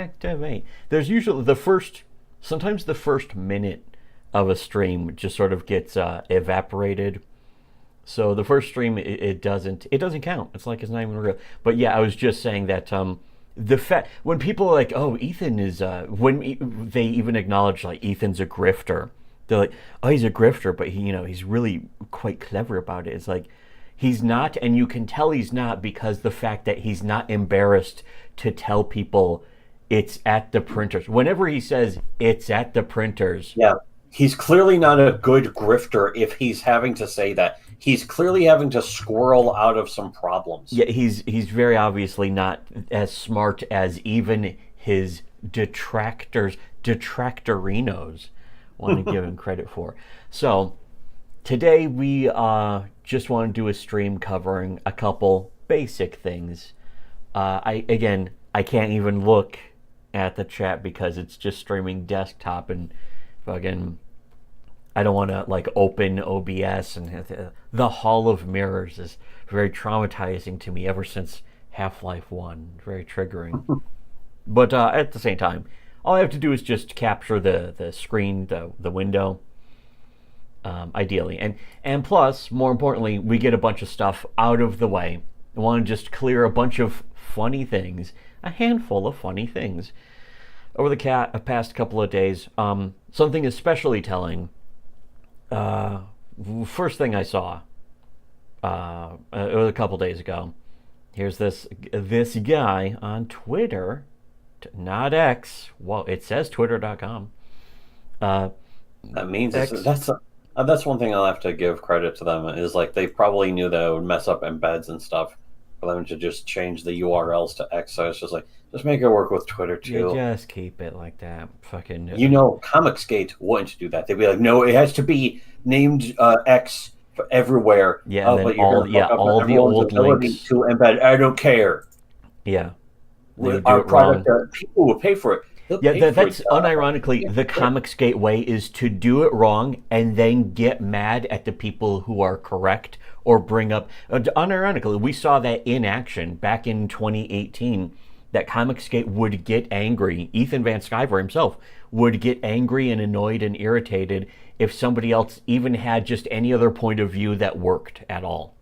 activate. There's usually sometimes the first minute of a stream just sort of gets evaporated. So the first stream, it doesn't count. It's like it's not even real. But yeah, I was just saying that the fact when people are like, oh, Ethan is they even acknowledge like Ethan's a grifter. They're like, oh, he's a grifter, but he's really quite clever about it. It's like he's not, and you can tell he's not because the fact that he's not embarrassed to tell people it's at the printers. Whenever he says it's at the printers, yeah, he's clearly not a good grifter if he's having to say that. He's clearly having to squirrel out of some problems. Yeah, he's very obviously not as smart as even his detractorinos want to give him credit for. So today we just want to do a stream covering a couple basic things. I can't even look at the chat because it's just streaming desktop and fucking. I don't want to like open OBS, and the Hall of Mirrors is very traumatizing to me ever since Half-Life 1. Very triggering. But at the same time, all I have to do is just capture the screen, the window, ideally. And plus, more importantly, we get a bunch of stuff out of the way. I want to just clear a bunch of funny things, a handful of funny things. Over the past couple of days, something especially telling. First thing I saw, it was a couple days ago. Here's this guy on Twitter, not X. Well, it says Twitter.com. That means X. That's one thing I'll have to give credit to them is like they probably knew that it would mess up embeds and stuff for them to just change the URLs to X. So it's just like just make it work with Twitter too. You just keep it like that. Fucking. Comicsgate wouldn't do that. They'd be like, no, it has to be named X for everywhere. Yeah, and but then all the old links to embed. I don't care. Yeah, our product, people will pay for it. Yeah, that's unironically the Comicsgate way is to do it wrong and then get mad at the people who are correct or bring up. Unironically, we saw that in action back in 2018. That Comicsgate would get angry. Ethan Van Sciver himself would get angry and annoyed and irritated if somebody else even had just any other point of view that worked at all.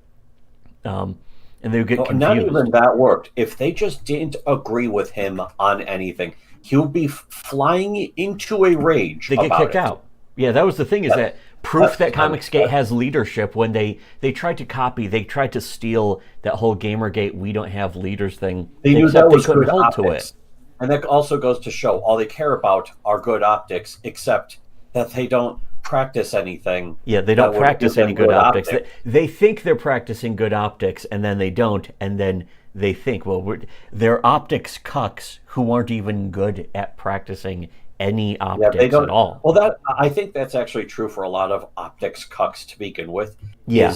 And they would get confused. Not even that worked. If they just didn't agree with him on anything, he would be flying into a rage. They get kicked out. Yeah, that was the thing, is that proof that Comicsgate has leadership when they tried to copy, they tried to steal that whole Gamergate we don't have leaders thing. They knew that was good optics. And that also goes to show all they care about are good optics, except that they don't practice anything. Yeah, they don't practice any good optics. They think they're practicing good optics, and then they don't, and then they think, well, they're optics cucks who aren't even good at practicing any optics at all. Well, I think that's actually true for a lot of optics cucks to begin with. Yeah.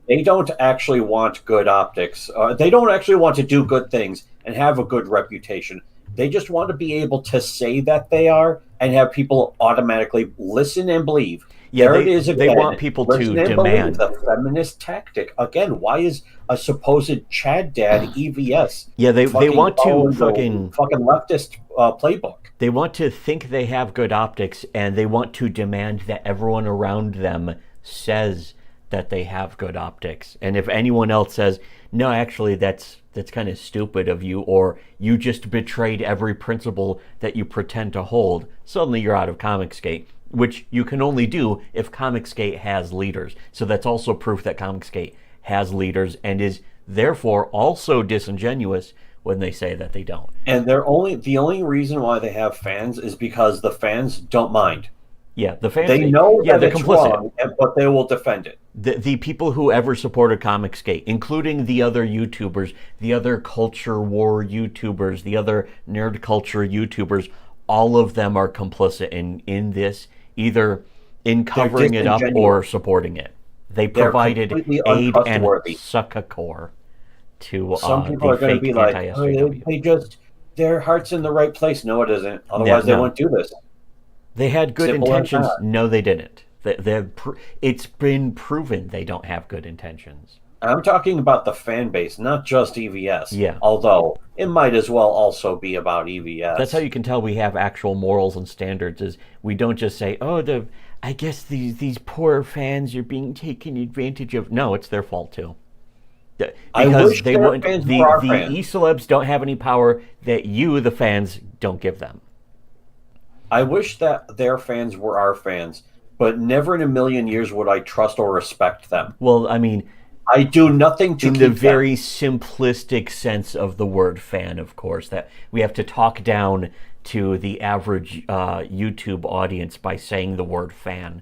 They don't actually want good optics. They don't actually want to do good things and have a good reputation. They just want to be able to say that they are and have people automatically listen and believe. Yeah, they want people to demand. The feminist tactic. Again, why is a supposed Chad dad EVS? Yeah, they want to fucking leftist playbook. They want to think they have good optics, and they want to demand that everyone around them says that they have good optics. And if anyone else says, no, actually, that's kind of stupid of you, or you just betrayed every principle that you pretend to hold, suddenly you're out of Comicsgate, which you can only do if Comicsgate has leaders. So that's also proof that Comicsgate has leaders and is therefore also disingenuous when they say that they don't. And the only reason why they have fans is because the fans don't mind. Yeah, the fans. They know that they're it's complicit. wrong, but they will defend it. The people who ever supported Comicsgate, including the other YouTubers, the other culture war YouTubers, the other nerd culture YouTubers, all of them are complicit in this, either in covering it up or supporting it. They provided aid and succor to some people are going to be like, their heart's in the right place. No, it isn't. Otherwise, they won't do this. They had good intentions. No, they didn't. It's been proven they don't have good intentions. I'm talking about the fan base, not just EVS. Yeah. Although it might as well also be about That's how EVS. you can tell we have actual morals and standards. Is we don't just say, "Oh, I guess these poor fans are being taken advantage of." No, it's their fault too. I Because wish they their wouldn't. fans were The our the fans. e-celebs don't have any power that you, the fans, don't give them. I wish that their fans were our fans, but never in a million years would I trust or respect them. Well, I mean, I do nothing to in the keep them. very simplistic sense of the word fan, of course, that we have to talk down to the average YouTube audience by saying the word fan.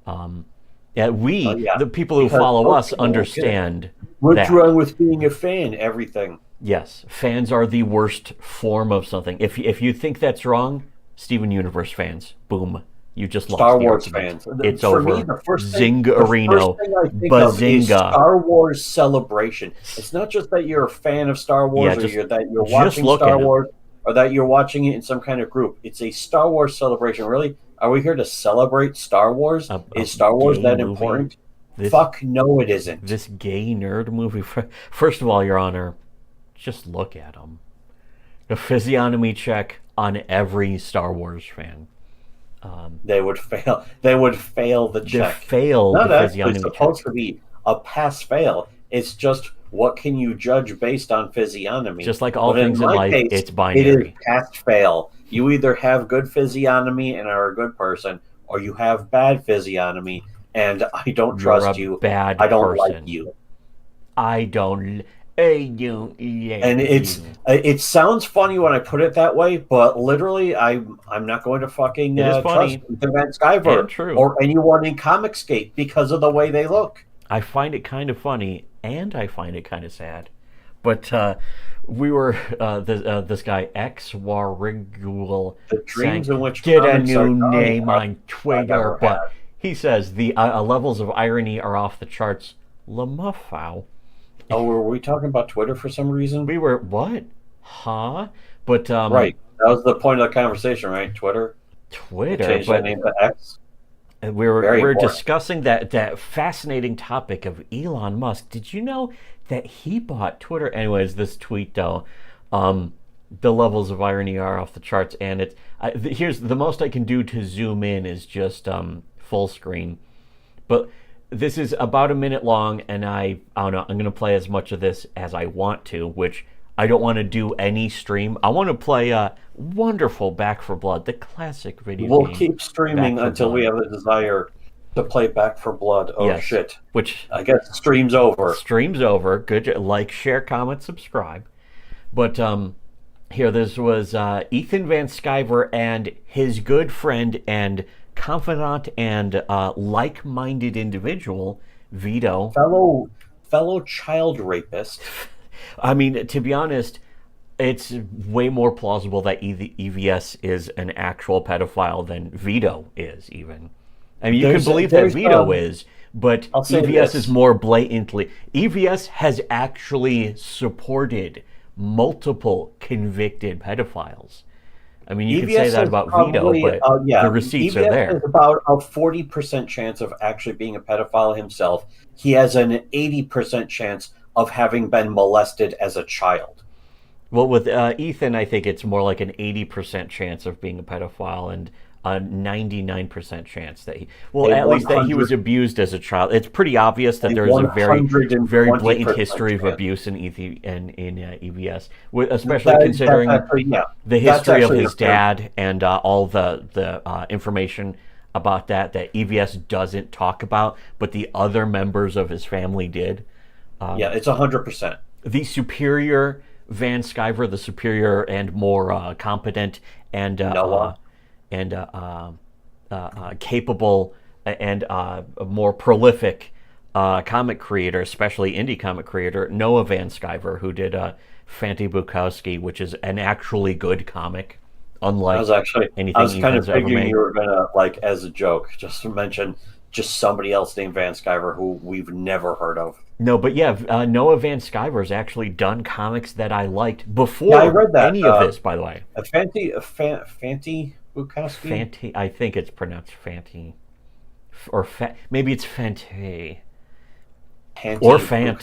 Yeah, Yeah, the people who because follow most us, people won't get it. understand What's that. wrong with being a fan? Everything. Yes, fans are the worst form of something. If you think that's wrong, Steven Universe fans, boom, you just lost Star the Wars argument. fans. It's For me, over. the first thing, Zingarino, I think of is bazinga. Star Wars Celebration. It's not just that you're a fan of Star Yeah, Wars, or that you're just watching look Star at him. Wars, or that you're watching it in some kind of group. It's a Star Wars Celebration. Really? Are we here to celebrate Star Wars? A Is Star Wars gay that movie. important? This Fuck no, it isn't. this gay nerd movie. First of all, Your Honor, just look at him. A physiognomy check on every Star Wars fan. They would fail. They would fail the They check. fail the Not actually physiognomy check. supposed to be a pass fail. It's just what can you judge based on physiognomy. Just like all But in things in my life, case, it's it is binary. pass fail. You either have good physiognomy and are a good person, or you have bad physiognomy and I don't You're a trust you. bad I don't like person. you. I don't. I don't like And you. it sounds funny when I put it that way, but literally, I'm not going to fucking It is trust funny Ethan Van and Sciver true. or anyone in Comicsgate because of the way they look. I find it kind of funny, and I find it kind of sad. But we were this guy X Warigul The saying, dreams in which "Get a comics are new done name are on I've Twitter." ever But had. he says the levels of irony are off the charts. Lamuffow. Oh, were we talking about Twitter for some reason? We were what? Huh? But Right. That was the point of the conversation, right? Twitter. They Twitter. changed their But name to X. we're Very important. discussing that fascinating topic of Elon Musk. Did you know that he bought Twitter? Anyways, this tweet though, the levels of irony are off the charts, and here's the most I can do to zoom in is just full screen, but this is about a minute long, and I don't know. I'm gonna play as much of this as I want to, which I don't want to do any stream. I want to play wonderful Back for Blood, the classic video We'll game. keep streaming Back 4 until we Blood. have the desire to play Back for Blood. Oh, Yes. shit. Which I guess the stream's over. stream's over. Good, like, share, comment, subscribe. But here, this was Ethan Van Sciver and his good friend and confidant and like-minded individual, Vito. Fellow child rapist. I mean, to be honest, it's way more plausible that EVS is an actual pedophile than Vito is, even. I mean, you can believe that Vito is, but I'll say EVS this. is more blatantly. EVS has actually supported multiple convicted pedophiles. I mean, you can say that is about probably, Vito, but yeah, the receipts are EVS there. has about a 40% chance of actually being a pedophile himself. He has an 80% chance of having been molested as a child. Well, with Ethan, I think it's more like an 80% chance of being a pedophile and a 99% chance that at least that he was abused as a child. It's pretty obvious that there's a very blatant history of abuse in EVS, especially considering the history of his dad and all the information about that EVS doesn't talk about, but the other members of his family did. Yeah, it's 100%. The superior Van Sciver, the superior and more competent and capable and more prolific comic creator, especially indie comic creator, Noah Van Sciver, who did Fanti Bukowski, which is an actually good comic, unlike anything I was kind of Ethan's ever figuring made. you were gonna, like, as a joke, just to mention just somebody else named Van Sciver who we've never heard of. No, but yeah, Noah Van Sciver has actually done comics that I liked before I read that, any of this, by the way. Fanti Bukowski? Fanti, I think it's pronounced Fanti. Or maybe it's Fante. Or Fant.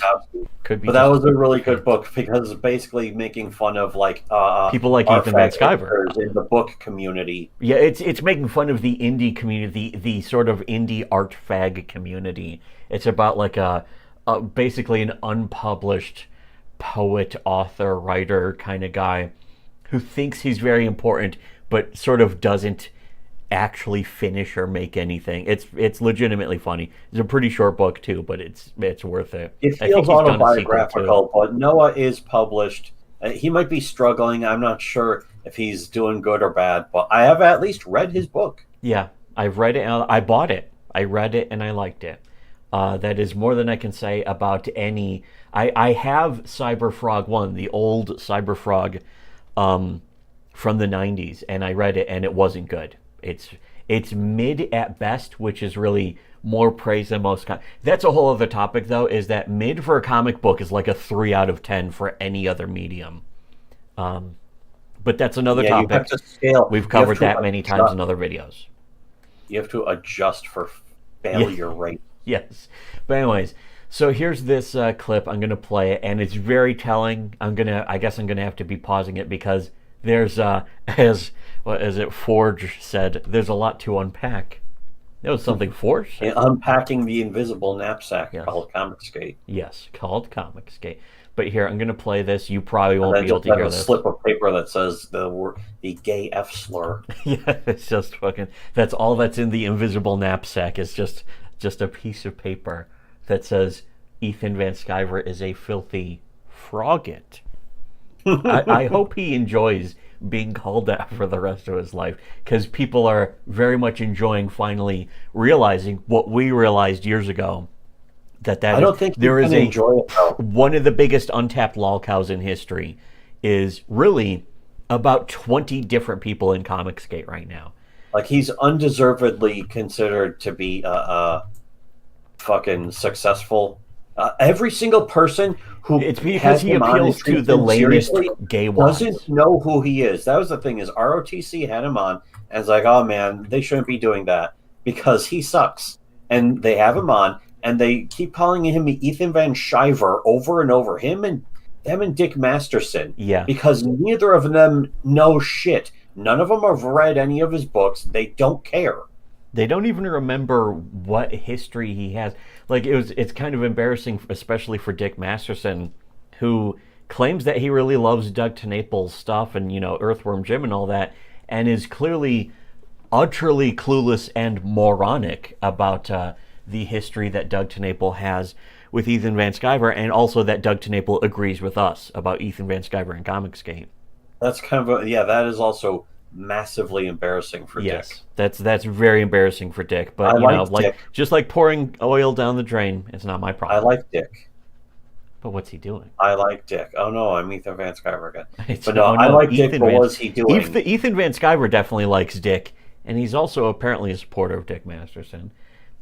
Could be. But that was a really good book because it's basically making fun of like people like Ethan Van Sciver in the book community. Yeah, it's making fun of the indie community, the sort of indie art fag community. It's about like a basically an unpublished poet, author, writer kind of guy who thinks he's very important, but sort of doesn't actually finish or make anything. It's legitimately funny. It's a pretty short book too, but it's worth it. It feels autobiographical, but Noah is published. He might be struggling. I'm not sure if he's doing good or bad, but I have at least read his book. Yeah, I've read it. I bought it. I read it and I liked it. That is more than I can say about any. I have Cyberfrog 1, the old Cyberfrog from the 90s, and I read it and it wasn't good. It's mid at best, which is really more praise than most. That's a whole other topic, though, is that mid for a comic book is like a 3 out of 10 for any other medium. But that's another topic. You have to scale. We've covered that many times in other videos. You have to adjust for failure rate. Yes. But anyways, so here's this clip. I'm going to play it, and it's very telling. I guess I'm going to have to be pausing it because there's, as Forge said, there's a lot to unpack. That was something Forge said. Unpacking the invisible knapsack called Comicsgate. Yes, called Comicsgate. But here, I'm going to play this. You probably won't be able to hear this. A slip of paper that says the gay F slur. Yeah, it's just fucking. That's all that's in the invisible knapsack. Is just a piece of paper that says Ethan Van Sciver is a filthy frogget. I hope he enjoys being called that for the rest of his life, because people are very much enjoying finally realizing what we realized years ago. I don't think there is one of the biggest untapped lolcows in history is really about 20 different people in Comicsgate right now. Like, he's undeservedly considered to be fucking successful. Every single person who it's because he appeals to the lamest gay ones doesn't know who he is. That was the thing, is ROTC had him on and it's like, oh man, they shouldn't be doing that because he sucks. And they have him on and they keep calling him Ethan Van Sciver over and over. Them and Dick Masterson. Yeah. Because neither of them know shit. None of them have read any of his books. They don't care. They don't even remember what history he has. Like, it's kind of embarrassing, especially for Dick Masterson, who claims that he really loves Doug TenNapel's stuff and, Earthworm Jim and all that, and is clearly utterly clueless and moronic about the history that Doug TenNapel has with Ethan Van Sciver, and also that Doug TenNapel agrees with us about Ethan Van Sciver and Comicsgate. That's kind of that is also massively embarrassing for Dick. Yes, that's very embarrassing for Dick. But Dick. Just like pouring oil down the drain, it's not my problem. I like Dick. But what's he doing? I like Dick. Oh no, I'm Ethan Van Sciver again. I like Dick. But what's he doing? Ethan Van Sciver definitely likes Dick, and he's also apparently a supporter of Dick Masterson.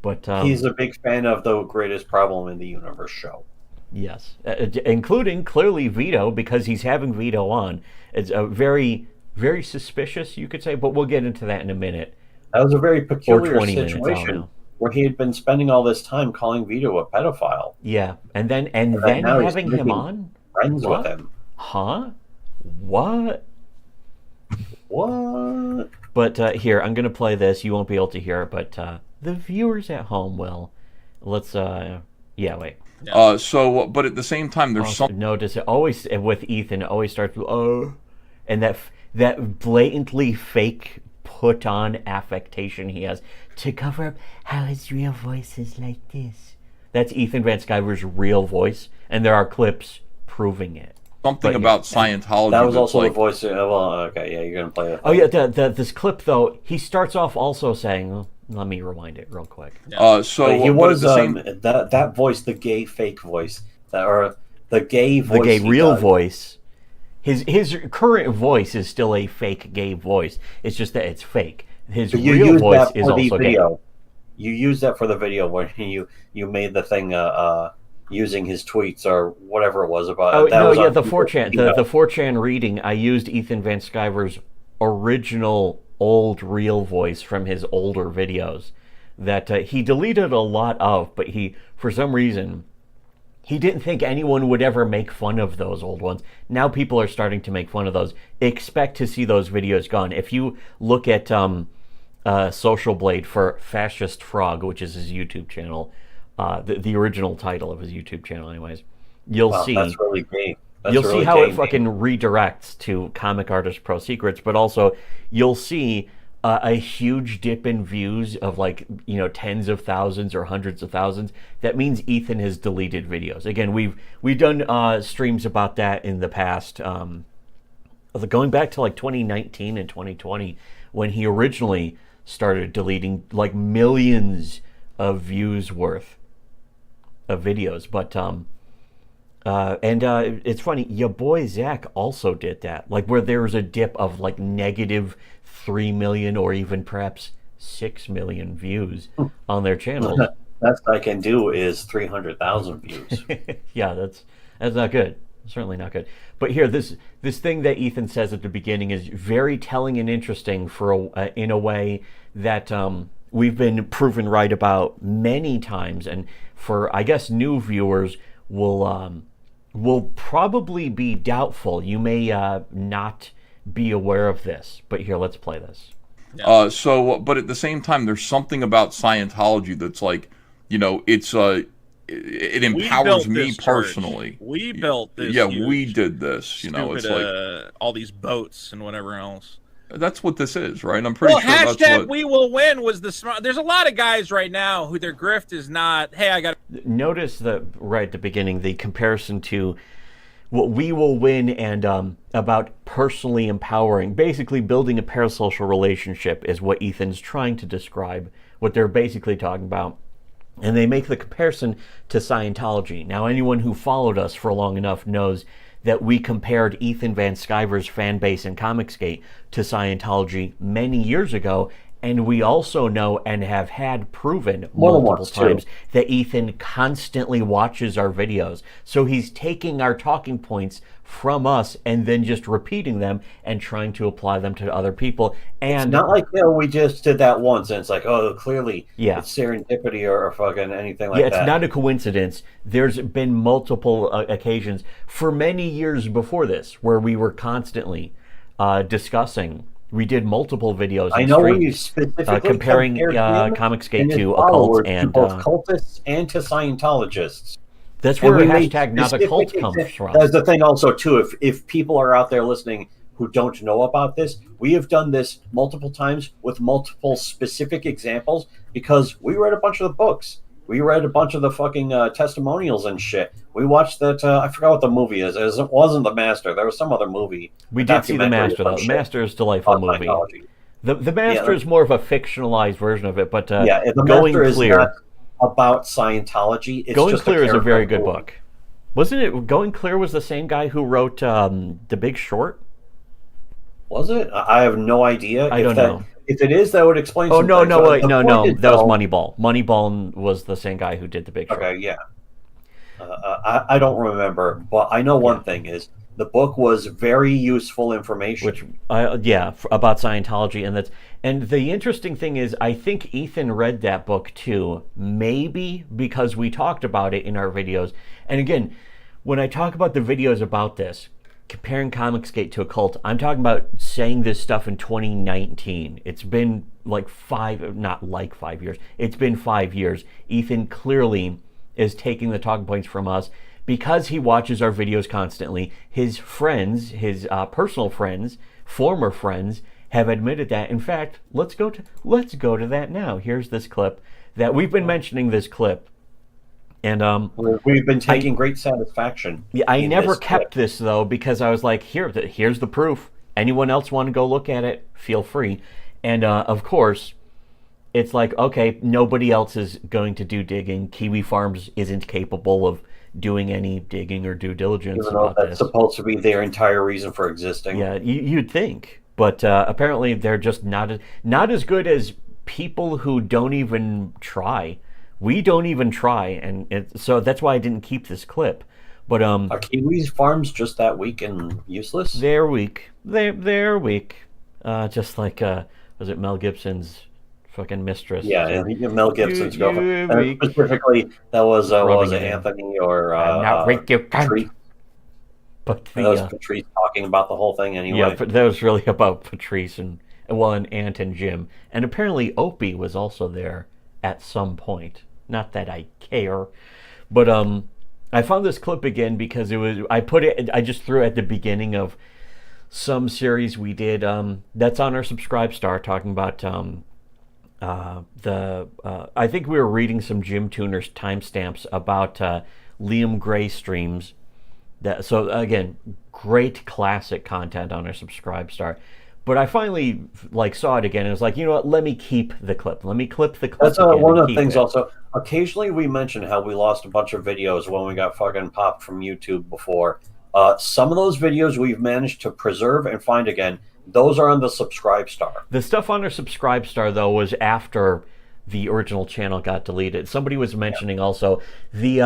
But he's a big fan of the Greatest Problem in the Universe show. Yes, including clearly Vito, because he's having Vito on. It's a very, very suspicious, you could say, but we'll get into that in a minute. That was a very peculiar situation where he had been spending all this time calling Vito a pedophile. Yeah, and then having him on? Friends with him. Huh? What? What? But here, I'm going to play this. You won't be able to hear it, but the viewers at home will. Let's, wait. But at the same time, there's something. Notice it always, with Ethan, it always starts with, and that blatantly fake put-on affectation he has to cover up how his real voice is like this. That's Ethan Van Sciver's real voice, and there are clips proving it. Something about Scientology. That was also the voice. Okay, yeah, you're gonna play it. Oh yeah, this clip though, he starts off also saying, let me rewind it real quick. He was that voice, the gay fake voice, the gay voice, the gay real voice. His current voice is still a fake gay voice. It's just that it's fake. His real voice is also gay. You used that for the video when you made the thing using his tweets or whatever it was about. The 4chan the 4chan reading. I used Ethan Van Sciver's original old real voice from his older videos that he deleted a lot of, but he, for some reason, he didn't think anyone would ever make fun of those old ones. Now people are starting to make fun of those. Expect to see those videos gone. If you look at Social Blade for Fascist Frog, which is his YouTube channel, the original title of his YouTube channel anyways, you'll see that's really neat. You'll see how it fucking redirects to Comic Artist Pro Secrets, but also you'll see a huge dip in views of like, tens of thousands or hundreds of thousands. That means Ethan has deleted videos. Again, we've done streams about that in the past, going back to like 2019 and 2020 when he originally started deleting like millions of views worth of videos. But it's funny, your boy Zach also did that, like where there was a dip of like negative 3 million or even perhaps 6 million views on their channels. Best I can do is 300,000 views. Yeah, that's not good. Certainly not good. But here, this thing that Ethan says at the beginning is very telling and interesting in a way that we've been proven right about many times, and for I guess new viewers will probably be doubtful. You may not be aware of this, but here, let's play this. Yeah. But at the same time, there's something about Scientology that's like, it empowers me personally. Church. We built this. Yeah, we did this. It's like all these boats and whatever else. That's what this is, right? I'm pretty sure that's what... We will win was the smart. There's a lot of guys right now who their grift is not, hey, I got... Notice that right at the beginning, the comparison to what we will win and about personally empowering, basically building a parasocial relationship is what Ethan's trying to describe, what they're basically talking about. And they make the comparison to Scientology. Now, anyone who followed us for long enough knows that we compared Ethan Van Sciver's fan base in Comicsgate to Scientology many years ago, and we also know and have had proven multiple times that Ethan constantly watches our videos. So he's taking our talking points from us and then just repeating them and trying to apply them to other people. And it's not like we just did that once and it's like, oh, clearly it's serendipity or fucking anything like that. Yeah, it's not a coincidence. There's been multiple occasions for many years before this where we were constantly discussing. We did multiple videos. I know we specifically comparing Comicsgate to occults and both cultists and to Scientologists. That's where hashtag not a cult comes from. That's the thing also, too. If people are out there listening who don't know about this, we have done this multiple times with multiple specific examples because we read a bunch of the books. We read a bunch of the fucking testimonials and shit. We watched that, I forgot what the movie is. It wasn't The Master. There was some other movie. We did see The Master, though. The Master is a delightful movie. The Master is more of a fictionalized version of it, but the Going Master Clear... is not about Scientology. It's Going just Clear is a very good movie. book. Wasn't it? Going Clear was the same guy who wrote The Big Short? Was it? I have no idea. I don't know. If it is, that would explain. Oh no, no, wait, no. That was Moneyball. Moneyball was the same guy who did The Big Short. Okay, yeah. I don't remember, but I know one thing is the book was very useful information. Which, about Scientology, and the interesting thing is, I think Ethan read that book too, maybe because we talked about it in our videos. And again, when I talk about the videos about this, comparing Comicsgate to a cult, I'm talking about saying this stuff in 2019. It's been like 5 years. It's been 5 years. Ethan clearly is taking the talking points from us because he watches our videos constantly. His friends, his personal friends, former friends, have admitted that. In fact, let's go to that now. Here's this clip that we've been mentioning. This clip. And we've been taking great satisfaction. Yeah, I never kept this though because I was like, here's the proof. Anyone else want to go look at it? Feel free. And of course, it's like, okay, nobody else is going to do digging. Kiwi Farms isn't capable of doing any digging or due diligence about that's this. Supposed to be their entire reason for existing. Yeah, you'd think, but apparently they're just not as good as people who don't even try. We don't even try, and so that's why I didn't keep this clip. But are Kiwi Farms just that weak and useless? They're weak. They're weak. Just like was it Mel Gibson's fucking mistress. Yeah, and Mel Gibson's girlfriend. you- Specifically, that was Rubbing it it in. Anthony or I'm not rape you cunt. Patrice? But That was the Patrice talking about the whole thing anyway. yeah, but that was really about Patrice and Ant and Jim, and apparently Opie was also there at some point. Not that I care, but I found this clip again because I just threw it at the beginning of some series we did. That's on our Subscribe Star, talking about I think we were reading some Jim Tuner's timestamps about Liam Gray streams. So again, great classic content on our Subscribe Star. But I finally saw it again and was like, you know what? Let me keep the clip. Let me clip the clip. That's again one and of the keep things. it. Also, occasionally we mention how we lost a bunch of videos when we got fucking popped from YouTube before. Some of those videos we've managed to preserve and find again. Those are on the Subscribe Star. The stuff on our Subscribe Star, though, was after the original channel got deleted. Somebody was mentioning also the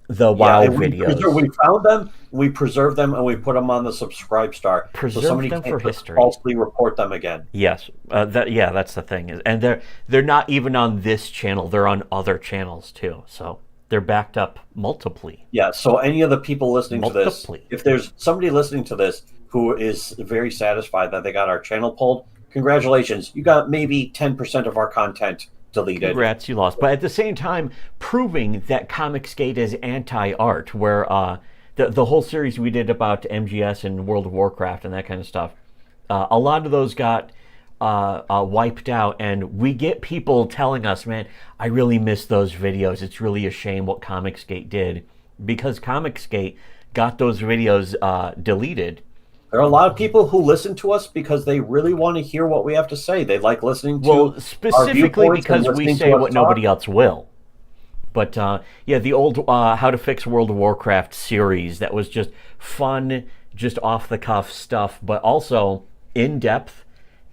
WoW videos. We found them, we preserved them, and we put them on the Subscribe Star. Preserve so somebody them can't for history. falsely report them again. Yes, that's the thing. And they're not even on this channel. They're on other channels too. So they're backed up multiply. Yeah. So any of the people listening to this, Multiply. if there's somebody listening to this who is very satisfied that they got our channel pulled, congratulations. You got maybe 10% of our content deleted. Congrats, you lost. But at the same time, proving that Comicsgate is anti-art, where the whole series we did about MGS and World of Warcraft and that kind of stuff, a lot of those got wiped out, and we get people telling us, man, I really miss those videos. It's really a shame what Comicsgate did, because Comicsgate got those videos deleted. There are a lot of people who listen to us because they really want to hear what we have to say. They like listening to Well, our specifically viewpoints and because we listening say to us what talk. nobody else will. But yeah, the old How to Fix World of Warcraft series, that was just fun, just off-the-cuff stuff, but also in-depth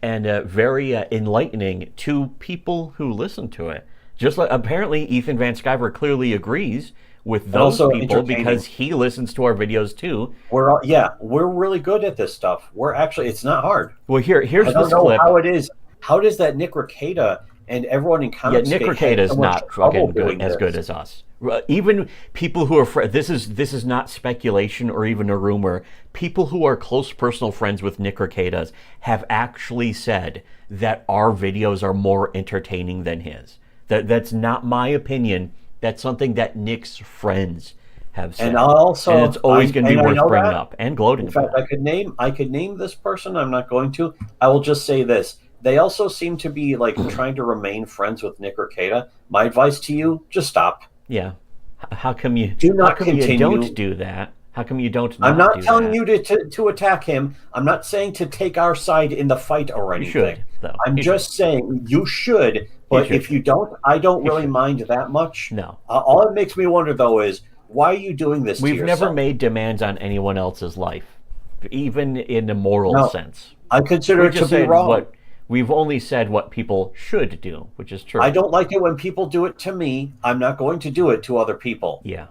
and very enlightening to people who listen to it. Just like, apparently, Ethan Van Sciver clearly agrees with those also people entertaining. because he listens to our videos too. We're really good at this stuff. We're actually, it's not hard. Well, here's I don't this know clip. how it is. How does that Nick Rekieta and everyone in Yeah, Comicsgate Nick Rekieta is have so much not trouble fucking doing good, as this? good as us. Even people who are this is not speculation or even a rumor. People who are close personal friends with Nick Rekieta's have actually said that our videos are more entertaining than his. That's not my opinion. That's something that Nick's friends have said. And also, and it's always going to be worth bringing up and gloating In fact, about. I could name this person. I'm not going to. I will just say this. They also seem to be trying to remain friends with Nick Rekieta. My advice to you, just stop. Yeah. How come you Do not how come continue. you don't do that? How come you don't I'm not do telling that? you to attack him. I'm not saying to take our side in the fight or You anything. should, though. I'm You just saying you should. But should. if you don't, I don't You really should. mind that much. No. All it makes me wonder, though, is why are you doing this to We've yourself? never made demands on anyone else's life, even in a moral sense. I consider We it to just be said wrong. we've only said what people should do, which is true. I don't like it when people do it to me. I'm not going to do it to other people. Yeah,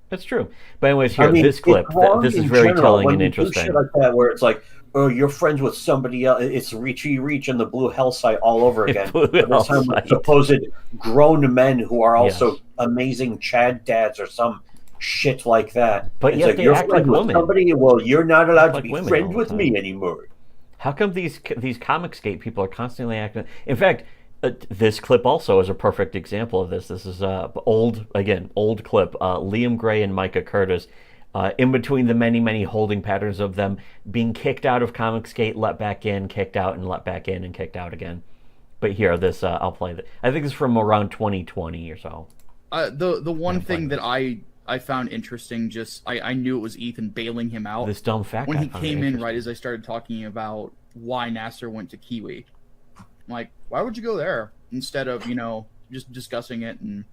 that's true. But anyways, here, I mean, this clip, it's wrong this is in very general telling when and you do interesting. shit like that, where it's like, oh, you're friends with somebody else. It's Reachy Reach and the Blue Hell site all over again. Blue This Hell time with site. supposed grown men who are also Yes. amazing Chad dads or some shit like that. But It's yet they you're act friends like with women. somebody. Well, you're not allowed to like be women friends all the with me time. anymore. How come these Comicsgate people are constantly acting? In fact, this clip also is a perfect example of this. This is old clip. Liam Gray and Micah Curtis, in between the many holding patterns of them being kicked out of Comicsgate, let back in, kicked out, and let back in, and kicked out again. But here, this I'll play that. I think it's from around 2020 or so. The one thing that I found interesting, I knew it was Ethan bailing him out This dumb fact when I he found it came in interesting. right as I started talking about why Nasser went to Kiwi. I'm like, why would you go there instead of just discussing it and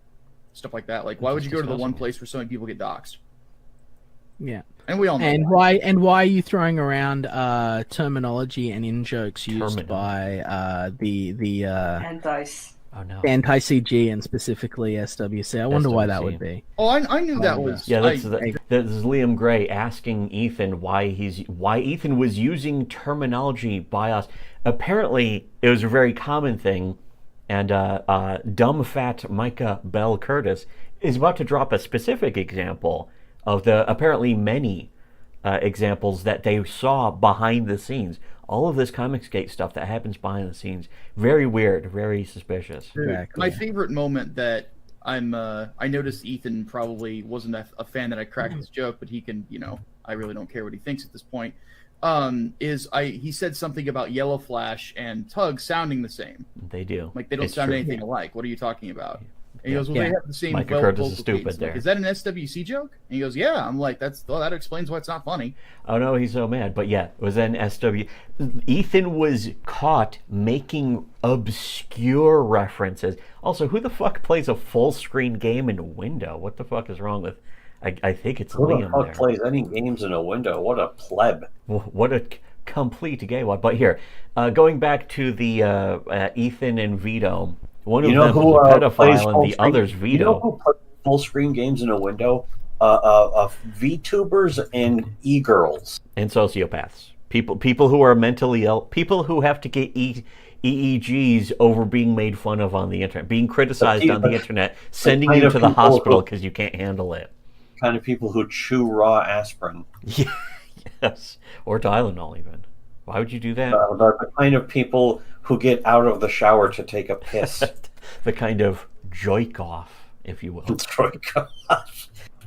stuff like that? Like, why would you go to the one discussing it. place where so many people get doxxed? Yeah. And we all know. And why. why are you throwing around terminology and in jokes used Terminology. by the Antis. Oh no. anti-CG and specifically SWC? I wonder why that would be. Oh, I knew that was. Yeah, I- this is Liam Gray asking Ethan why Ethan was using terminology by us. Apparently, it was a very common thing And dumb fat Micah Bell Curtis is about to drop a specific example of the apparently many examples that they saw behind the scenes. All of this Comicsgate stuff that happens behind the scenes. Very weird, very suspicious. Exactly. My favorite moment that I noticed Ethan probably wasn't a fan that I cracked this joke, but he can, I really don't care what he thinks at this point. He said something about Yellow Flash and Tug sounding the same. They do. Like they don't sound anything alike. What are you talking about? And he goes, well, Yeah. they have the same Micah Curtis vocal is stupid cadence. there. Like, is that an SWC joke? And he goes, yeah. I'm like, that explains why it's not funny. Oh no, he's so mad. But yeah, it was an SW. Ethan was caught making obscure references. Also, who the fuck plays a full screen game in a window? What the fuck is wrong with? I think it's Who the Liam fuck there. plays any games in a window? What a pleb. What a complete gay one. But here, going back to the Ethan and Vito, one of them who is a plays pedophile full and the screen? other's You Vito. know who plays full screen games in a window? VTubers and e-girls. And sociopaths. People who are mentally ill. People who have to get EEGs over being made fun of on the internet, being criticized on the internet, sending you to the hospital because you can't handle it. Kind of people who chew raw aspirin. Yes, or Tylenol even. Why would you do that? The kind of people who get out of the shower to take a piss. The kind of joik off, if you will.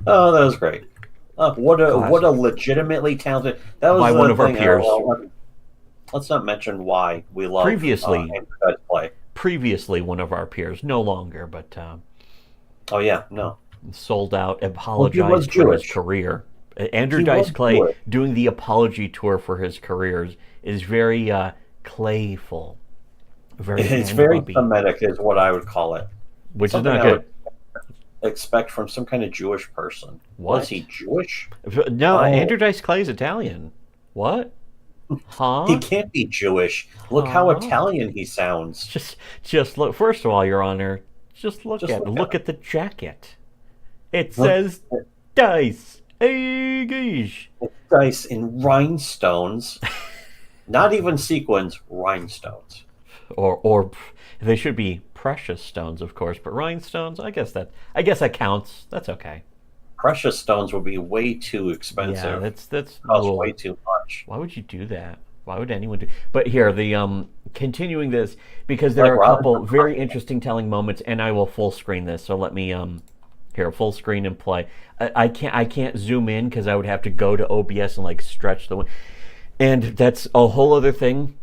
Oh, that was great. What a legitimately talented. That was by one of our thing, peers. Let's not mention why we love Previously. play. Previously, one of our peers, no longer, but Oh yeah, no. sold out, was apologized for his Jewish. career. Andrew He Dice was Clay Jewish. doing the apology tour for his careers is very clayful. It's very Semitic, is what I would call it. Which Something is not I good. would expect from some kind of Jewish person. What? Was he Jewish? No, Oh. Andrew Dice Clay is Italian. What? Huh? He can't be Jewish. Look how Huh? Italian he sounds. Just look. First of all, Your Honor, look at the jacket. It says Dice. Geesh. Dice in rhinestones. Not even sequins, rhinestones. Or they should be precious stones, of course, but rhinestones. I guess that counts. That's okay. Precious stones would be way too expensive. Yeah, that's cost cool. way too much. Why would you do that? Why would anyone do? But here, the continuing this, because there Like are a Robin couple Hood. very interesting telling moments, and I will full screen this. So let me here full screen and play. I can't zoom in because I would have to go to OBS and like stretch the. And that's a whole other thing.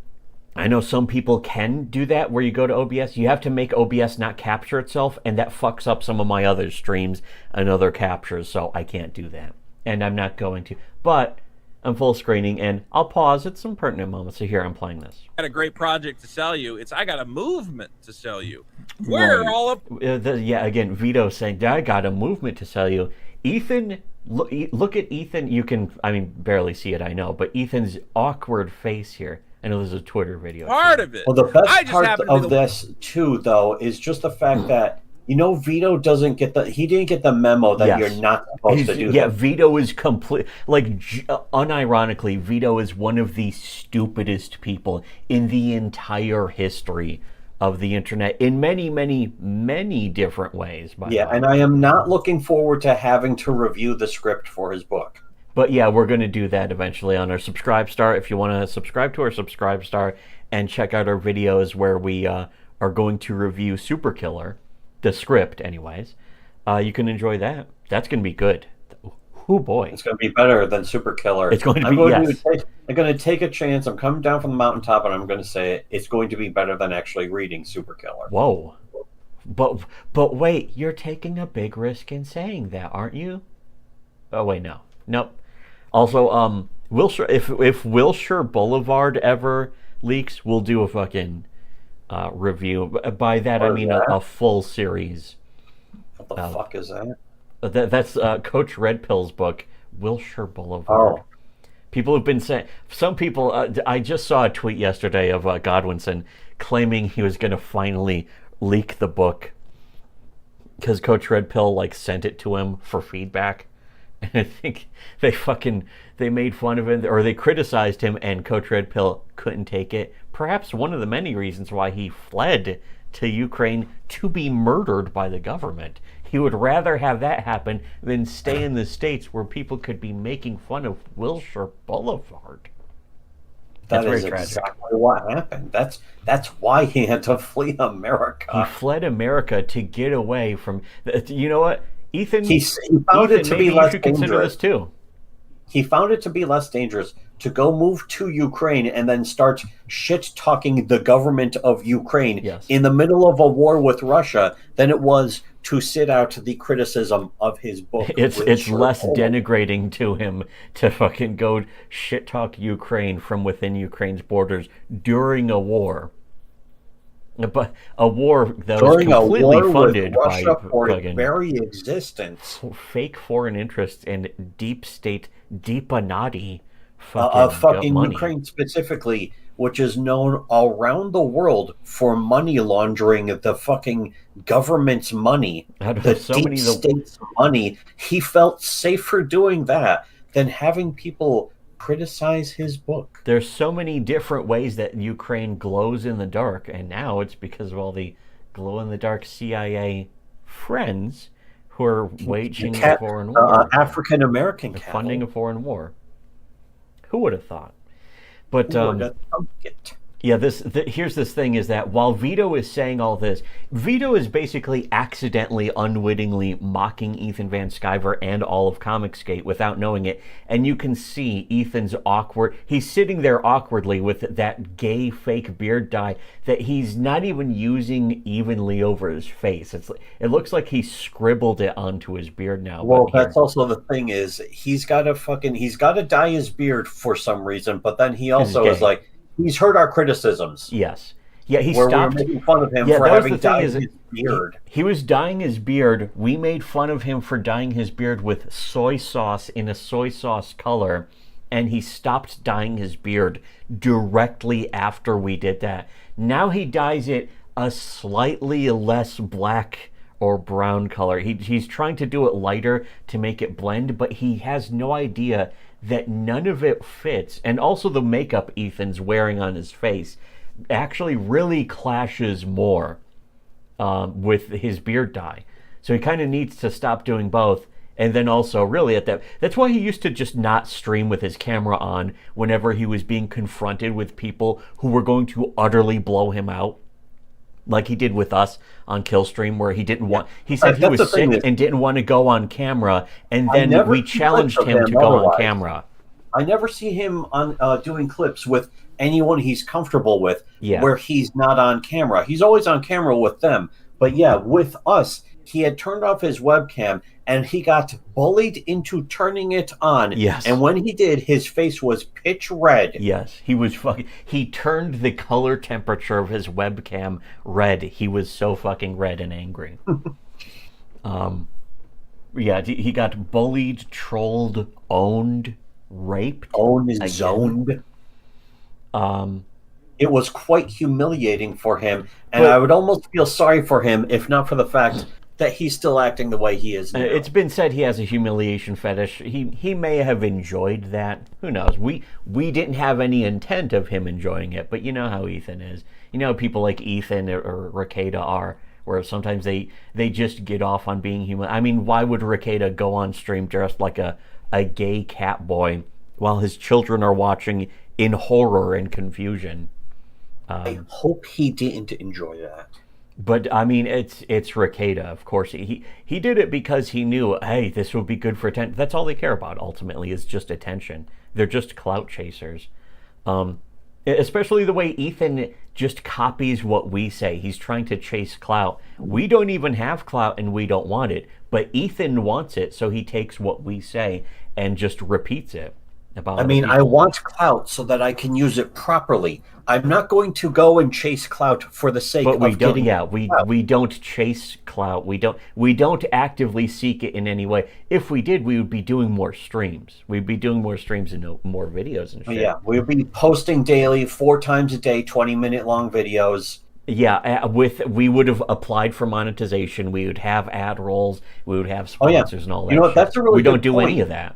I know some people can do that where you go to OBS. You have to make OBS not capture itself, and that fucks up some of my other streams and other captures, so I can't do that. And I'm not going to. But I'm full screening, and I'll pause at some pertinent moments. So here, I'm playing this. I got a great project to sell you. I got a movement to sell you. We're Right. all up. Yeah, again, Vito saying, I got a movement to sell you. Ethan, look at Ethan. You can, barely see it, I know, but Ethan's awkward face here. I know this is a Twitter video. Part of it. Well, the I best just part happen to be of the- this too, though, is just the fact that Vito didn't get the memo that Yes. you're not supposed to do Yeah, that. Vito is unironically, Vito is one of the stupidest people in the entire history of the internet in many, many, many different ways. By the way. And I am not looking forward to having to review the script for his book. But yeah, we're going to do that eventually on our Subscribe Star. If you want to subscribe to our Subscribe Star and check out our videos where we are going to review Super Killer, the script anyways, you can enjoy that. That's going to be good. Oh boy. It's going to be better than Super Killer. It's going to I'm be, going yes. I'm going to take a chance. I'm coming down from the mountaintop, and I'm going to say it's going to be better than actually reading Super Killer. Whoa. But wait, you're taking a big risk in saying that, aren't you? Oh wait, no. Nope. Also, Wilshire, if Wilshire Boulevard ever leaks, we'll do a fucking review. By that I mean a full series. What the fuck is that? That's Coach Red Pill's book, Wilshire Boulevard. Oh. People have been saying, some people, I just saw a tweet yesterday of Godwinson claiming he was going to finally leak the book because Coach Red Pill sent it to him for feedback. And I think they made fun of him, or they criticized him, and Coach Red Pill couldn't take it, perhaps one of the many reasons why he fled to Ukraine to be murdered by the government. He would rather have that happen than stay in the States where people could be making fun of Wilshire Boulevard. That That's is very tragic. exactly what happened. That's why he had to flee America. He fled America to get away from. You know what, Ethan? He found Ethan, it to maybe be less you should consider dangerous. this too. He found it to be less dangerous to go move to Ukraine and then start shit-talking the government of Ukraine Yes. in the middle of a war with Russia than it was to sit out the criticism of his book. It's less denigrating to him to fucking go shit talk Ukraine from within Ukraine's borders during a war. But a war that during was a completely war funded with Russia by for its fucking very existence. fake foreign interests and deep state, deepanati Fucking money. Ukraine specifically, which is known around the world for money laundering the fucking government's money, Out of the so deep many state's money. He felt safer doing that than having people criticize his book. There's so many different ways that Ukraine glows in the dark, and now it's because of all the glow-in-the-dark CIA friends who are waging a foreign war. African-American Funding a foreign war. Who would have thought? But yeah, here's this thing is that while Vito is saying all this, Vito is basically accidentally, unwittingly mocking Ethan Van Sciver and all of Comicsgate without knowing it. And you can see Ethan's he's sitting there awkwardly with that gay fake beard dye that he's not even using evenly over his face. It looks like he scribbled it onto his beard now. Well, that's also the thing is he's got to dye his beard for some reason, but then he also is like, he's heard our criticisms. Yes. Yeah, he where stopped. We were making fun of him for having dyed his beard. He was dyeing his beard. We made fun of him for dyeing his beard with soy sauce in a soy sauce color, and he stopped dyeing his beard directly after we did that. Now he dyes it a slightly less black or brown color. He's trying to do it lighter to make it blend, but he has no idea that none of it fits. And also the makeup Ethan's wearing on his face actually really clashes more with his beard dye. So he kind of needs to stop doing both. And then also really that's why he used to just not stream with his camera on whenever he was being confronted with people who were going to utterly blow him out. Like he did with us on Killstream, where he didn't want. He said he was sick and didn't want to go on camera, and then we challenged him to go on camera. I never see him on doing clips with anyone he's comfortable with, where he's not on camera. He's always on camera with them, but yeah, with us, he had turned off his webcam, and he got bullied into turning it on. Yes. And when he did, his face was pitch red. Yes, he turned the color temperature of his webcam red. He was so fucking red and angry. Yeah, he got bullied, trolled, owned, raped. Zoned. It was quite humiliating for him, and I would almost feel sorry for him if not for the fact that he's still acting the way he is now. It's been said he has a humiliation fetish. He may have enjoyed that. Who knows? We didn't have any intent of him enjoying it, but you know how Ethan is. You know how people like Ethan or Rekieta are, where sometimes they just get off on being human. I mean, why would Rekieta go on stream dressed like a gay cat boy while his children are watching in horror and confusion? I hope he didn't enjoy that. But I mean, it's Rekieta, of course. He did it because he knew, hey, this will be good for attention. That's all they care about ultimately, is just attention. They're just clout chasers. Especially the way Ethan just copies what we say. He's trying to chase clout. We don't even have clout and we don't want it, but Ethan wants it, so he takes what we say and just repeats it. I want clout so that I can use it properly. I'm not going to go and chase clout for the sake of getting clout. We don't chase clout. We don't actively seek it in any way. If we did, we would be doing more streams. We'd be doing more streams and more videos and shit. Yeah, we'd be posting daily, 4 times a day, 20-minute long videos. Yeah, we would have applied for monetization. We would have ad rolls. We would have sponsors and all that. You know what? That's a really we don't good do point. any of that.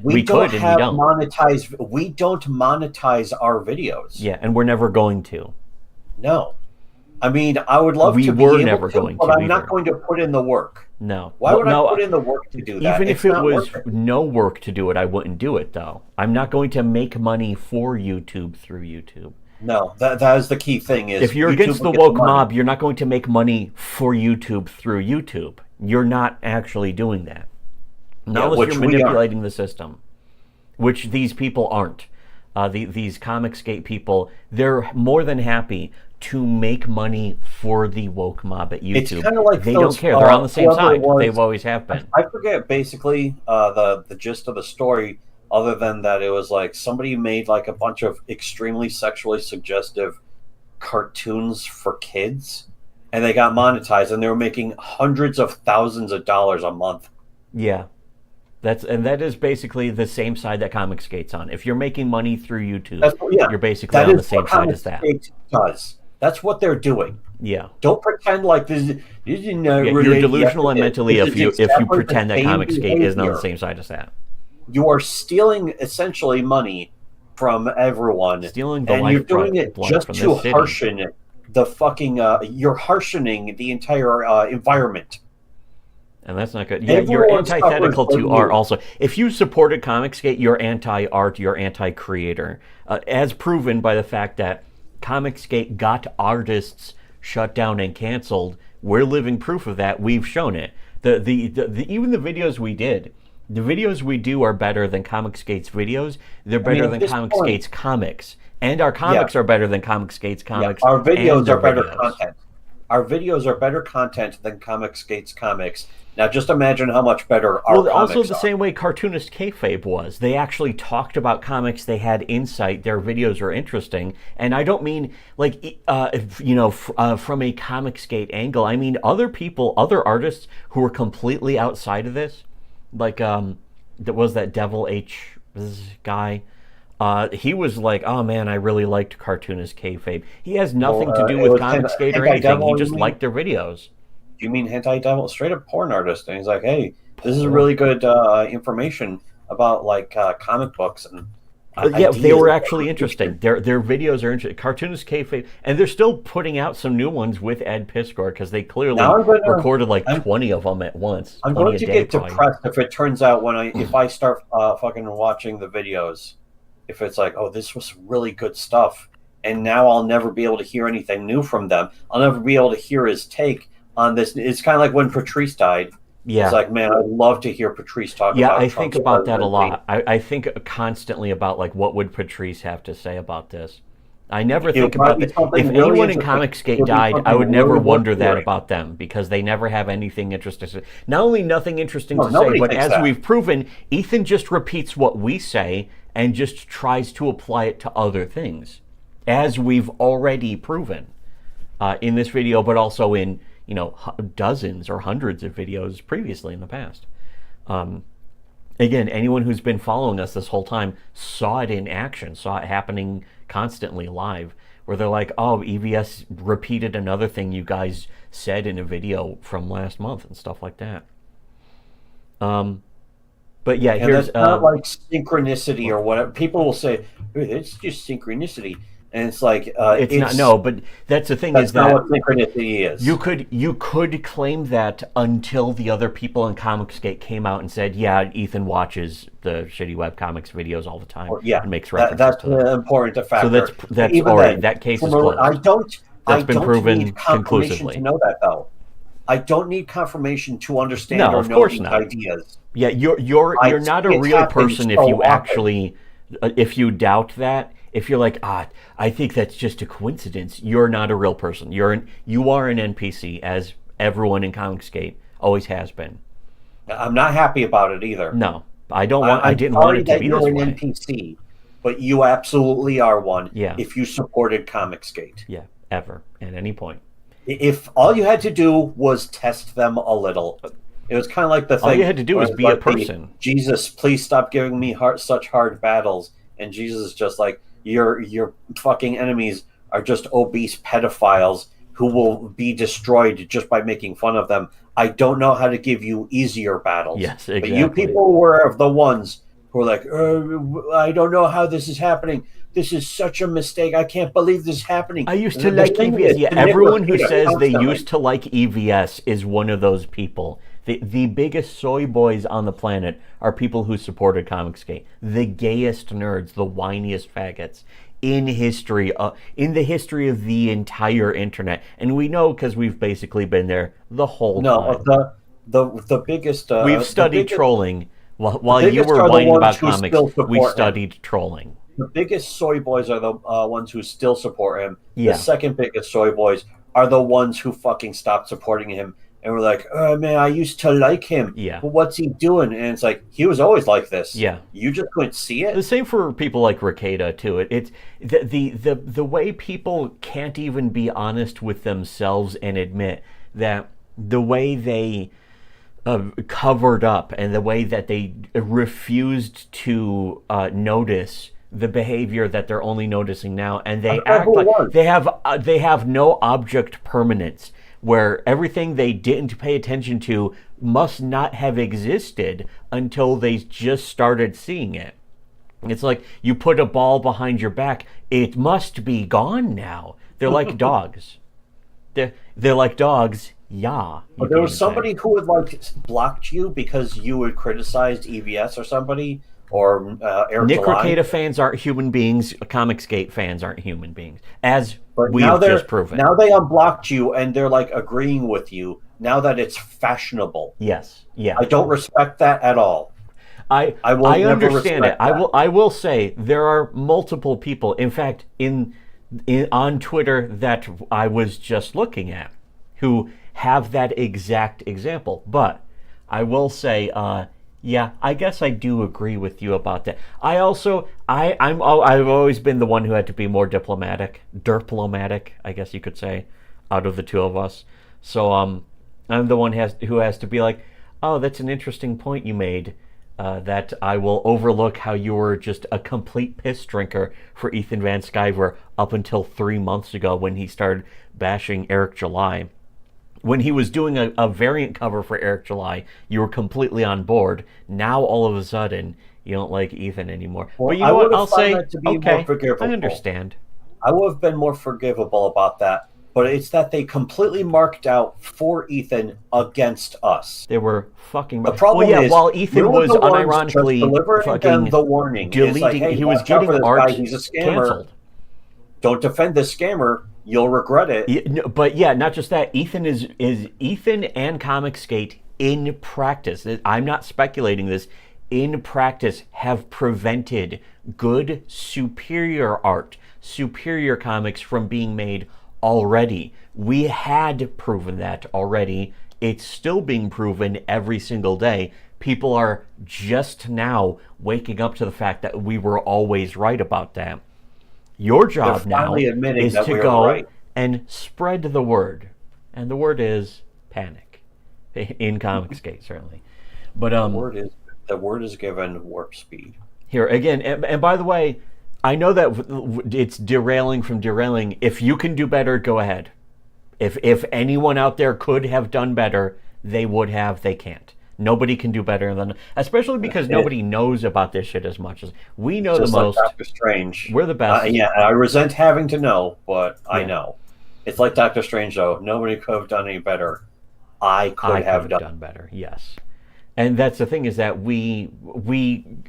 We could, and we don't. We don't monetize our videos. Yeah, and we're never going to. No. I mean, I would love We to be were able never to, going but to I'm either. not going to put in the work. No. Why would no, I put in the work to do that? Even if It's it not was worth it. no work to do it, I wouldn't do it, though. I'm not going to make money for YouTube through YouTube. No, that is the key thing. Is If you're YouTube against the will get woke money. mob, you're not going to make money for YouTube through YouTube. You're not actually doing that. Not unless which you're we are. manipulating the system, which these people aren't. These Comicsgate people, they're more than happy to make money for the woke mob at YouTube. It's kind of like they those, don't care. They're on the same whoever it side. was- They've always have been. I forget basically the gist of the story, other than that it was like somebody made like a bunch of extremely sexually suggestive cartoons for kids, and they got monetized, and they were making hundreds of thousands of dollars a month. Yeah. That is basically the same side that Comicsgate's on. If you're making money through YouTube, you're basically That on is the same what side as that. Comicsgate does. That's what they're doing. Yeah. Don't pretend like this is You're really delusional and mentally this if is you exactly pretend the that same Comicsgate isn't on the behavior. same side as that. You are stealing essentially money from everyone, Stealing the and you're lifeblood doing it blood just from to this city. harshen the fucking. You're harshening the entire environment. And that's not good. Yeah, you're Everyone antithetical suffers to but art you. also. If you supported Comicsgate, you're anti-art, you're anti-creator. As proven by the fact that Comicsgate got artists shut down and canceled. We're living proof of that. We've shown it. Even the videos we did, the videos we do are better than Comicsgate's videos. They're better than Comicsgate's comics. And our comics are better than Comicsgate's comics. Our videos and their are better videos. content. Our videos are better content than Comicsgate's comics. Now, just imagine how much better our comics also the are. same way Cartoonist Kayfabe was. They actually talked about comics. They had insight. Their videos are interesting. And I don't mean like from a Comicsgate angle. I mean other people, other artists who were completely outside of this. Like there was that Devil H guy. He was like, oh man, I really liked Cartoonist Kayfabe. He has nothing to do with Comicsgate or anything. He just liked their videos. Do you mean Hentai Devil? Straight up porn artist. And he's like, hey, this is really good information about like comic books. And they were actually interesting. Their videos are interesting. Cartoonist Kayfabe, and they're still putting out some new ones with Ed Piskor because they clearly recorded like 20 of them at once. I'm going to get depressed if it turns out if I start fucking watching the videos. If it's like, oh, this was really good stuff, and now I'll never be able to hear anything new from them. I'll never be able to hear his take on this. It's kind of like when Patrice died. Yeah. It's like, man, I'd love to hear Patrice talk about Yeah, I Trump's think about that a presidency. lot. I think constantly about like what would Patrice have to say about this. I never think about that. If anyone in Comicsgate died, I would never wonder that about them because they never have anything interesting to say. Not only nothing interesting to say, but as we've proven, Ethan just repeats what we say and just tries to apply it to other things, as we've already proven in this video, but also in dozens or hundreds of videos previously in the past. Again, anyone who's been following us this whole time saw it in action, saw it happening constantly live, where they're like, oh, EVS repeated another thing you guys said in a video from last month and stuff like that. But yeah, and here's it's not like synchronicity or whatever. People will say it's just synchronicity, and it's like it's not. No, but that's the thing. That's is not that what synchronicity is. You could claim that until the other people in Comicsgate came out and said, yeah, Ethan watches the shitty webcomics videos all the time. Yeah, and makes references that's to them. important factor. So that's Even all right. then, That case is closed. I don't been proven need confirmation conclusively. to know that though. I don't need confirmation to understand No, or of know course these not. ideas. Yeah, you're not a real person if you actually if you doubt that. If you're like, I think that's just a coincidence. You're not a real person. You are an NPC, as everyone in Comicsgate always has been. I'm not happy about it either. No, I don't want. I didn't want it to be this you're way. an NPC, but you absolutely are one. Yeah. If you supported Comicsgate. Yeah, ever at any point. If all you had to do was test them a little, it was kind of like the thing. All you had to do was be a person. Jesus, please stop giving me such hard battles. And Jesus is just like, your fucking enemies are just obese pedophiles who will be destroyed just by making fun of them. I don't know how to give you easier battles. Yes, exactly. But you people were the ones who are like, I don't know how this is happening. This is such a mistake. I can't believe this is happening. I used to like EVS. Yeah, everyone who says they used to like EVS is one of those people. The biggest soy boys on the planet are people who supported Comicsgate. The gayest nerds, the whiniest faggots in history, in the history of the entire internet. And we know because we've basically been there the whole time. No, the biggest... we've studied trolling. While you were whining about comics, we studied trolling. The biggest soy boys are the ones who still support him. Yeah. The second biggest soy boys are the ones who fucking stopped supporting him and were like, oh man, I used to like him. Yeah. But what's he doing? And it's like, he was always like this. Yeah. You just couldn't see it. The same for people like Ricada too. It's the way people can't even be honest with themselves and admit that the way they covered up and the way that they refused to notice the behavior that they're only noticing now, and they act like they have no object permanence, where everything they didn't pay attention to must not have existed until they just started seeing it. It's like you put a ball behind your back, it must be gone now. They're like dogs. They're like dogs. Yeah. But there was somebody who had like blocked you because you had criticized EVS or somebody, or Eric Nick July. Ricada fans aren't human beings. Comicsgate fans aren't human beings, as But we've just proven. Now they unblocked you and they're like agreeing with you now that it's fashionable. Yes. Yeah. I don't respect that at all. I understand it. I will say there are multiple people. In fact, on Twitter that I was just looking at, who have that exact example. But I will say, yeah, I guess I do agree with you about that. I've always been the one who had to be more diplomatic, I guess you could say, out of the two of us. So I'm the one who has to be like, oh, that's an interesting point you made. That I will overlook how you were just a complete piss drinker for Ethan Van Sciver up until 3 months ago when he started bashing Eric July. When he was doing a variant cover for Eric July, you were completely on board. Now, all of a sudden, you don't like Ethan anymore. Well, but you know what? I'll say, okay, I understand. I would have been more forgivable about that. But it's that they completely marked out for Ethan against us. They were fucking... The problem is, while Ethan was unironically fucking the warning, deleting, like, hey, he was getting art he's a scammer. canceled. Don't defend this scammer. You'll regret it. But yeah, not just that. Ethan is Ethan and Comicsgate in practice. I'm not speculating this. In practice, have prevented good, superior art, superior comics from being made already. We had proven that already. It's still being proven every single day. People are just now waking up to the fact that we were always right about that. Your job now is to go and spread the word. And the word is panic. In Comicsgate, certainly. But the word is given warp speed. Here, again, and by the way, I know that it's derailing from derailing. If you can do better, go ahead. If anyone out there could have done better, they would have. They can't. Nobody can do better than, especially because nobody knows about this shit as much as we know. Just the most. Like Doctor Strange. We're the best. Yeah, I resent having to know, but I know. It's like Doctor Strange, though. Nobody could have done any better. I could have done better. Yes. And that's the thing, is that we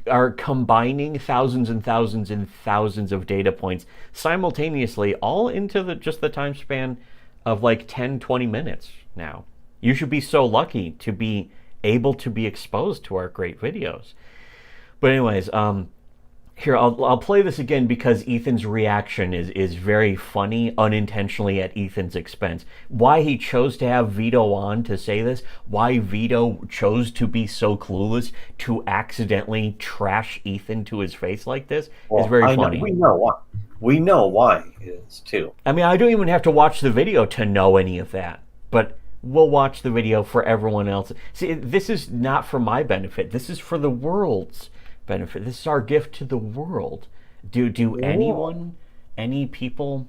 are combining thousands and thousands and thousands of data points simultaneously, all into just the time span of like 10, 20 minutes now. You should be so lucky to be able to be exposed to our great videos. But anyways, here, I'll play this again because Ethan's reaction is very funny, unintentionally at Ethan's expense. Why he chose to have Vito on to say this, why Vito chose to be so clueless to accidentally trash Ethan to his face like this is very funny. We know why. We know why it is, too. I mean, I don't even have to watch the video to know any of that. But we'll watch the video for everyone else. See, this is not for my benefit. This is for the world's benefit. This is our gift to the world. Do any people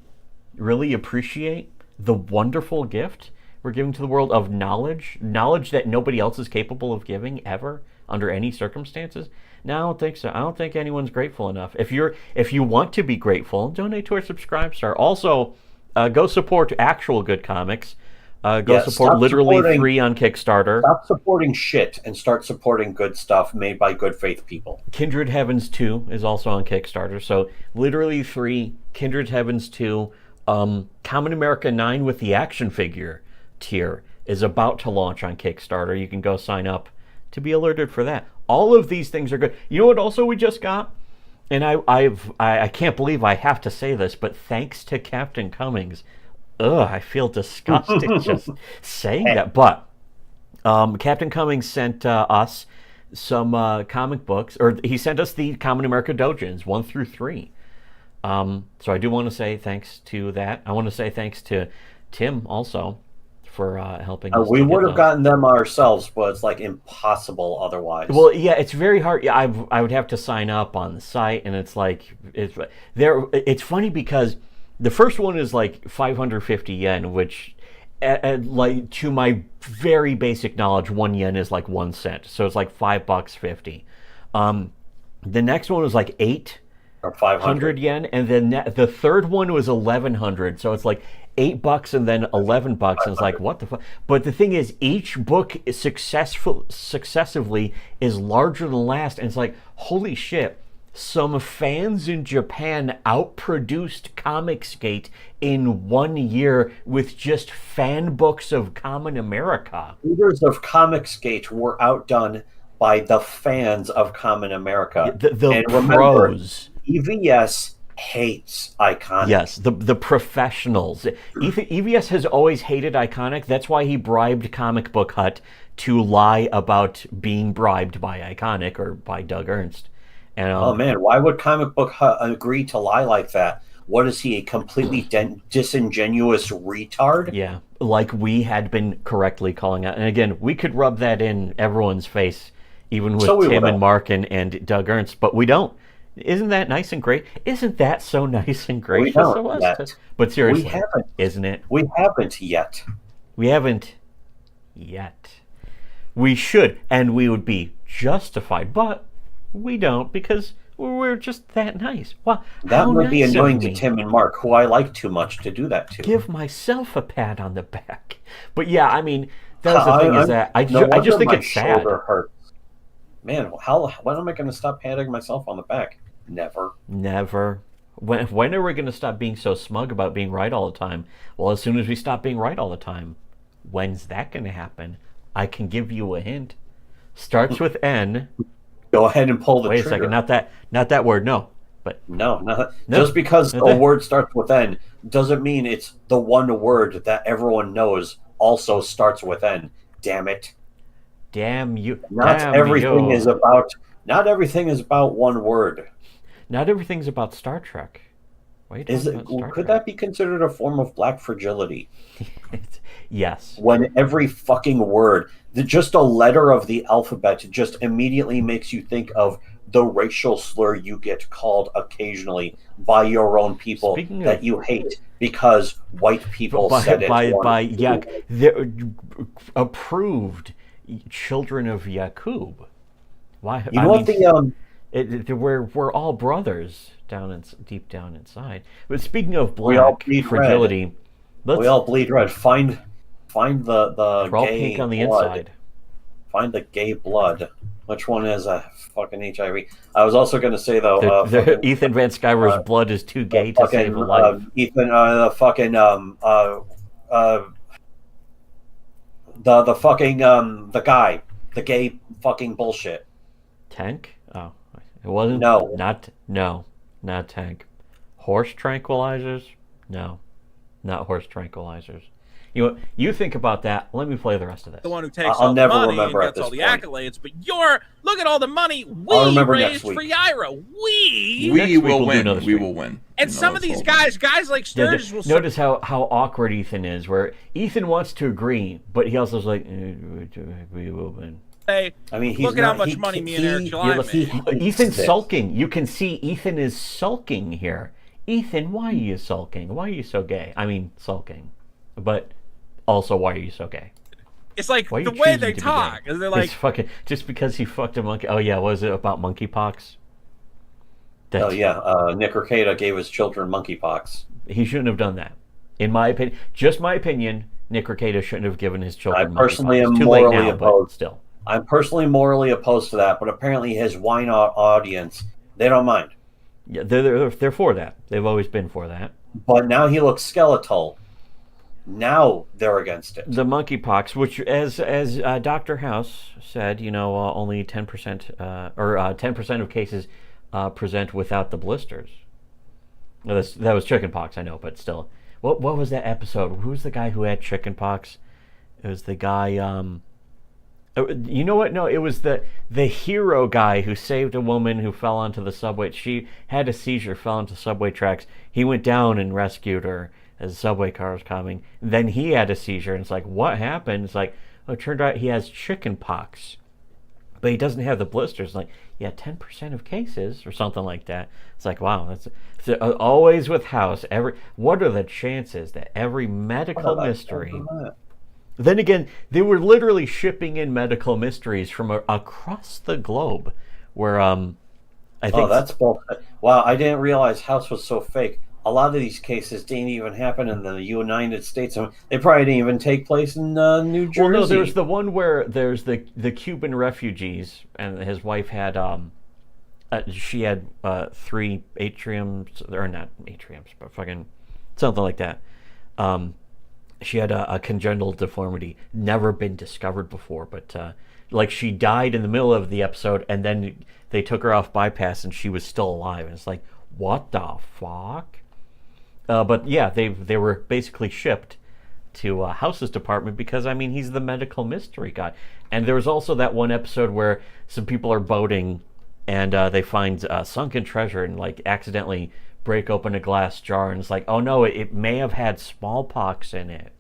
really appreciate the wonderful gift we're giving to the world of knowledge that nobody else is capable of giving ever? under any circumstances? No, I don't think so. I don't think anyone's grateful enough. If you want to be grateful, donate to our Subscribe Star. Also, go support actual good comics. Go support literally free on Kickstarter. Stop supporting shit and start supporting good stuff made by good faith people. Kindred Heavens 2 is also on Kickstarter. So literally free. Kindred Heavens 2. Common America 9 with the action figure tier is about to launch on Kickstarter. You can go sign up to be alerted for that. All of these things are good. You know what also we just got? And I can't believe I have to say this, but thanks to Captain Cummings. I feel disgusted just saying that. But Captain Cummings sent us some comic books, or he sent us the Common America Dojins 1 through 3. So I do want to say thanks to that. I want to say thanks to Tim also for helping us. We would have gotten them ourselves, but it's like impossible otherwise. Well, yeah, it's very hard. Yeah, I would have to sign up on the site, and it's like it's funny because the first one is like 550 yen, which, like to my very basic knowledge, 1 yen is like 1 cent, so it's like $5.50. The next one was like 800 yen, and then the third one was 1,100, so it's like $8 and then $11, and it's like what the fuck. But the thing is, each book is successively is larger than the last, and it's like holy shit. Some fans in Japan outproduced Comicsgate in 1 year with just fan books of Common America. Readers of Comicsgate were outdone by the fans of Common America. The pros. EVS hates Iconic. Yes, the professionals. EVS has always hated Iconic. That's why he bribed Comic Book Hut to lie about being bribed by Iconic or by Doug Ernst. And, oh man, why would Comic Book Hut agree to lie like that? What is he, a completely disingenuous retard? Yeah, like we had been correctly calling out. And again, we could rub that in everyone's face, even with Tim and Mark and Doug Ernst, but we don't. Isn't that nice and great? Isn't that so nice and gracious of us? But seriously, isn't it? We haven't yet. We haven't yet. We should, and we would be justified, but we don't, because we're just that nice. Wow, that would be annoying to Tim and Mark, who I like too much to do that to. Give myself a pat on the back. But yeah, I mean, that's the thing is that I just think it's sad. Hurts. Man, when am I going to stop patting myself on the back? Never. When are we going to stop being so smug about being right all the time? Well, as soon as we stop being right all the time. When's that going to happen? I can give you a hint. Starts with N. Go ahead and pull the trigger. Wait a second, not that word, no. But no. Just because a word starts with N doesn't mean it's the one word that everyone knows also starts with N. Damn it. Damn you. Not everything is about one word. Not everything's about Star Trek. Could that be considered a form of black fragility? Yes. When every fucking word, just a letter of the alphabet, just immediately makes you think of the racial slur you get called occasionally by your own people that you hate because white people said it. They're approved children of Yakub. Why? We're all brothers deep down inside. But speaking of black fragility, we all bleed red. Find the we're all gay pink on the blood. inside. Find the gay blood. Which one has a fucking HIV? I was also going to say though, Ethan Van Sciver's blood is too gay to save a life. Ethan, the guy, the gay fucking bullshit. Tank? Oh, it wasn't. Not Tank. Horse tranquilizers? No, not horse tranquilizers. You think about that. Let me play the rest of this. The one who takes all the money and gets all the accolades, but look at all the money we raised for Yaira. We will win. We will win. And some of these guys like Sturgis will... Notice how awkward Ethan is, where Ethan wants to agree, but he also is like, we will win. I mean, look at how much money me and Eric July made. Ethan's sulking. You can see Ethan is sulking here. Ethan, why are you sulking? Why are you so gay? I mean, sulking. But also, why are you so gay? It's like Why are the you way choosing they to talk. begin? And they're like, It's fucking just because he fucked a monkey. Oh yeah, was it about monkeypox? Oh yeah, Nick Rekieta gave his children monkeypox. He shouldn't have done that. In my opinion, just my opinion, Nick Rekieta shouldn't have given his children monkeypox. I personally am Too late morally now, opposed. but still. I'm personally morally opposed to that, but apparently his wine audience, they don't mind. Yeah, they're for that. They've always been for that. But now he looks skeletal. Now they're against it. The monkeypox, which, as Dr. House said, only 10% or 10% of cases present without the blisters. That was chickenpox, I know, but still. What was that episode? Who's the guy who had chickenpox? It was the guy. You know what? No, it was the hero guy who saved a woman who fell onto the subway. She had a seizure, fell onto subway tracks. He went down and rescued her as the subway car was coming. Then he had a seizure, and it's like, what happened? It's like, oh, it turned out he has chickenpox, but he doesn't have the blisters. Like, yeah, 10% of cases or something like that. It's like, wow, that's always with House. What are the chances that every medical mystery? Then again, they were literally shipping in medical mysteries from across the globe, where I think. Oh, that's bullshit! Wow, I didn't realize House was so fake. A lot of these cases didn't even happen in the United States. They probably didn't even take place in New Jersey. Well, no, there's the one where there's the Cuban refugees, and his wife had she had 3 atriums, or not atriums, but fucking something like that. She had a congenital deformity, never been discovered before, but like she died in the middle of the episode, and then they took her off bypass, and she was still alive. And it's like, what the fuck? But yeah, they were basically shipped to House's department because, I mean, he's the medical mystery guy. And there was also that one episode where some people are boating, and they find sunken treasure and like accidentally break open a glass jar, and it's like, oh no, it may have had smallpox in it,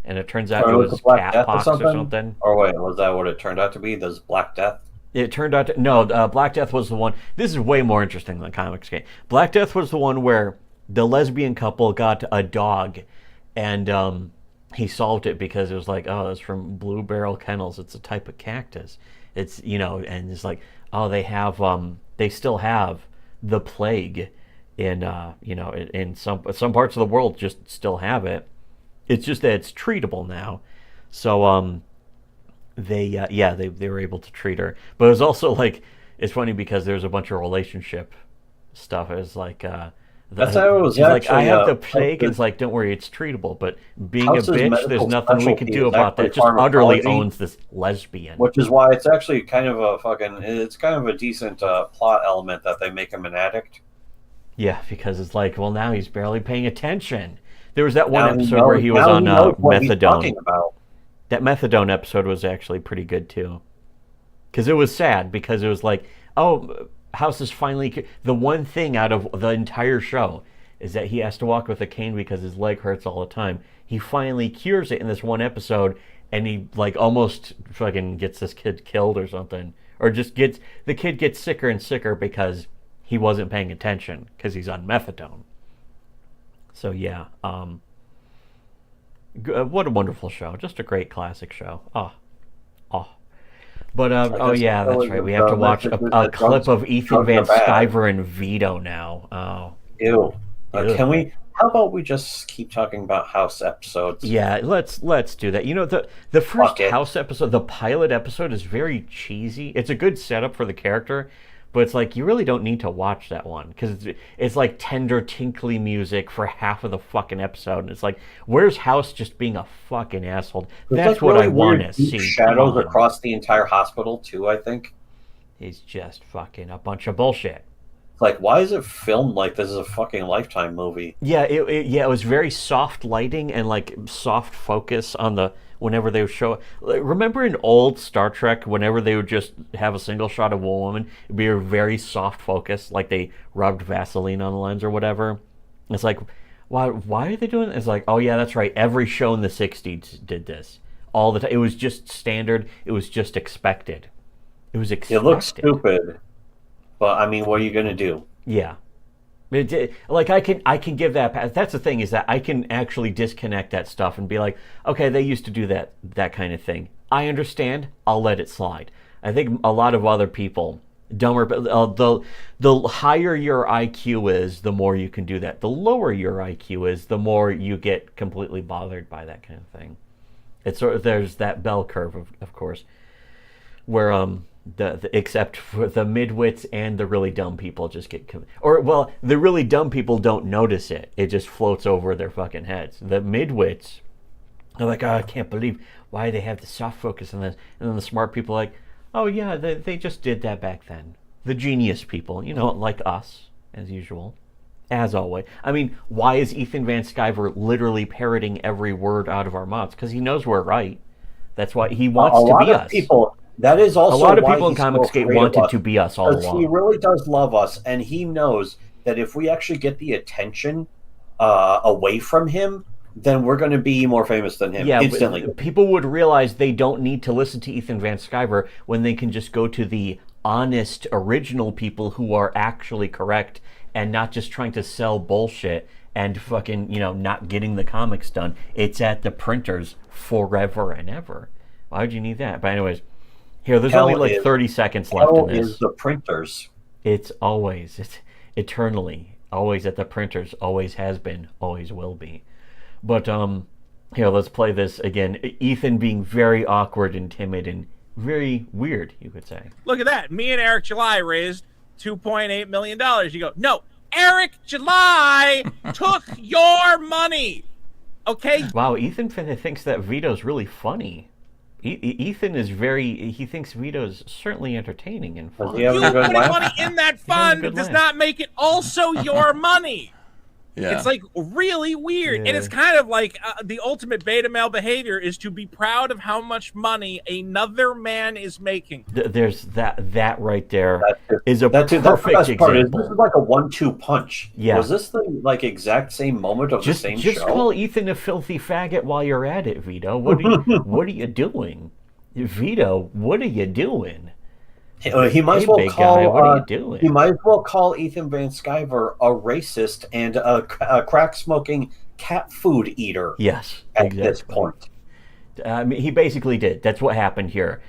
and it turns out it was catpox or something. Or wait, was that what it turned out to be? This Black Death? It turned out to, no, Black Death was the one. This is way more interesting than Comics Game. Black Death was the one where the lesbian couple got a dog, and he solved it because it was like, oh, that's from Blue Barrel Kennels. It's a type of cactus. It's, and it's like, oh, they still have the plague in in some parts of the world, just still have it. It's just that it's treatable now. So they were able to treat her. But it was also like, it's funny because there's a bunch of relationship stuff. It was like that's how it was. Like, I have the plague, and it's like, don't worry, it's treatable. But being a bitch, there's nothing we can do about that. Just utterly owns this lesbian. Which is why it's actually kind of a decent plot element that they make him an addict. Yeah, because it's like, well, now he's barely paying attention. There was that one episode where he was on methadone. That methadone episode was actually pretty good too, because it was sad, because it was like, oh, House is finally, the one thing out of the entire show is that he has to walk with a cane because his leg hurts all the time. He finally cures it in this one episode, and he like almost fucking gets this kid killed or something, or just the kid gets sicker and sicker because he wasn't paying attention because he's on methadone. So yeah, what a wonderful show! Just a great classic show. But oh yeah, that's right. We have to watch a clip of Ethan Van Sciver and Vito now. Oh, ew. Can we? How about we just keep talking about House episodes? Yeah, let's do that. The first House episode, the pilot episode, is very cheesy. It's a good setup for the character, but it's like, you really don't need to watch that one, because it's like tender, tinkly music for half of the fucking episode, and it's like, where's House just being a fucking asshole? That's like what really I want to see. Shadows across the entire hospital too, I think. He's just fucking a bunch of bullshit. Like, why is it filmed like this is a fucking Lifetime movie? Yeah, it was very soft lighting and like soft focus on the, whenever they would show. Remember in old Star Trek, whenever they would just have a single shot of a woman, it'd be a very soft focus, like they rubbed Vaseline on the lens or whatever. It's like, why are they doing this? It's like, oh yeah, that's right. Every show in the 60s did this all the time. It was just standard. It was just expected. It was expected. It looks stupid. But I mean, what are you gonna do? Yeah, like I can give that. That's the thing, is that I can actually disconnect that stuff and be like, okay, they used to do that kind of thing. I understand. I'll let it slide. I think a lot of other people, dumber, the higher your IQ is, the more you can do that. The lower your IQ is, the more you get completely bothered by that kind of thing. It's sort of, there's that bell curve, of course, where except for the midwits and the really dumb people just get, the really dumb people don't notice it. It just floats over their fucking heads. The midwits are like, oh, I can't believe why they have the soft focus on this. And then the smart people are like, oh yeah, they just did that back then. The genius people, like us, as usual. As always. I mean, why is Ethan Van Sciver literally parroting every word out of our mouths? Because he knows we're right. That's why he wants to be us. That is also a lot of people in Comicsgate wanted to be us all along. He really does love us, and he knows that if we actually get the attention away from him, then we're going to be more famous than him instantly. People would realize they don't need to listen to Ethan Van Sciver when they can just go to the honest, original people who are actually correct and not just trying to sell bullshit and fucking, not getting the comics done. It's at the printers forever and ever. Why would you need that? But anyways, here, there's only like 30 seconds left in this. Is the printers. It's eternally, always at the printers, always has been, always will be. But, here, let's play this again. Ethan being very awkward and timid and very weird, you could say. Look at that. Me and Eric July raised $2.8 million. You go, no, Eric July took your money. Okay? Wow, Ethan thinks that Vito's really funny. Ethan is he thinks Vito's certainly entertaining and fun. You putting money in that fund does not make it also your money. Yeah. It's like really weird. Yeah. And it's kind of like the ultimate beta male behavior is to be proud of how much money another man is making. There's that right there is a perfect example. This is like a 1-2 punch. Yeah. Was this the exact same moment of the same show? Just call Ethan a filthy faggot while you're at it, Vito. What are you doing? Vito, what are you doing? He might as well call. What are you doing? He might as well call Ethan Van Sciver a racist and a crack smoking cat food eater. Yes, at this point. He basically did. That's what happened here.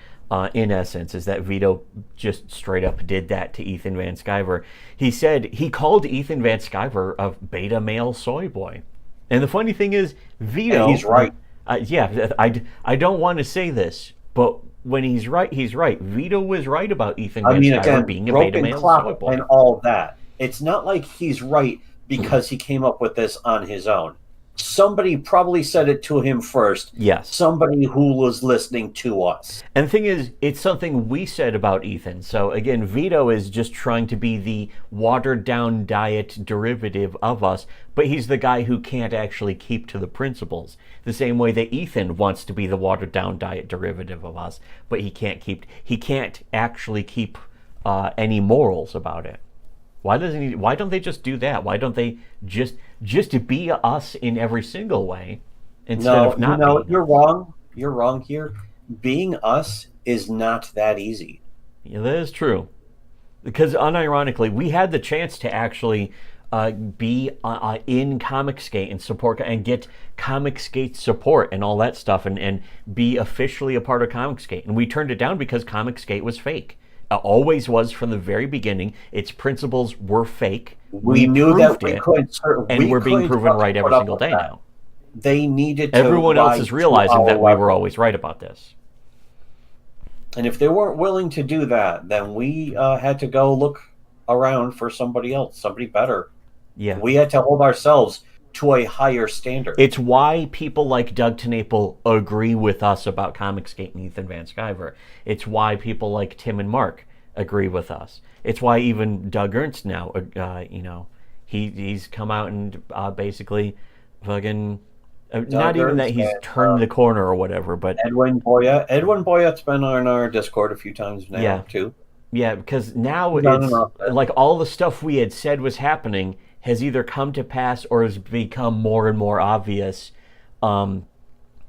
In essence, is that Vito just straight up did that to Ethan Van Sciver. He called Ethan Van Sciver a beta male soy boy, and the funny thing is, Vito. And he's right. I don't want to say this, but when he's right, he's right. Vito was right about Ethan Van Sciver being a beta male soy boy. And all that. It's not like he's right because he came up with this on his own. Somebody probably said it to him first. Yes. Somebody who was listening to us. And the thing is, it's something we said about Ethan. So again, Vito is just trying to be the watered down diet derivative of us, but he's the guy who can't actually keep to the principles. The same way that Ethan wants to be the watered down diet derivative of us, but he can't actually keep any morals about it. Why don't they just do that? Why don't they just be us in every single way instead of not being you're wrong. You're wrong here. Being us is not that easy. Yeah, that is true. Because unironically, we had the chance to actually be in Comicsgate and support and get Comicsgate support and all that stuff and be officially a part of Comicsgate. And we turned it down because Comicsgate was fake. Always was from the very beginning. Its principles were fake. We knew that we couldn't, and we're being proven right every single day now. They needed to. Everyone else is realizing that we were always right about this. And if they weren't willing to do that, then we had to go look around for somebody else, somebody better. Yeah, we had to hold ourselves to a higher standard. It's why people like Doug TenNapel agree with us about Comicsgate and Ethan Van Sciver. It's why people like Tim and Mark agree with us. It's why even Doug Ernst now, he's come out and basically fucking, not even that he's turned the corner or whatever, but Edwin Boyette's been on our Discord a few times now too. Yeah, because now it's like all the stuff we had said was happening has either come to pass or has become more and more obvious. And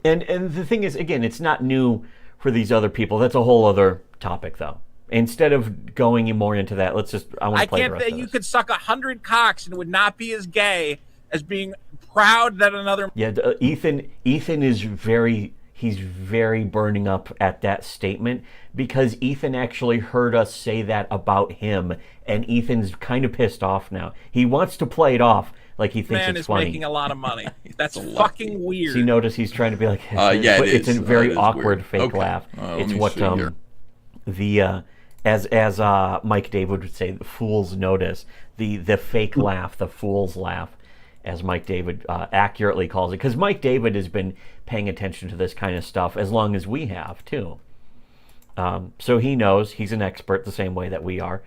the thing is, again, it's not new for these other people. That's a whole other topic, though. Instead of going more into that, I want to play the rest of this. You could suck 100 cocks and it would not be as gay as being proud that another... Yeah, Ethan is very... he's very burning up at that statement because Ethan actually heard us say that about him, and Ethan's kind of pissed off now. He wants to play it off like he thinks it's funny. Man is making a lot of money. That's fucking weird. So you notice he's trying to be like, yeah, it's a very awkward weird. fake laugh. It's what here. as Mike David would say, the fools notice, the fake laugh, the fool's laugh, as Mike David accurately calls it, because Mike David has been paying attention to this kind of stuff as long as we have too. So he knows, he's an expert the same way that we are.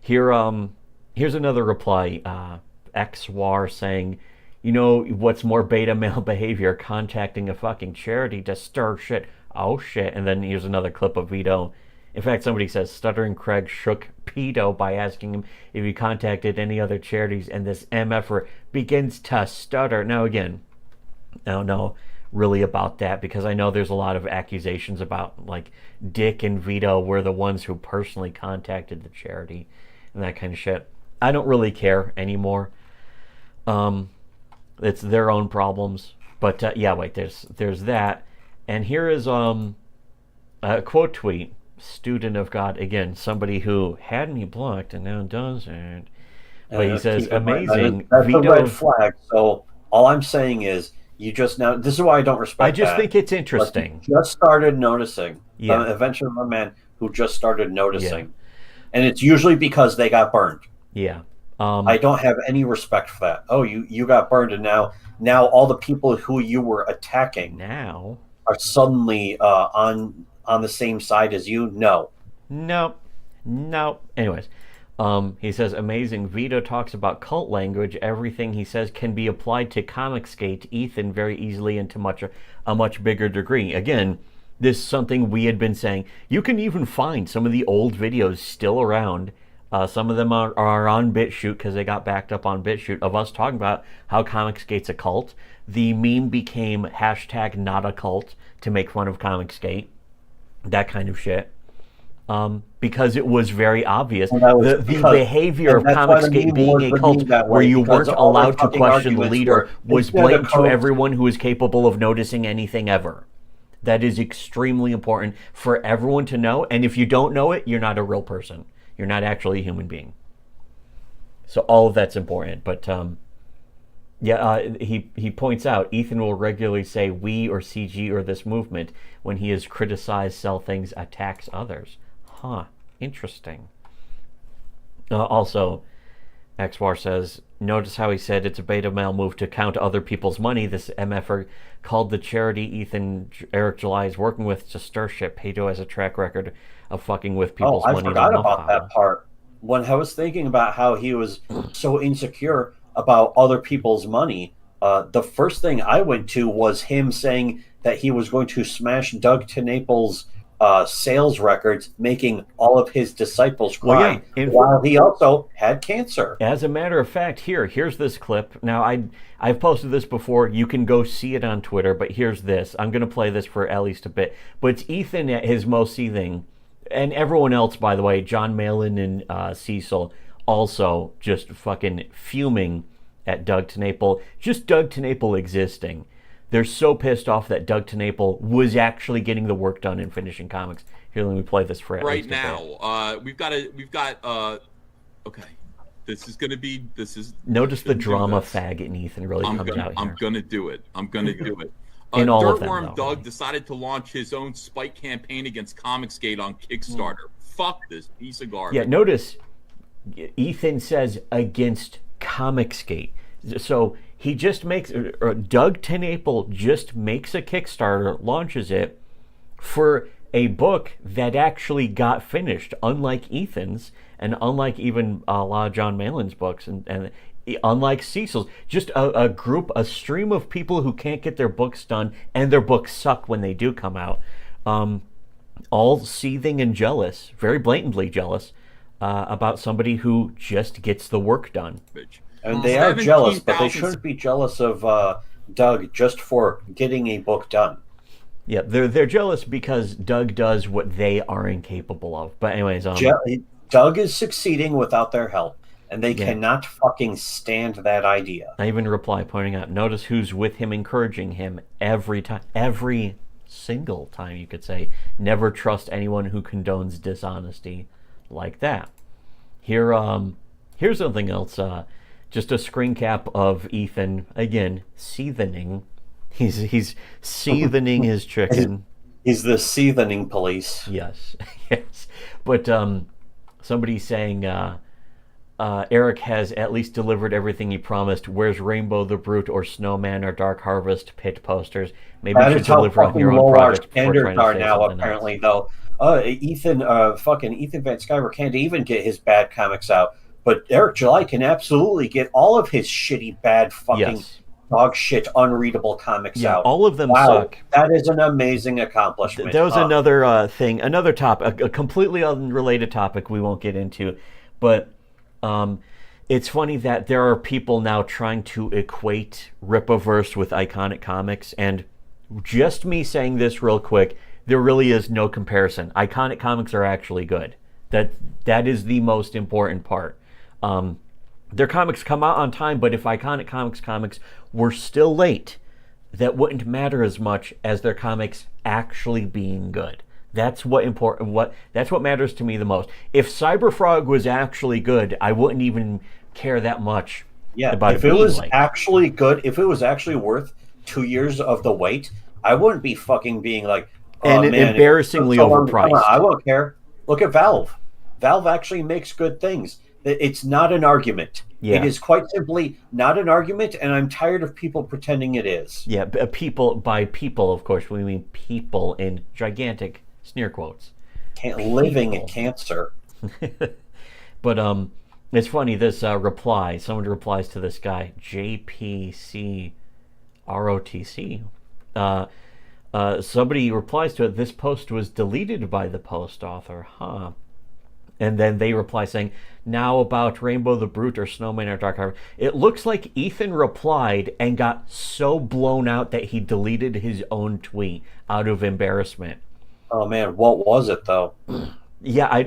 Here's another reply. XWAR saying, you know what's more beta male behavior? Contacting a fucking charity to stir shit. Oh shit. And then here's another clip of Vito. In fact, somebody says, Stuttering Craig shook Vito by asking him if he contacted any other charities, and this MFer begins to stutter. Now again, I don't know really about that, because I know there's a lot of accusations about, like, Dick and Vito were the ones who personally contacted the charity and that kind of shit. I don't really care anymore. It's their own problems. But yeah, wait, there's that. And here is a quote tweet. Student of God, again, somebody who had me blocked and now doesn't. But he says, amazing. That's Vito... a red flag. So all I'm saying is, you just now. This is why I don't respect. I just think it's interesting. Just started noticing. Yeah. Eventually, a man who just started noticing, and it's usually because they got burned. Yeah. I don't have any respect for that. Oh, you got burned, and now all the people who you were attacking now are suddenly on the same side as you. No. Anyways, he says, amazing. Vito talks about cult language. Everything he says can be applied to Comicsgate, Ethan, very easily and to a much bigger degree. Again, this is something we had been saying. You can even find some of the old videos still around. Some of them are on BitChute because they got backed up on BitChute of us talking about how Comicsgate's a cult. The meme became hashtag not a cult to make fun of Comicsgate. That kind of shit. Because it was very obvious. The behavior of Comicsgate being a cult where you weren't allowed to question the leader was blatant to everyone who is capable of noticing anything ever. That is extremely important for everyone to know. And if you don't know it, you're not a real person. You're not actually a human being. So all of that's important. But he points out, Ethan will regularly say we or CG or this movement when he has criticized, sell things, attacks others. Huh. Interesting. Also, XWAR says, notice how he said it's a beta male move to count other people's money. This MFer called the charity Eric July is working with to stir shit. Pato has a track record of fucking with people's money. I forgot about that part. When I was thinking about how he was so insecure about other people's money, the first thing I went to was him saying that he was going to smash Doug TenNapel's sales records, making all of his disciples cry, while he also had cancer. As a matter of fact, here's this clip. Now, I've posted this before. You can go see it on Twitter, but here's this. I'm going to play this for at least a bit. But it's Ethan at his most seething, and everyone else, by the way, John Malin and Cecil, also just fucking fuming at Doug TenNaple. Just Doug TenNaple existing. They're so pissed off that Doug TenNaple was actually getting the work done and finishing comics. Here, let me play this for right now. We've got okay. This is. Notice the drama fag in Ethan really comes out here. I'm gonna do it. In all of them, Dirtworm Doug decided to launch his own spike campaign against Comicsgate on Kickstarter. Fuck this piece of garbage. Yeah, notice Ethan says against Comicsgate. So he just makes, Doug TenNaple just makes a Kickstarter, launches it for a book that actually got finished, unlike Ethan's, and unlike even a lot of John Malin's books, and unlike Cecil's. Just a stream of people who can't get their books done, and their books suck when they do come out. All seething and jealous, very blatantly jealous, about somebody who just gets the work done. And they are jealous, but they shouldn't be jealous of Doug just for getting a book done. Yeah, they're jealous because Doug does what they are incapable of. But anyways, Doug is succeeding without their help, and they cannot fucking stand that idea. I even reply pointing out, notice who's with him, encouraging him every time, every single time you could say, never trust anyone who condones dishonesty like that. Here's something else. Just a screen cap of Ethan again seasoning. He's seasoning his chicken. He's the seasoning police. Yes, yes. But somebody's saying Eric has at least delivered everything he promised. Where's Rainbow the Brute or Snowman or Dark Harvest pit posters? Maybe you should deliver on your own product. Standards are now apparently though. Ethan Van Sciver can't even get his bad comics out, but Eric July can absolutely get all of his shitty, bad, fucking dog shit, unreadable comics out. All of them suck. That is an amazing accomplishment. There was another thing, another topic, a completely unrelated topic we won't get into, but it's funny that there are people now trying to equate Rippaverse with Iconic Comics, and just me saying this real quick, there really is no comparison. Iconic Comics are actually good. That is the most important part. Their comics come out on time, but if Iconic Comics were still late, that wouldn't matter as much as their comics actually being good. That's that's what matters to me the most. If Cyberfrog was actually good, I wouldn't even care that much. Yeah, about if it was actually good, if it was actually worth 2 years of the wait, I wouldn't be fucking being like, oh, and man, embarrassingly overpriced. I won't care. Look at Valve. Valve actually makes good things. It's not an argument. Yeah. It is quite simply not an argument, and I'm tired of people pretending it is. Yeah, by people, of course, we mean people in gigantic sneer quotes. Living cancer. But it's funny, this reply, someone replies to this guy, JPC ROTC. Somebody replies to it, this post was deleted by the post author, huh? And then they reply saying, now about Rainbow the Brute or Snowman or Dark Harvest. It looks like Ethan replied and got so blown out that he deleted his own tweet out of embarrassment. Oh man, what was it though? Yeah, I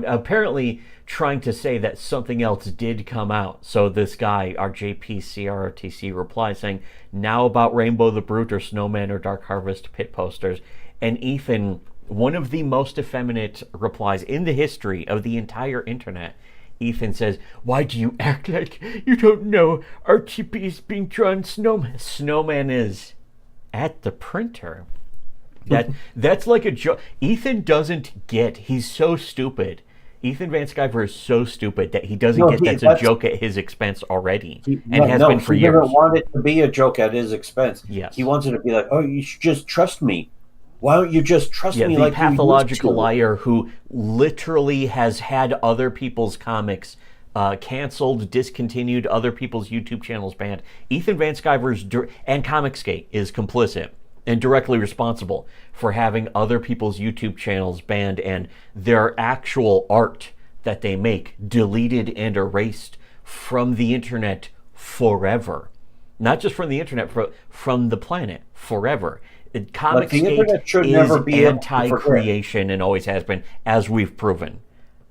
apparently trying to say that something else did come out. So this guy, our JPCRTC, replies saying, now about Rainbow the Brute or Snowman or Dark Harvest pit posters. And Ethan, one of the most effeminate replies in the history of the entire internet, Ethan says, why do you act like you don't know RTP is being drawn Snowman? Snowman is at the printer. That's like a joke. Ethan doesn't get, he's so stupid. Ethan Van Sciver is so stupid that he doesn't get that's a joke at his expense already. Has been for years. He doesn't want it to be a joke at his expense. Yes. He wants it to be like, oh, you should just trust me. Why don't you just trust me like you used to? The pathological liar who literally has had other people's comics canceled, discontinued, other people's YouTube channels banned. Ethan Van Sciver's and Comicsgate is complicit and directly responsible for having other people's YouTube channels banned and their actual art that they make deleted and erased from the internet forever. Not just from the internet, from the planet forever. Comicsgate is anti-creation and always has been, as we've proven.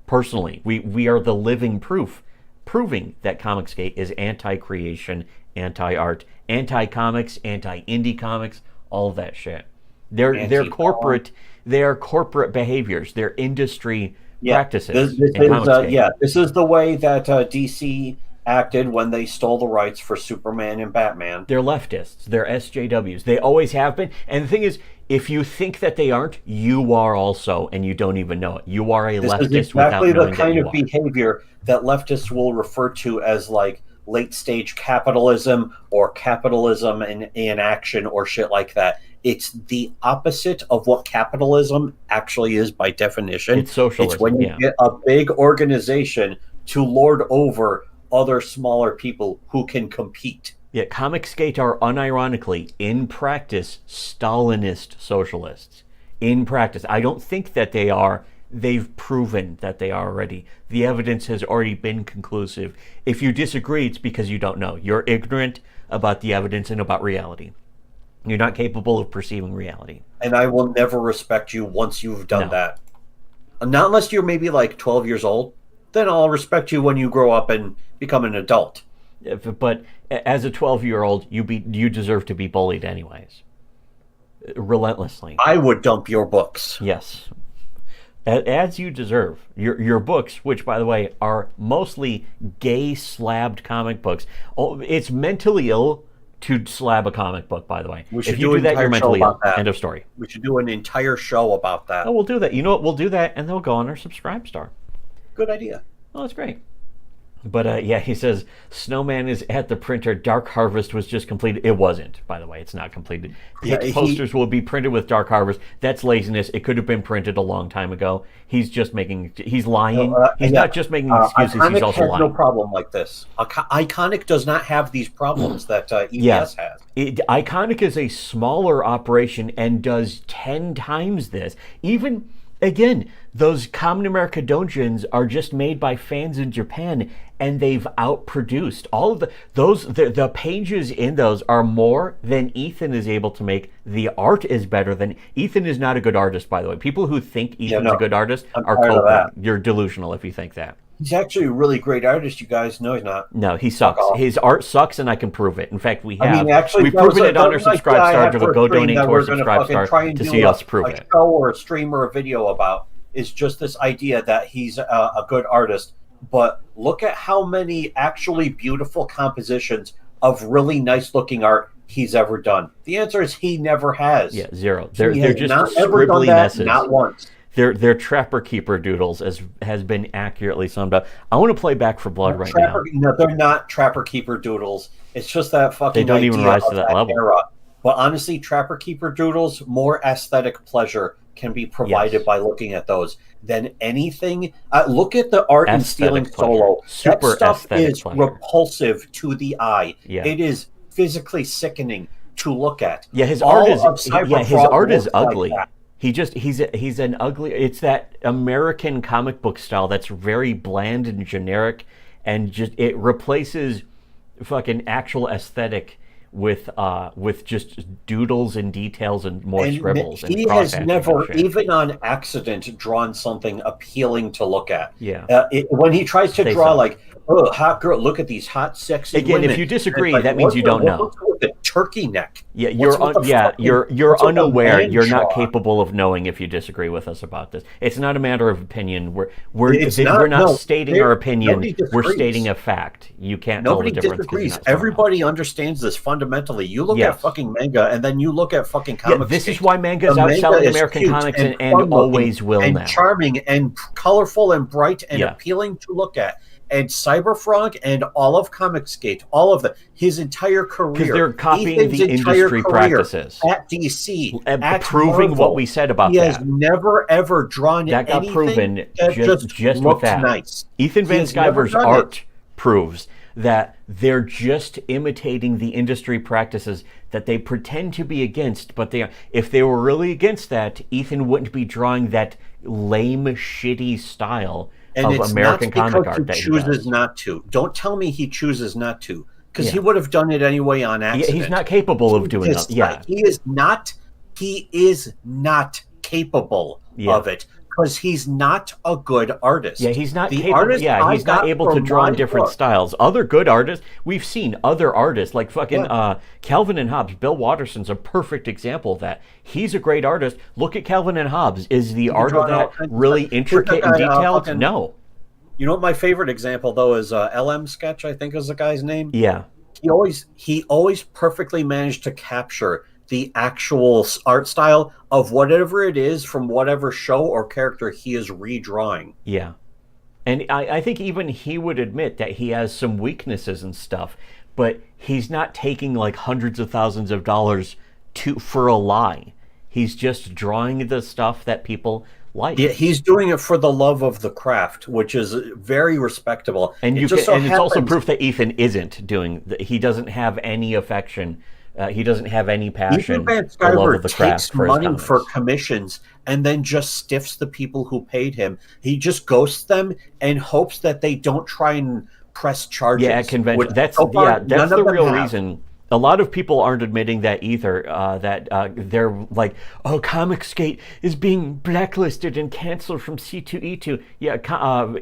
Personally, we are the living proof, proving that Comicsgate is anti-creation, anti-art, anti-comics, anti-indie comics, all of that shit. They're corporate. They are corporate behaviors. They're industry practices. This is the way that DC acted when they stole the rights for Superman and Batman. They're leftists. They're SJWs. They always have been. And the thing is, if you think that they aren't, you are also, and you don't even know it. You are a leftist without knowing that you are. This is exactly the kind of behavior that leftists will refer to as like late-stage capitalism or capitalism in action or shit like that. It's the opposite of what capitalism actually is by definition. It's socialism. It's when you get a big organization to lord over other smaller people who can compete. Yeah, Comicsgate are unironically, in practice, Stalinist socialists. In practice. I don't think that they are. They've proven that they are already. The evidence has already been conclusive. If you disagree, it's because you don't know. You're ignorant about the evidence and about reality. You're not capable of perceiving reality. And I will never respect you once you've done that. Not unless you're maybe like 12 years old. Then I'll respect you when you grow up and become an adult. But as a 12-year-old, you deserve to be bullied anyways. relentlessly. I would dump your books. Yes. As you deserve. Your books, which, by the way, are mostly gay-slabbed comic books. Oh, it's mentally ill to slab a comic book, by the way. We should if you do that, you're mentally ill. End of story. We should do an entire show about that. Oh, we'll do that. You know what? We'll do that, and they'll go on our Subscribe Star. Good idea. Oh, that's great. But yeah, he says, Snowman is at the printer. Dark Harvest was just completed. It wasn't, by the way. It's not completed. Posters will be printed with Dark Harvest. That's laziness. It could have been printed a long time ago. He's just making, he's lying. He's not just making excuses, he's also lying. No problem like this. Iconic does not have these problems that EVS has. Iconic is a smaller operation and does 10 times this. Even, again, those Common America Donjins are just made by fans in Japan, and they've outproduced all of the pages in those are more than Ethan is able to make. The art is better than Ethan is not a good artist, by the way. People who think Ethan's a good artist are coping. You're delusional if you think that. He's actually a really great artist, you guys. No, he's not. No, he sucks. His art sucks, and I can prove it. In fact, we have. We've proven it on our Subscribe Star. Go donate to our Subscribe Star to see us prove it. A show or a stream or a video about is just this idea that he's a good artist. But look at how many actually beautiful compositions of really nice-looking art he's ever done. The answer is he never has. Yeah, zero. They're just scribbly messes. Not once. They're Trapper Keeper doodles, as has been accurately summed up. I want to play Back for Blood now. No, they're not Trapper Keeper doodles. It's just that fucking. They don't even rise to that level. Era. But honestly, Trapper Keeper doodles, more aesthetic pleasure can be provided by looking at those than anything. Look at the art in Stealing Solo. Super that stuff is pleasure. Repulsive to the eye. Yeah. It is physically sickening to look at. Yeah, his art is ugly. Like he's an ugly. It's that American comic book style that's very bland and generic, and just it replaces fucking actual aesthetic with just doodles and details and more scribbles. He has never, even on accident, drawn something appealing to look at. Yeah. When he tries to draw like, oh, hot girl, look at these hot, sexy women. If you disagree, that means you don't know. The turkey neck. Yeah, you're unaware. You're not capable of knowing if you disagree with us about this. It's not a matter of opinion. We're not stating our opinion. We're stating a fact. You can't tell the difference. Nobody disagrees. Everybody understands this fundamentally. You look at fucking manga, and then you look at fucking comics. This is why manga's outselling American comics and always will now. And charming and colorful and bright and appealing to look at. And Cyberfrog and all of Comicsgate, all of his entire career. Because they're copying the industry practices. At DC. And at proving Marvel, what we said about that. He has never, ever drawn that got anything proven that just with that. Nice. Ethan Van Sciver's art proves that they're just imitating the industry practices that they pretend to be against, but they are. If they were really against that, Ethan wouldn't be drawing that lame, shitty style and of American comic art that he chooses not to. Don't tell me he chooses not to, because he would have done it anyway on accident. He's not capable of doing that. Yeah, he is not. He is not capable of it because he's not a good artist. Yeah, he's not capable. Yeah, he's not able to draw in different styles. Other good artists, we've seen other artists like fucking Calvin and Hobbes. Bill Watterson's a perfect example of that. He's a great artist. Look at Calvin and Hobbes. Is the art of that really intricate and detailed? No. You know what my favorite example though is LM Sketch, I think is the guy's name. Yeah. He always perfectly managed to capture the actual art style of whatever it is from whatever show or character he is redrawing. Yeah. And I think even he would admit that he has some weaknesses and stuff, but he's not taking like hundreds of thousands of dollars for a lie. He's just drawing the stuff that people like. Yeah, he's doing it for the love of the craft, which is very respectable. And it's also proof that Ethan isn't doing that. He doesn't have any affection. He doesn't have any passion or love of the craft for his money for commissions and then just stiffs the people who paid him. He just ghosts them and hopes that they don't try and press charges. Yeah, at convention. That's the real reason. A lot of people aren't admitting that either, that they're like, oh, Comicsgate is being blacklisted and canceled from C2E2. Yeah,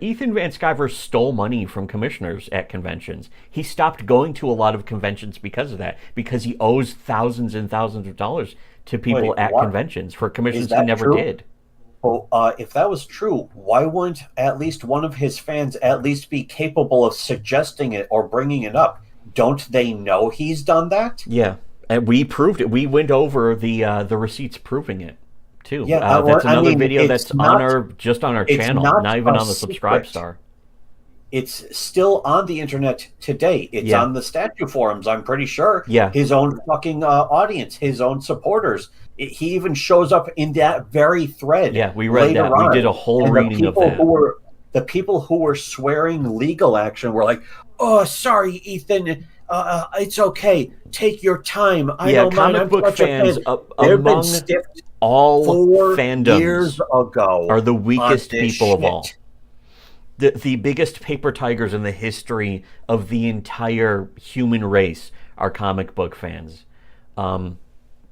Ethan Van Sciver stole money from commissioners at conventions. He stopped going to a lot of conventions because of that, because he owes thousands and thousands of dollars to people at conventions for commissions he never did. Well, if that was true, why wouldn't at least one of his fans at least be capable of suggesting it or bringing it up? Don't they know he's done that? Yeah, and we proved it. We went over the receipts proving it too. Yeah, that's another video that's on our channel, not even on the Subscribe Star. It's still on the internet today. It's on the statue forums, I'm pretty sure. Yeah. His own fucking audience, his own supporters. He even shows up in that very thread. Yeah, we read that. We did a whole reading of that. The people who were swearing legal action were like, "Oh, sorry, Ethan. It's okay. Take your time. I don't mind. Comic book fans among all fandoms years ago are the weakest people of all. The biggest paper tigers in the history of the entire human race are comic book fans.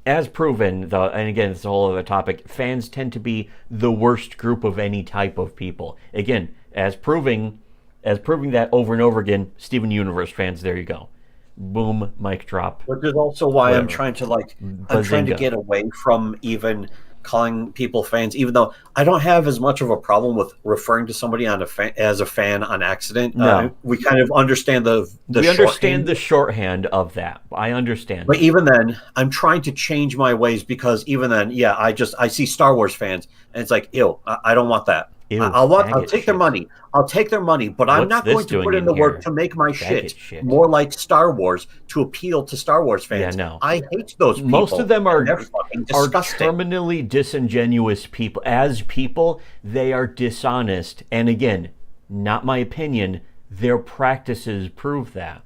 As proven, though, and again, it's a whole other topic, fans tend to be the worst group of any type of people. Again, as proving that over and over again, Steven Universe fans, there you go. Boom, mic drop. Which is also why I'm trying to get away from even calling people fans, even though I don't have as much of a problem with referring to somebody as a fan on accident. No. We kind of understand the shorthand of that. I understand. But even then, I'm trying to change my ways because even then, I see Star Wars fans and it's like, ew, I don't want that. Ew, I'll take their money. I'll take their money, but I'm not going to put in the work to make my shit more like Star Wars to appeal to Star Wars fans. Yeah, no. I hate those people. Most of them are disgusting. terminally disingenuous people. As people, they are dishonest. And again, not my opinion, their practices prove that.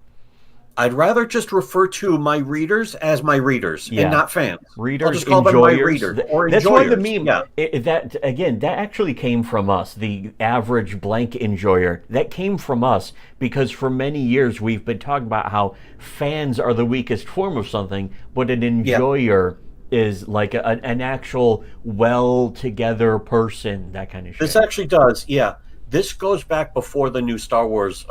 I'd rather just refer to my readers as my readers and not fans. Readers, I'll just call them my readers or that's enjoyers. Why the meme, that actually came from us, the average blank enjoyer. That came from us because for many years we've been talking about how fans are the weakest form of something, but an enjoyer is like an actual well-together person, that kind of shit. This actually does, This goes back before the new Star Wars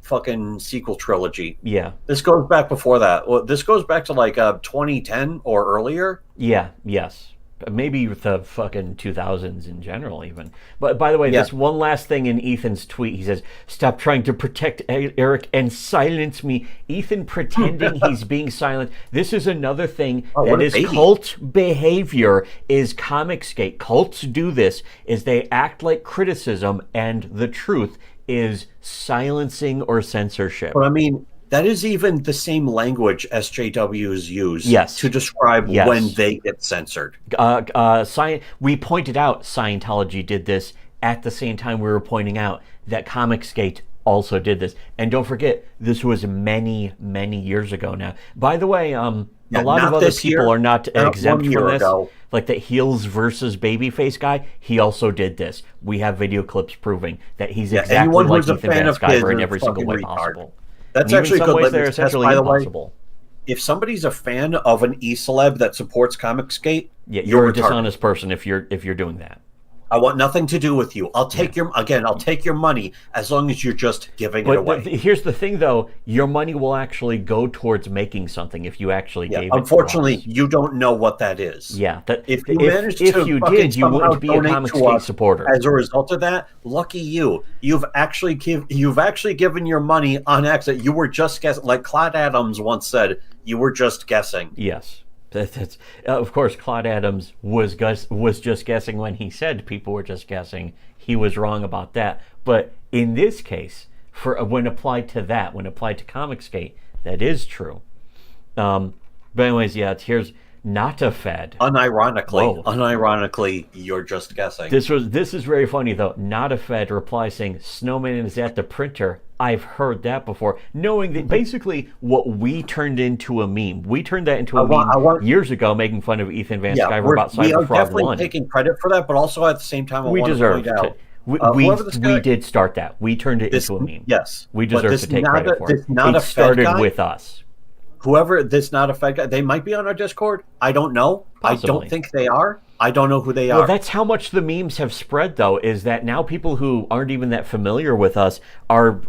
fucking sequel trilogy. Yeah. This goes back before that. Well, this goes back to like 2010 or earlier. Yeah, yes. Maybe the fucking 2000s in general even. But by the way, this one last thing in Ethan's tweet, he says, "Stop trying to protect Eric and silence me." Ethan pretending he's being silent. This is another thing that is cult behavior, is Comicsgate. Cults do this, is they act like criticism and the truth is silencing or censorship. But I mean, that is even the same language SJWs use to describe when they get censored. We pointed out Scientology did this at the same time we were pointing out that Comicsgate also did this. And don't forget, this was many, many years ago now. By the way, a lot of other people are not exempt from this. Like the Heels versus Babyface guy, he also did this. We have video clips proving that he's exactly like Ethan Van Sciver in every single way possible. That's actually a good litmus test, by the way. If somebody's a fan of an e-celeb that supports Comicsgate, you're a dishonest person if you're doing that. I want nothing to do with you. I'll take your money as long as you're just giving it away. Here's the thing, though: your money will actually go towards making something if you actually gave it. Unfortunately, you don't know what that is. Yeah, if you did, you wouldn't be a Comicsgate supporter. As a result of that, lucky you. You've actually given your money on accident. You were just guessing, like Claude Adams once said. You were just guessing. Yes. That's of course, Claude Adams was just guessing when he said people were just guessing. He was wrong about that. But in this case, when applied to Comicsgate, that is true. But anyways, here's not a Fed. Unironically, you're just guessing. This is very funny though. Not a Fed replies saying, "Snowman is at the printer." I've heard that before, knowing that basically what we turned into a meme. We turned that into a meme years ago, making fun of Ethan Van Sciver about Cyber Fraud 1. We are definitely taking credit for that, but also at the same time, we deserve to. We did start that. We turned it into a meme. Yes. We deserve to take credit for it. It started with us. Whoever this not a Fed guy, they might be on our Discord. I don't know. Possibly. I don't think they are. I don't know who they are. Well, that's how much the memes have spread, though, is that now people who aren't even that familiar with us are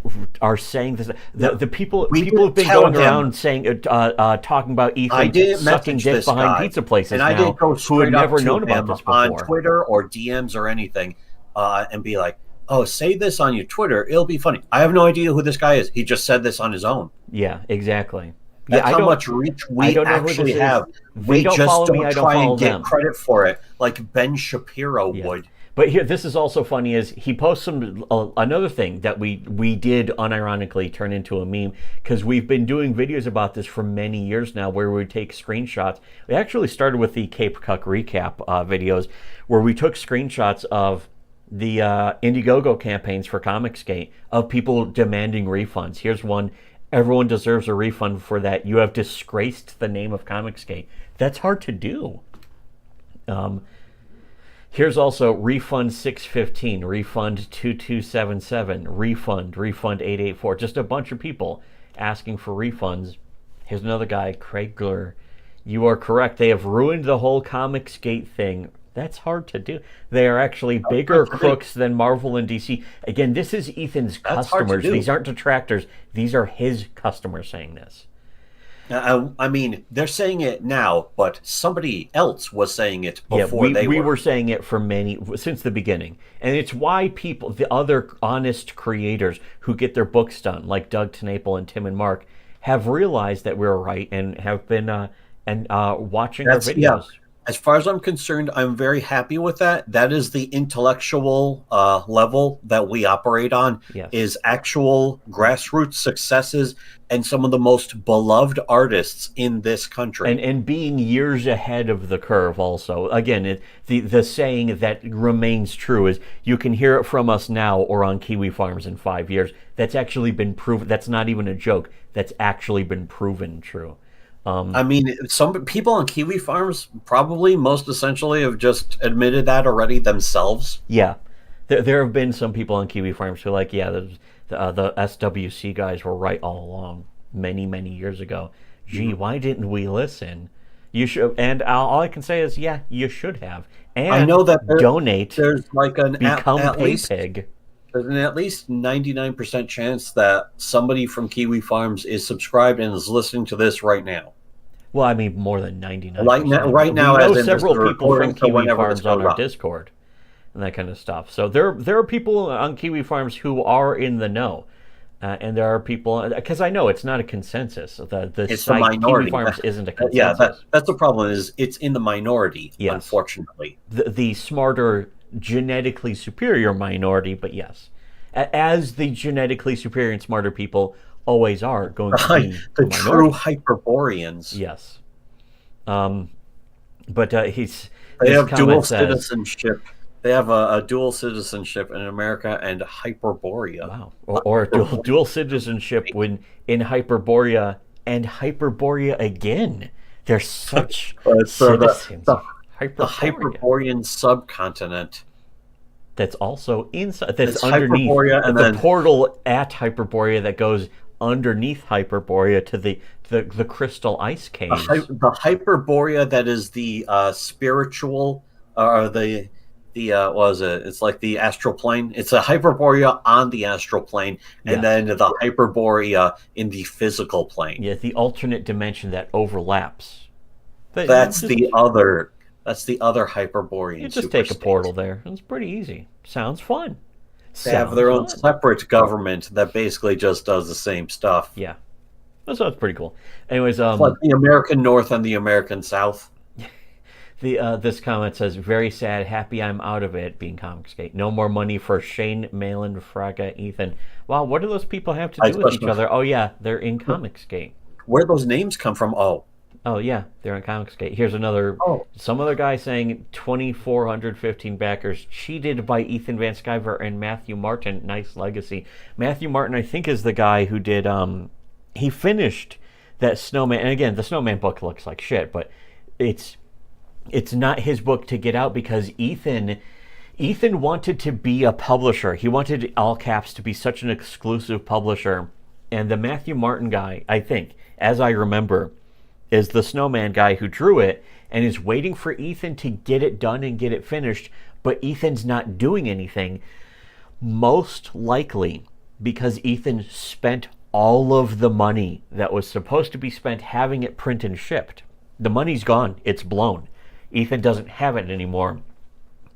saying this. The people have been going around saying, talking about Ethan sucking dick behind pizza places and I didn't go who had never known about this before. On Twitter or DMs or anything, and be like, oh, say this on your Twitter. It'll be funny. I have no idea who this guy is. He just said this on his own. Yeah, exactly. That's how much reach we actually have. We just don't try and get credit for it like Ben Shapiro would. But here, this is also funny, is he posts another thing that we did unironically turn into a meme, because we've been doing videos about this for many years now where we would take screenshots. We actually started with the Cape Cuck recap videos where we took screenshots of the Indiegogo campaigns for Comicsgate of people demanding refunds. Here's one. Everyone deserves a refund for that. You have disgraced the name of Comicsgate. That's hard to do. Here's also refund 615, refund 2277, refund 884. Just a bunch of people asking for refunds. Here's another guy, Craigler. You are correct. They have ruined the whole Comicsgate thing. That's hard to do. They are actually bigger crooks than Marvel and DC. Again, this is Ethan's customers. These aren't detractors. These are his customers saying this. I mean, they're saying it now, but somebody else was saying it before we were saying it for since the beginning. And it's why the other honest creators who get their books done, like Doug TenNapel and Tim and Mark, have realized that we're right and have been watching our videos. Yeah. As far as I'm concerned, I'm very happy with that. That is the intellectual level that we operate on, is actual grassroots successes and some of the most beloved artists in this country. And being years ahead of the curve also. Again, the saying that remains true is you can hear it from us now or on Kiwi Farms in 5 years. That's actually been proven. That's not even a joke. That's actually been proven true. I mean, some people on Kiwi Farms probably most essentially have just admitted that already themselves. Yeah. There have been some people on Kiwi Farms who are like, the SWC guys were right all along many, many years ago. Gee, why didn't we listen? You should, and all I can say is, you should have. And I know that donate. There's like become PayPig. There's an at least 99% chance that somebody from Kiwi Farms is subscribed and is listening to this right now. Well, I mean, more than 99%. Right now, we know several people from Kiwi Farms on our Discord and that kind of stuff. So there are people on Kiwi Farms who are in the know. And there are people, because I know it's not a consensus. It's the minority. Kiwi Farms isn't a consensus. Yeah, that's the problem, is it's in the minority, unfortunately. The smarter, genetically superior minority, but yes. As the genetically superior and smarter people always are going to be the true Hyperboreans. Yes. But they have dual citizenship. They have a dual citizenship in America and Hyperborea. Wow. Or dual citizenship when in Hyperborea and Hyperborea again. They're such citizens. The Hyperborean subcontinent. That's also inside. That's underneath the portal at Hyperborea that goes underneath Hyperborea to the crystal ice caves. The Hyperborea that is the spiritual, or the what was it? It's like the astral plane. It's a Hyperborea on the astral plane, and then the Hyperborea in the physical plane. Yeah, the alternate dimension that overlaps. That's the other Hyperborean. You just take a portal there. It's pretty easy. Sounds fun. They have their own separate government that basically just does the same stuff. Yeah. That sounds pretty cool. Anyways, it's like the American North and the American South. This comment says, very sad, happy I'm out of it, being Comicsgate. No more money for Shane, Malin, Fraga, Ethan. Wow, what do those people have to do with each other? Oh, yeah, they're in Comicsgate. Where those names come from? Oh, yeah, they're in Comicsgate. Here's some other guy saying 2,415 backers, cheated by Ethan Van Sciver and Matthew Martin. Nice legacy. Matthew Martin, I think, is the guy who did, he finished that Snowman. And again, the Snowman book looks like shit, but it's not his book to get out because Ethan wanted to be a publisher. He wanted all caps to be such an exclusive publisher. And the Matthew Martin guy, I think, as I remember, is the snowman guy who drew it and is waiting for Ethan to get it done and get it finished, but Ethan's not doing anything. Most likely because Ethan spent all of the money that was supposed to be spent having it printed and shipped. The money's gone. It's blown. Ethan doesn't have it anymore.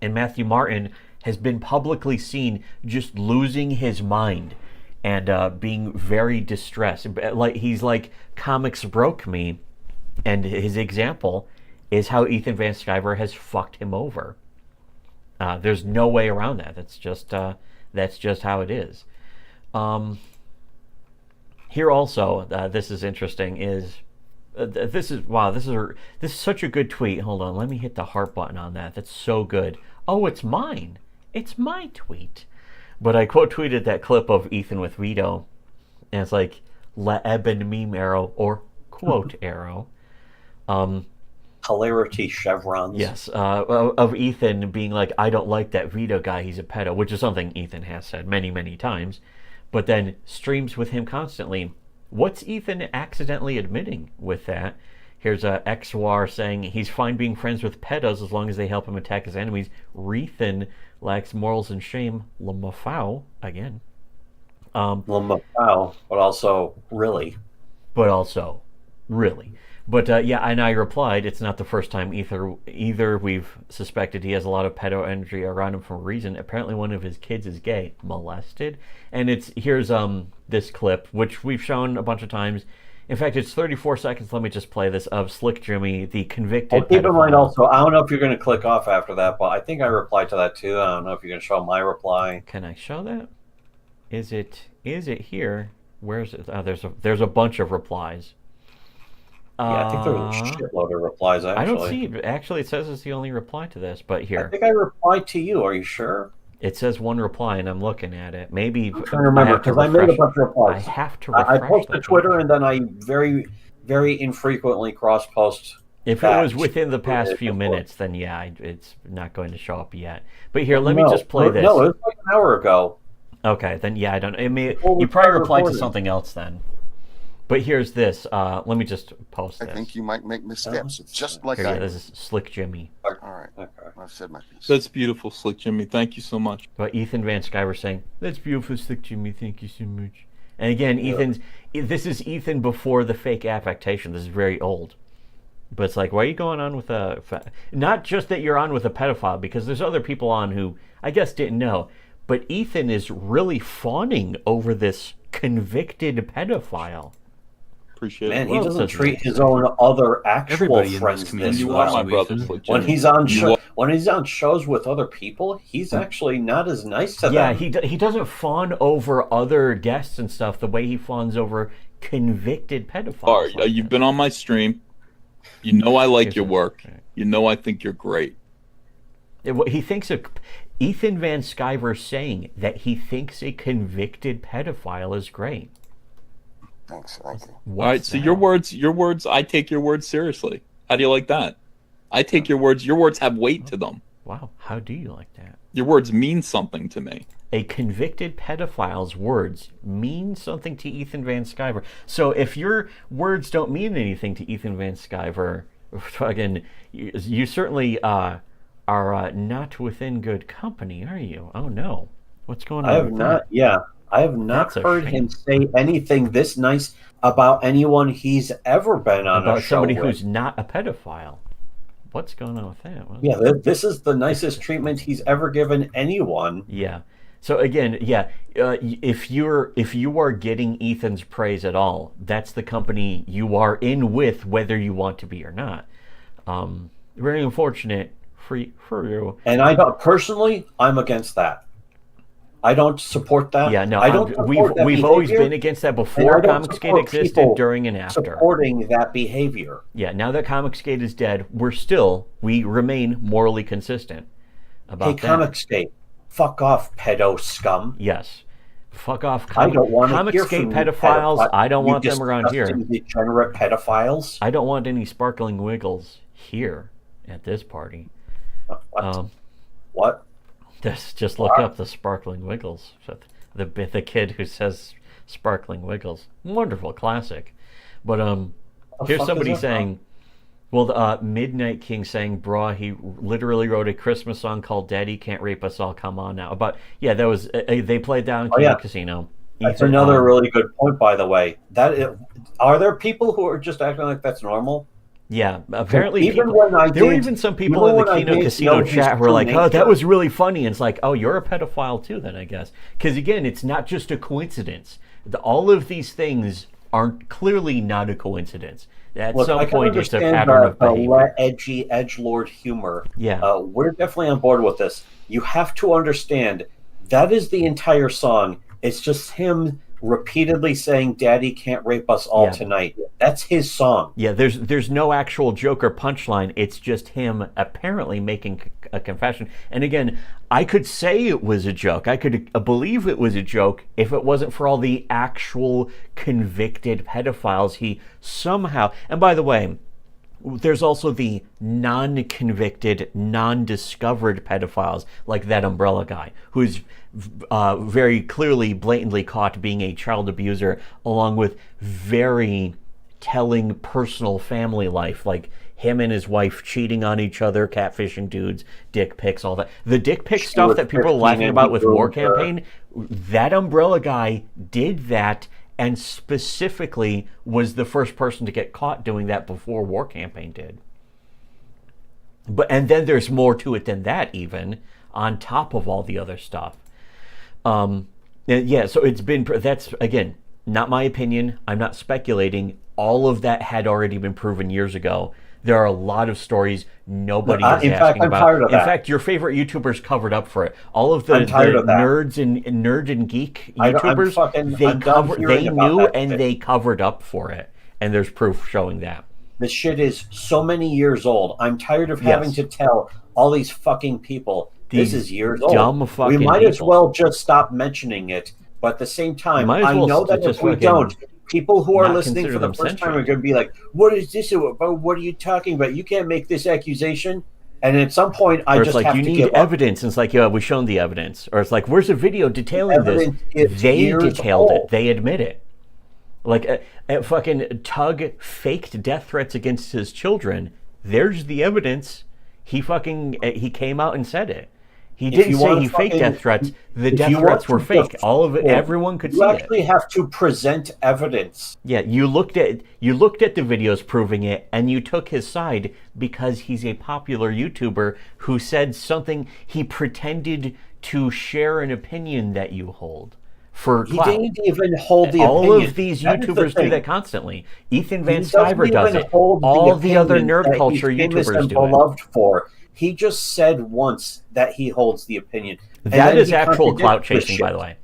And Matthew Martin has been publicly seen just losing his mind and being very distressed. Like he's like, comics broke me. And his example is how Ethan Van Sciver has fucked him over. There's no way around that. That's just how it is. Here also, this is interesting. This is such a good tweet. Hold on, let me hit the heart button on that. That's so good. Oh, it's mine. It's my tweet. But I quote tweeted that clip of Ethan with Vito, and it's like "La Eben meme arrow" or quote arrow. Hilarity chevrons. Yes, of Ethan being like, I don't like that Vito guy, he's a pedo, which is something Ethan has said many, many times, but then streams with him constantly. What's Ethan accidentally admitting with that? Here's XWAR saying he's fine being friends with pedos as long as they help him attack his enemies. Rethan lacks morals and shame. Lamafau, again. Lamafau, but also really. But yeah, and I replied, it's not the first time either we've suspected he has a lot of pedo energy around him for a reason. Apparently one of his kids is gay. Molested? And here's this clip, which we've shown a bunch of times. In fact, it's 34 seconds. Let me just play this, of Slick Jimmy, the convicted keep in mind pedophile. also, I don't know if you're going to click off after that, but I think I replied to that too. I don't know if you're going to show my reply. Can I show that? Is it here? Where's it? Oh, there's a bunch of replies. Yeah, I think there's a shitload of replies, actually. I don't see it. Actually, it says it's the only reply to this, but here. I think I replied to you. Are you sure? It says one reply, and I'm looking at it. Maybe I'm trying to remember, because I made a bunch of replies. I have to refresh. I post to Twitter, and then I very, very infrequently cross-post. If it was within the past few minutes, then yeah, it's not going to show up yet. But here, let me just play this. No, it was like an hour ago. Okay, then yeah, I don't. You probably replied to something else then. But here's this. Let me just post this. I think you might make missteps, just like Here, I yeah, this is Slick Jimmy. All right, okay. I've said my piece. That's beautiful, Slick Jimmy. Thank you so much. But Ethan Van Sciver saying, "That's beautiful, Slick Jimmy. Thank you so much." And again, this is Ethan before the fake affectation. This is very old. But it's like, why are you going on with not just that you're on with a pedophile, because there's other people on who I guess didn't know. But Ethan is really fawning over this convicted pedophile. Appreciate Man, it. he doesn't treat his own other actual friends this well. When he's on shows with other people, he's actually not as nice to them. Yeah, he doesn't fawn over other guests and stuff the way he fawns over convicted pedophiles. All right, you've been on my stream. You know I like your work. You know I think you're great. He thinks Ethan Van Sciver saying that he thinks a convicted pedophile is great. Thanks, thank you. All right, so your words, I take your words seriously. How do you like that? I take your words have weight to them. Wow, how do you like that? Your words mean something to me. A convicted pedophile's words mean something to Ethan Van Sciver. So if your words don't mean anything to Ethan Van Sciver, fucking, you certainly are not within good company, are you? Oh no, what's going on? I have not heard him say anything this nice about anyone he's ever been on about a show somebody with. Who's not a pedophile. What's going on with that? Yeah, this is the nicest treatment he's ever given anyone. Yeah. So again, yeah, if you are getting Ethan's praise at all, that's the company you are in with, whether you want to be or not. Very unfortunate for you. And personally, I'm against that. I don't support that. Yeah, no, I don't. We've always been against that before Comicsgate existed, during and after. Supporting that behavior. Yeah, now that Comicsgate is dead, we remain morally consistent about that. Hey, Comicsgate, fuck off, pedo scum. Yes, fuck off. I don't want to hear Comicsgate from pedophiles. I don't want them around here. Degenerate pedophiles. I don't want any sparkling wiggles here at this party. What? What? Just look up the Sparkling Wiggles. The kid who says Sparkling Wiggles. Wonderful classic. But Here's somebody saying, well, Midnight King saying, "Bra, he literally wrote a Christmas song called Daddy Can't Rape Us All, Come On Now." But yeah, that was, they played down in Kino Casino. That's another really good point, by the way. Are there people who are just acting like that's normal? Yeah, apparently there were even some people in the Kino Casino chat who were like, "Oh, that was really funny." And it's like, "Oh, you're a pedophile too then, I guess." Because again, it's not just a coincidence. All of these things aren't clearly not a coincidence. At some point, it's a pattern of behavior. Edgy edgelord humor. Yeah, we're definitely on board with this. You have to understand that is the entire song. It's just him repeatedly saying, "Daddy can't rape us all tonight." That's his song. Yeah, there's no actual joke or punchline. It's just him apparently making a confession. And again, I could say it was a joke. I could believe it was a joke if it wasn't for all the actual convicted pedophiles he somehow... And by the way, there's also the non-convicted, non-discovered pedophiles, like that umbrella guy, who's very clearly, blatantly caught being a child abuser, along with very telling personal family life, like him and his wife cheating on each other, catfishing dudes, dick pics, all that. The dick pic stuff that people are laughing about with War Campaign, that umbrella guy did that, and specifically was the first person to get caught doing that before War Campaign did. And then there's more to it than that, even on top of all the other stuff. Yeah, so that's again not my opinion. I'm not speculating. All of that had already been proven years ago. There are a lot of stories nobody is asking about. In fact, your favorite YouTubers covered up for it. All of the nerds and nerd and geek YouTubers, they knew and they covered up for it. And there's proof showing that. This shit is so many years old. I'm tired of having to tell all these fucking people this is years old. We might as well just stop mentioning it. But at the same time, I know that if we don't, people who are listening for the first time are going to be like, "What is this about? What are you talking about? You can't make this accusation." And at some point, I just have to give up. You need evidence. And it's like, yeah, we've shown the evidence. Or it's like, where's a video detailing this? They detailed it. They admit it. Like, fucking Tug faked death threats against his children. There's the evidence. He came out and said it. He didn't say he faked death threats. The death threats were fake. All of it, everyone could see it. You actually have to present evidence. Yeah, you looked at the videos proving it, and you took his side because he's a popular YouTuber who said something. He pretended to share an opinion that you hold. He didn't even hold the opinion. All of these YouTubers do that constantly. Ethan Van Sciver does it. All the other nerd culture YouTubers do it. He just said once that he holds the opinion. That is actual clout chasing, by the way.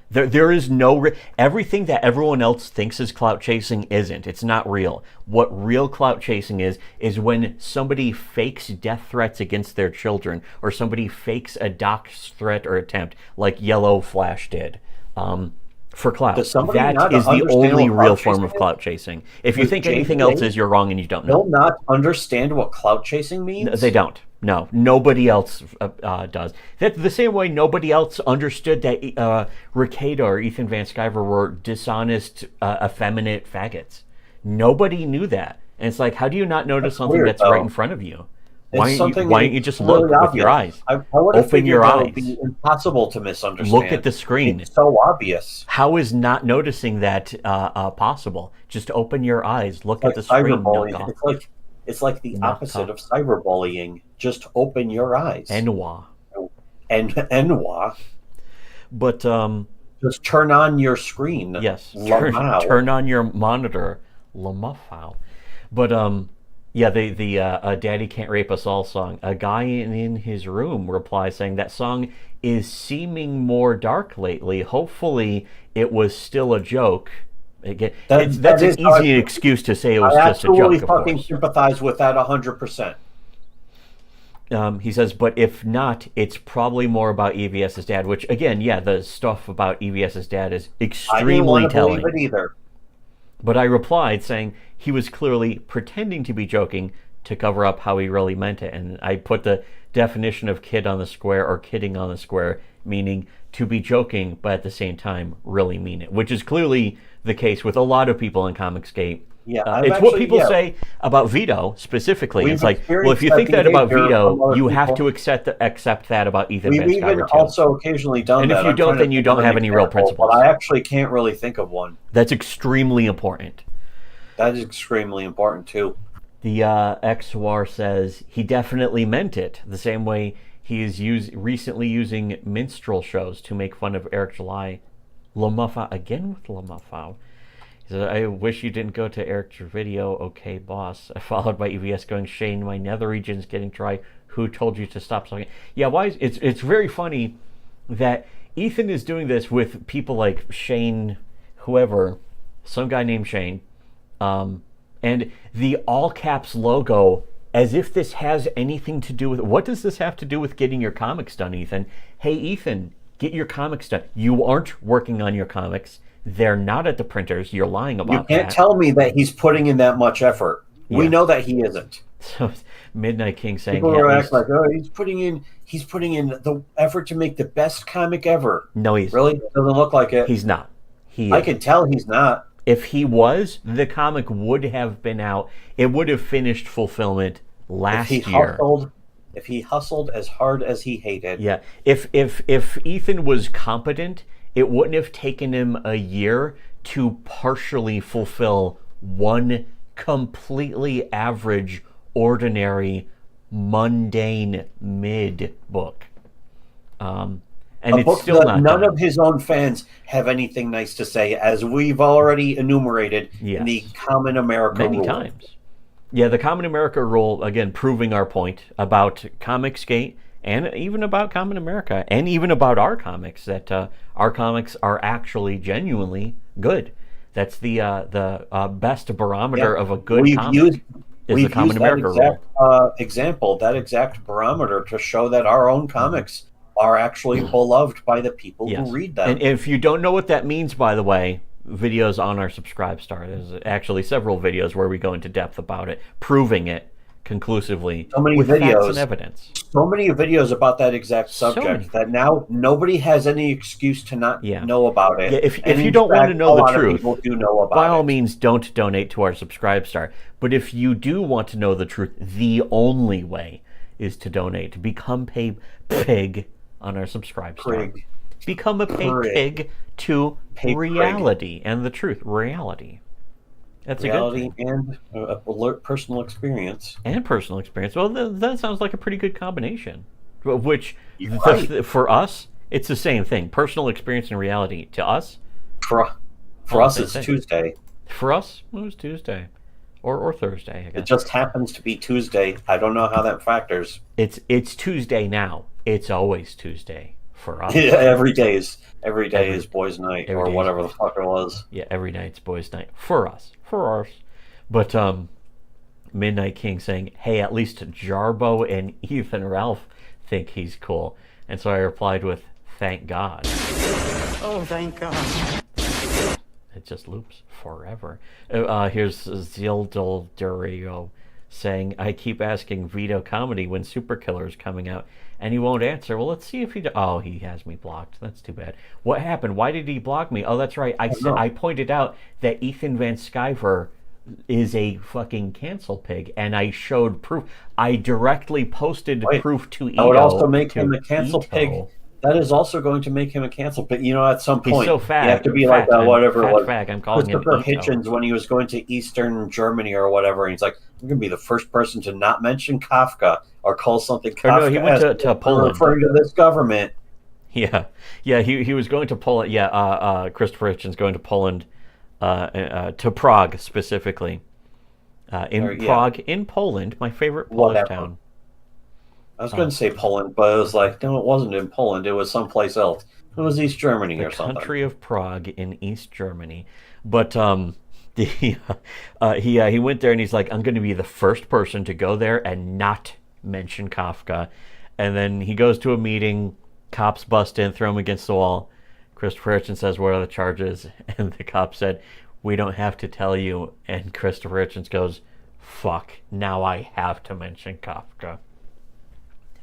There is no... Everything that everyone else thinks is clout chasing isn't. It's not real. What real clout chasing is when somebody fakes death threats against their children, or somebody fakes a dox threat or attempt, like Yellow Flash did. For clout. That is the only real form of clout chasing. If you think anything else is, you're wrong and you don't know. They'll not understand what clout chasing means? No, they don't. No, nobody else does. That's the same way nobody else understood that Ricada or Ethan Van Sciver were dishonest, effeminate faggots. Nobody knew that. And it's like, how do you not notice something that's right in front of you? Why don't you just look with your eyes? Open your eyes. It would be impossible to misunderstand. Look at the screen. It's so obvious. How is not noticing that possible? Just open your eyes. Look at the screen. It's like the opposite of cyberbullying. Just open your eyes. Enwa. But just turn on your screen. Yes. Turn on your monitor. Lamafau. But yeah, the Daddy Can't Rape Us All song. A guy in his room replies saying that song is seeming more dark lately. Hopefully it was still a joke. Again, that's an easy excuse to say it was just a joke. I absolutely fucking sympathize with that 100%. He says, but if not, it's probably more about EVS's dad, which, again, yeah, the stuff about EVS's dad is extremely telling. I didn't want to believe it either. But I replied saying he was clearly pretending to be joking to cover up how he really meant it. And I put the definition of kid on the square or kidding on the square, meaning to be joking, but at the same time really mean it, which is clearly the case with a lot of people in Comicsgate Yeah, it's what people say about Vito specifically. It's like, well, if you think that about Vito, you have to accept that about Ethan Van Sciver too. We've even also occasionally done that. And if you don't, then you don't have any real principles. But I actually can't really think of one. That's extremely important. That is extremely important too. The XWAR says he definitely meant it, the same way he is recently using minstrel shows to make fun of Eric July. Lamuffa again with Lamuffa. He said, I wish you didn't go to Eric's video, okay, boss. Followed by EVS going, Shane, my nether region's getting dry. Who told you to stop sucking? Yeah, why is it's very funny that Ethan is doing this with people like Shane, whoever, some guy named Shane, and the all caps logo, as if this has anything to do with, what does this have to do with getting your comics done, Ethan? Hey, Ethan, get your comics done. You aren't working on your comics. They're not at the printers. You're lying about that. You can't tell me that he's putting in that much effort. Yeah. We know that he isn't. So Midnight King saying, people are acting like, oh, he's putting in the effort to make the best comic ever. No, he's really doesn't look like it. He's not. I can tell he's not. If he was, the comic would have been out. It would have finished fulfillment last year. If he hustled as hard as he hated. Yeah. If Ethan was competent, it wouldn't have taken him a year to partially fulfill one completely average, ordinary, mundane mid book. And a it's book still that not none done. of his own fans have anything nice to say, as we've already enumerated in the Common America many rule. times. Yeah, the Common America rule, again, proving our point about Comicsgate and even about Common America and even about our comics, that our comics are actually genuinely good. That's the best barometer of a good comic. We've used that exact barometer to show that our own comics are actually beloved by the people who read them. And if you don't know what that means, by the way, videos on our Subscribe Star. There's actually several videos where we go into depth about it, proving it conclusively with facts and evidence. So many videos about that exact subject that now nobody has any excuse to not know about it. Yeah, if you don't want to know the truth, people do know about by all means, don't donate to our Subscribe Star. But if you do want to know the truth, the only way is to donate. To become a pig on our Subscribe Star. Become a pig to reality and the truth. Reality. That's reality a good thing. And personal experience. And personal experience. Well, that sounds like a pretty good combination. Which, for us, it's the same thing. Personal experience and reality. To us, for us, it's Tuesday. For us, it was Tuesday. Or Thursday, I guess. It just happens to be Tuesday. I don't know how that factors. It's Tuesday now. It's always Tuesday for us. Every day is boys' night, or whatever the fuck it was. Yeah, every night's boys' night for us. For ours. But Midnight King saying, hey, at least Jarbo and Ethan Ralph think he's cool. And so I replied with, thank God. Oh, thank God. It just loops forever. Here's Zildel Durio saying, I keep asking Vito Comedy when Super Killer is coming out, and he won't answer. Well, let's see if he... Oh, he has me blocked. That's too bad. What happened? Why did he block me? Oh, that's right. I pointed out that Ethan Van Sciver is a fucking cancel pig, and I showed proof. I directly posted proof to Ito. That would also make him a cancel pig. That is also going to make him a cancel pig. You know, at some point, he's so fat, you have to be like whatever. I'm calling him Christopher Hitchens when he was going to Eastern Germany or whatever. And he's like, I'm going to be the first person to not mention Kafka or call something Kafka. No, he went to Poland. Referring to this government. Yeah. He was going to Poland. Yeah, Christopher Hitchens going to Poland, to Prague specifically. Prague, in Poland, my favorite Polish town. I was going to say Poland, but it was like, no, it wasn't in Poland. It was someplace else. It was East Germany or something. The country of Prague in East Germany. But he went there and he's like, I'm going to be the first person to go there and not mention Kafka. And then he goes to a meeting, cops bust in, throw him against the wall. Christopher Hitchens says, what are the charges? And the cop said, we don't have to tell you. And Christopher Hitchens goes, fuck, now I have to mention Kafka.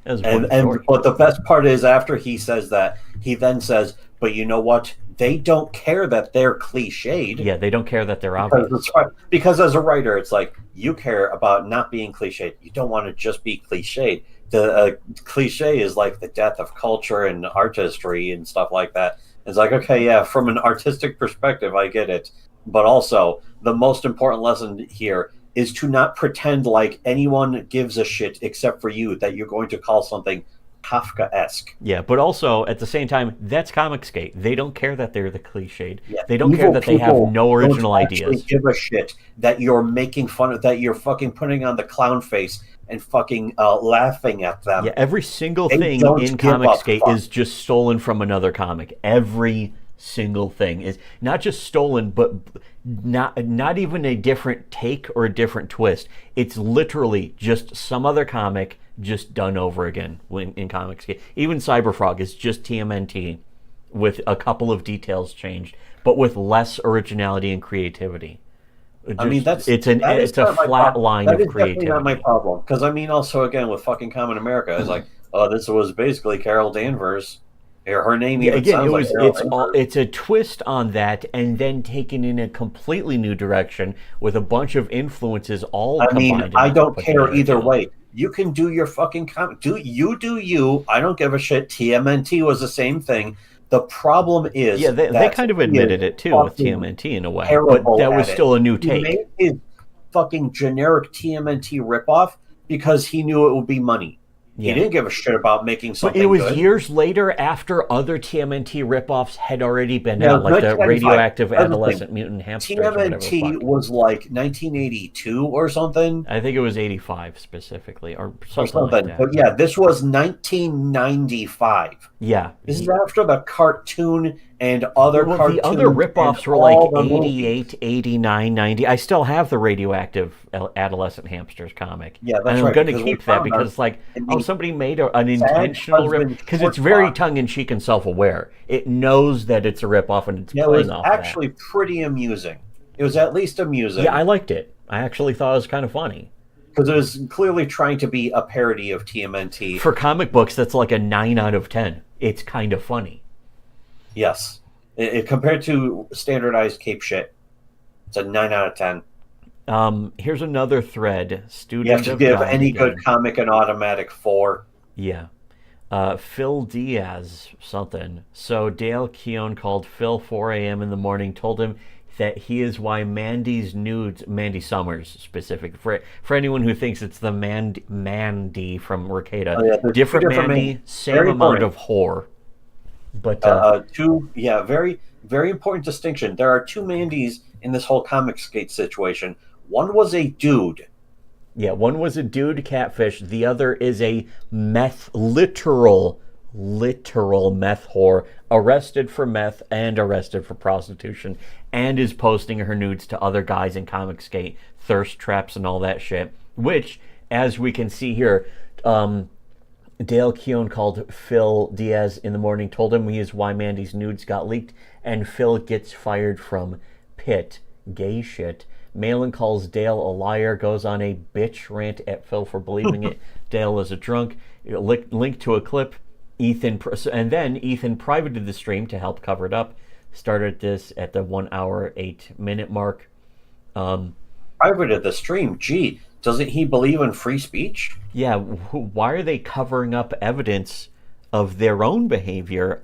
But the best part is after he says that, he then says, "But you know what? They don't care that they're cliched." Yeah, they don't care that they're obvious. Because as a writer, it's like you care about not being cliched. You don't want to just be cliched. The cliche is like the death of culture and artistry and stuff like that. It's like, okay, yeah, from an artistic perspective, I get it. But also, the most important lesson here is to not pretend like anyone gives a shit except for you that you're going to call something Kafka-esque. Yeah, but also, at the same time, that's Comicsgate. They don't care that they're the cliched. Yeah. They don't care that they have no original ideas. Give a shit that you're making fun of, that you're fucking putting on the clown face and fucking laughing at them. Yeah, every single thing in Comicsgate is just stolen from another comic. Every single thing is not just stolen, but not even a different take or a different twist. It's literally just some other comic just done over again in Comicsgate. Even Cyberfrog is just TMNT with a couple of details changed, but with less originality and creativity. I mean, it's a flat line of creativity. That is definitely not my problem. Because I mean, also again with fucking Common America, it's like, oh, this was basically Carol Danvers. Her name even sounds like Carol Danvers. It's a twist on that, and then taken in a completely new direction with a bunch of influences all combined. I don't care either way. You can do your fucking comic. Do you. I don't give a shit. TMNT was the same thing. The problem is... Yeah, they kind of admitted it, too, with TMNT in a way. But that was still a new take. He made his fucking generic TMNT ripoff because he knew it would be money. Yeah. He didn't give a shit about making something good. But it was years later after other TMNT ripoffs had already been out, like the radioactive adolescent mutant hamsters. TMNT was like 1982 or something. I think it was 85 specifically, or something like that. But yeah, this was 1995. Yeah. This is after the cartoon and other cartoons. The other ripoffs were like 88, 89, 90. I still have the radioactive adolescent hamsters comic. Yeah, that's right. And I'm going to keep that because, like, somebody made an intentional rip, because it's very tongue-in-cheek and self-aware. It knows that it's a ripoff and it's playing off that. It was actually pretty amusing. It was at least amusing. Yeah, I liked it. I actually thought it was kind of funny. Because it was clearly trying to be a parody of TMNT. For comic books, that's like a 9 out of 10. It's kind of funny. Yes. Compared to standardized cape shit, it's a 9 out of 10. Here's another thread. Student you have to give any good comic an automatic 4. Yeah. Phil Diaz, something. So Dale Keown called Phil 4 a.m. in the morning, told him that he is why Mandy's nudes, Mandy Summers specific, for anyone who thinks it's the Mandy from Ricada. Oh, yeah, different Mandy, same amount of whore. But very, very important distinction. There are 2 Mandys in this whole Comicsgate situation. One was a dude. Yeah, one was a dude catfish. The other is a literal meth whore, arrested for meth and arrested for prostitution, and is posting her nudes to other guys in Comicsgate, thirst traps and all that shit. Which, as we can see here, Dale Keown called Phil Diaz in the morning, told him he is why Mandy's nudes got leaked, and Phil gets fired from Pitt. Gay shit. Malin calls Dale a liar, goes on a bitch rant at Phil for believing it. Dale is a drunk. Link to a clip. And then Ethan privated the stream to help cover it up. Started this at the 1 hour 8 minute mark. Privated the stream? Gee, doesn't he believe in free speech? Yeah, why are they covering up evidence of their own behavior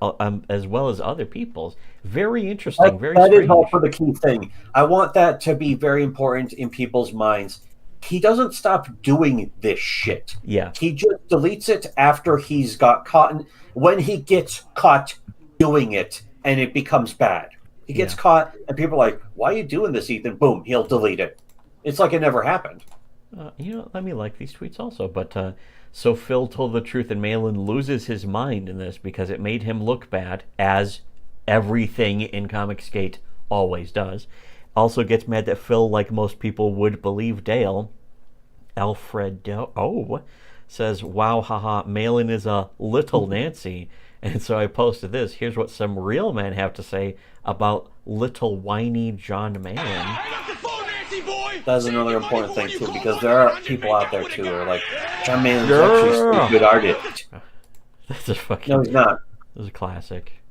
as well as other people's? Very interesting, very strange. That is also the key thing. I want that to be very important in people's minds. He doesn't stop doing this shit. Yeah. He just deletes it after he's got caught. When he gets caught doing it and it becomes bad. He gets caught and people are like, why are you doing this, Ethan? Boom, he'll delete it. It's like it never happened. Let me like these tweets also. But so Phil told the truth and Malin loses his mind in this because it made him look bad, as everything in Comicsgate always does. Also gets mad that Phil, like most people, would believe Dale. Alfredo says, wow, haha, Malin is a little Nancy. And so I posted this. Here's what some real men have to say about little whiny John Malin. Hey, that's the phone, Nancy boy! that's another important thing too, because there are people out there too who are like, John Mayallon's actually a good artist. That's a fucking. No, he's not. This is a classic,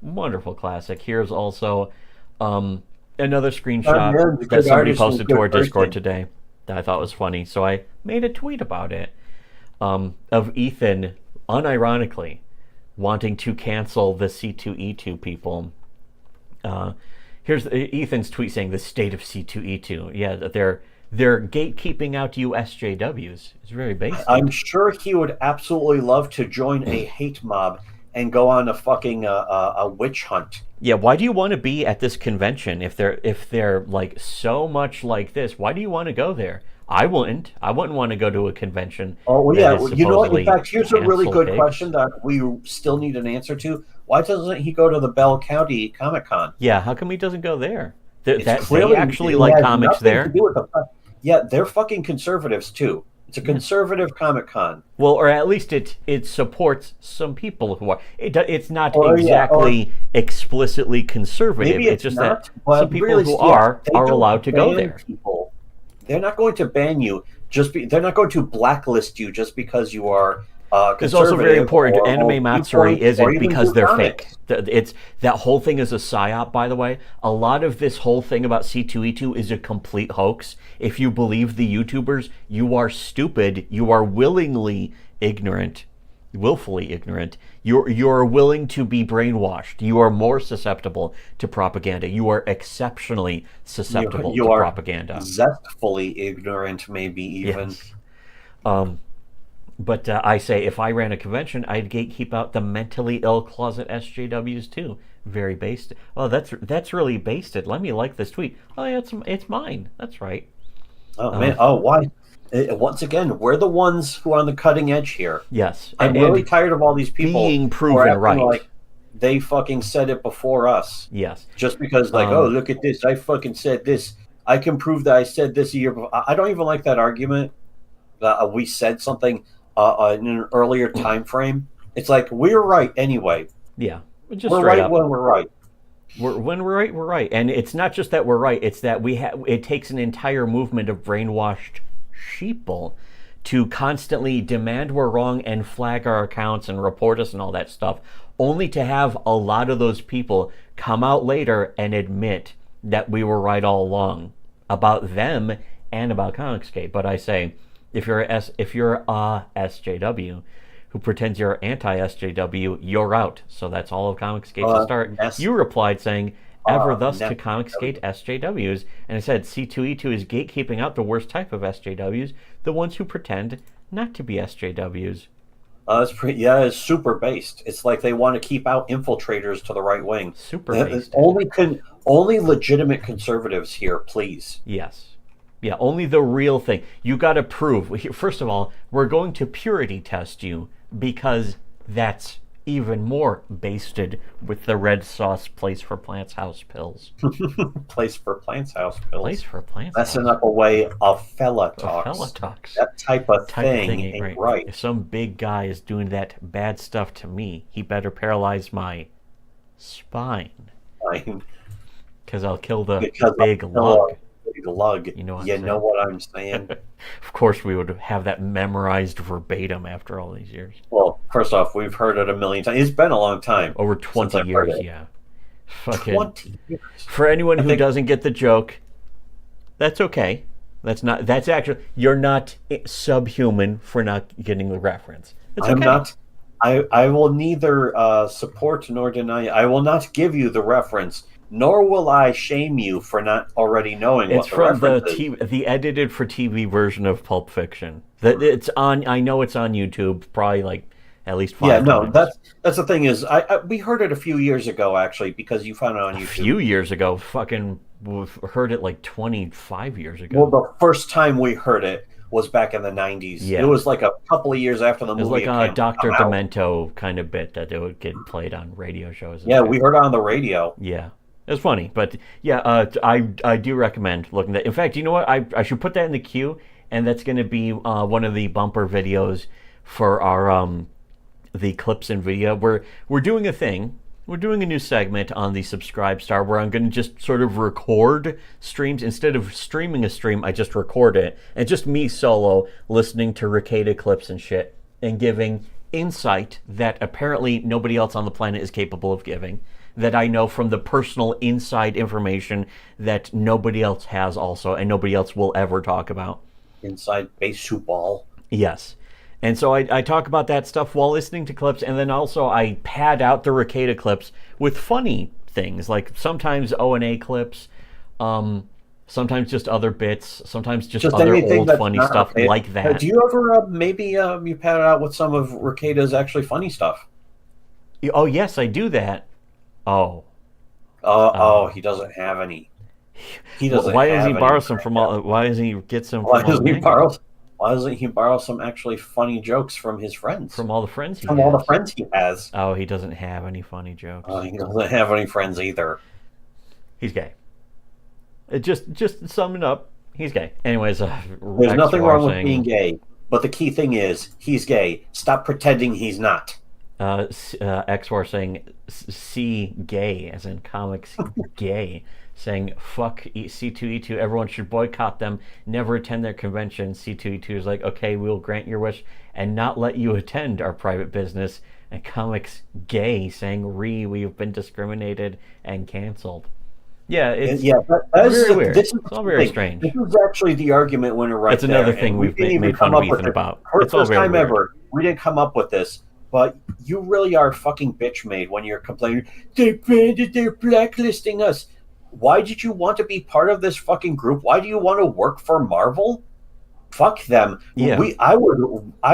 wonderful classic. Here's also another screenshot that somebody posted to our Discord today that I thought was funny. So I made a tweet about it of Ethan, unironically, wanting to cancel the C2E2 people. Here's Ethan's tweet saying the state of C2E2. Yeah, they're gatekeeping out you SJWs. It's very basic. I'm sure he would absolutely love to join a hate mob and go on a fucking a witch hunt. Yeah, why do you want to be at this convention if they're like so much like this? Why do you want to go there? I wouldn't want to go to a convention. Oh well, yeah, you know what? In fact, here's a really good question that we still need an answer to. Why doesn't he go to the Bell County Comic Con? Yeah, how come he doesn't go there? They actually like comics there. Yeah, they're fucking conservatives too. It's a conservative Comic Con. Well, or at least it supports some people who are. It's not exactly explicitly conservative. Maybe it's just not, that some people who are allowed to go there. People. They're not going to ban you. They're not going to blacklist you just because you are. It's also very important. Anime Matsuri isn't because they're fake. It's that whole thing is a psyop, by the way. A lot of this whole thing about C2E2 is a complete hoax. If you believe the YouTubers, you are stupid. You are willfully ignorant. You're willing to be brainwashed. You are more susceptible to propaganda. You are exceptionally susceptible to propaganda. Zestfully ignorant, maybe even. Yes. But I say, if I ran a convention, I'd gatekeep out the mentally ill closet SJWs too. Very based. Oh, that's really basted. Let me like this tweet. Oh, yeah, it's mine. That's right. Oh man. Oh, why? Once again, we're the ones who are on the cutting edge here. Yes. I'm really tired of all these people being proven right. Like they fucking said it before us. Yes. Just because, like, oh, look at this. I fucking said this. I can prove that I said this a year before. I don't even like that argument that we said something in an earlier time frame. It's like we're right anyway. Yeah, we're right when we're right. When we're right, we're right. And it's not just that we're right; it's that it takes an entire movement of brainwashed sheeple to constantly demand we're wrong and flag our accounts and report us and all that stuff, only to have a lot of those people come out later and admit that we were right all along about them and about Comicsgate. But I say, if you're a SJW who pretends you're anti-SJW, you're out. So that's all of Comicsgate to start. You replied saying, ever thus to Comicsgate SJWs. And it said, C2E2 is gatekeeping out the worst type of SJWs, the ones who pretend not to be SJWs. It's super based. It's like they want to keep out infiltrators to the right wing. Super based. Only legitimate conservatives here, please. Yes. Yeah, only the real thing. You got to prove. First of all, we're going to purity test you because that's even more basted with the red sauce Place for Plants House pills. Place for Plants House pills. Place for Plants That's enough a way of fella talks. That type of thing ain't right. If some big guy is doing that bad stuff to me, he better paralyze my spine. Because I'll kill the big lug. Lug. You know what I'm saying? Of course, we would have that memorized verbatim after all these years. Well, first off, we've heard it a million times. It's been a long time. Over 20 years, yeah. 20 years. For anyone who doesn't get the joke, that's okay. That's actually, you're not subhuman for not getting the reference. It's okay. I'm not. I will neither support nor deny. I will not give you the reference. Nor will I shame you for not already knowing what the reference is. It's from the edited for TV version of Pulp Fiction. That it's on. I know it's on YouTube. Probably like at least 5 times. That's the thing is, we heard it a few years ago actually because you found it on YouTube. A few years ago, fucking heard it like 25 years ago. Well, the first time we heard it was back in the 90s. Yeah. It was like a couple of years after the movie. It was like a Dr. Demento kind of bit that it would get played on radio shows. Yeah, we heard it on the radio. Yeah. It was funny, but yeah, I do recommend looking at. In fact, you know what? I should put that in the queue, and that's going to be one of the bumper videos for our the clips and video. We're doing a thing We're doing a new segment on the Subscribe Star where I'm going to just sort of record streams. Instead of streaming a stream, I just record it. And just me solo listening to Ricada clips and shit and giving insight that apparently nobody else on the planet is capable of giving. That I know from the personal inside information that nobody else has also and nobody else will ever talk about. Inside baseball. Yes. And so I talk about that stuff while listening to clips, and then also I pad out the Ricada clips with funny things, like sometimes O&A clips, sometimes just other bits, sometimes just other old funny stuff like that. Do you ever, you pad it out with some of Ricada's actually funny stuff? Oh, yes, I do that. Oh. He doesn't have any. He doesn't why doesn't he borrow some from all, why doesn't he get some why from all the Why doesn't he borrow some actually funny jokes from his friends? From all the friends he has. From all the friends he has. Oh, he doesn't have any funny jokes. He doesn't have any friends either. He's gay. Just sum it up. He's gay. Anyways, there's nothing wrong with being gay, but the key thing is he's gay. Stop pretending he's not. XWar saying C gay, as in comics gay. Saying, fuck C2E2, everyone should boycott them, never attend their convention. C2E2 is like, okay, we'll grant your wish and not let you attend our private business. And Comics Gay saying, we've been discriminated and canceled. Yeah, it's very weird. It's all very strange. This is actually the argument winner right there. That's another thing we've made fun of Ethan about. It's all very weird. Ever, we didn't come up with this. But you really are fucking bitch made when you're complaining, they're blacklisting us. Why did you want to be part of this fucking group? Why do you want to work for Marvel? Fuck them. Yeah. I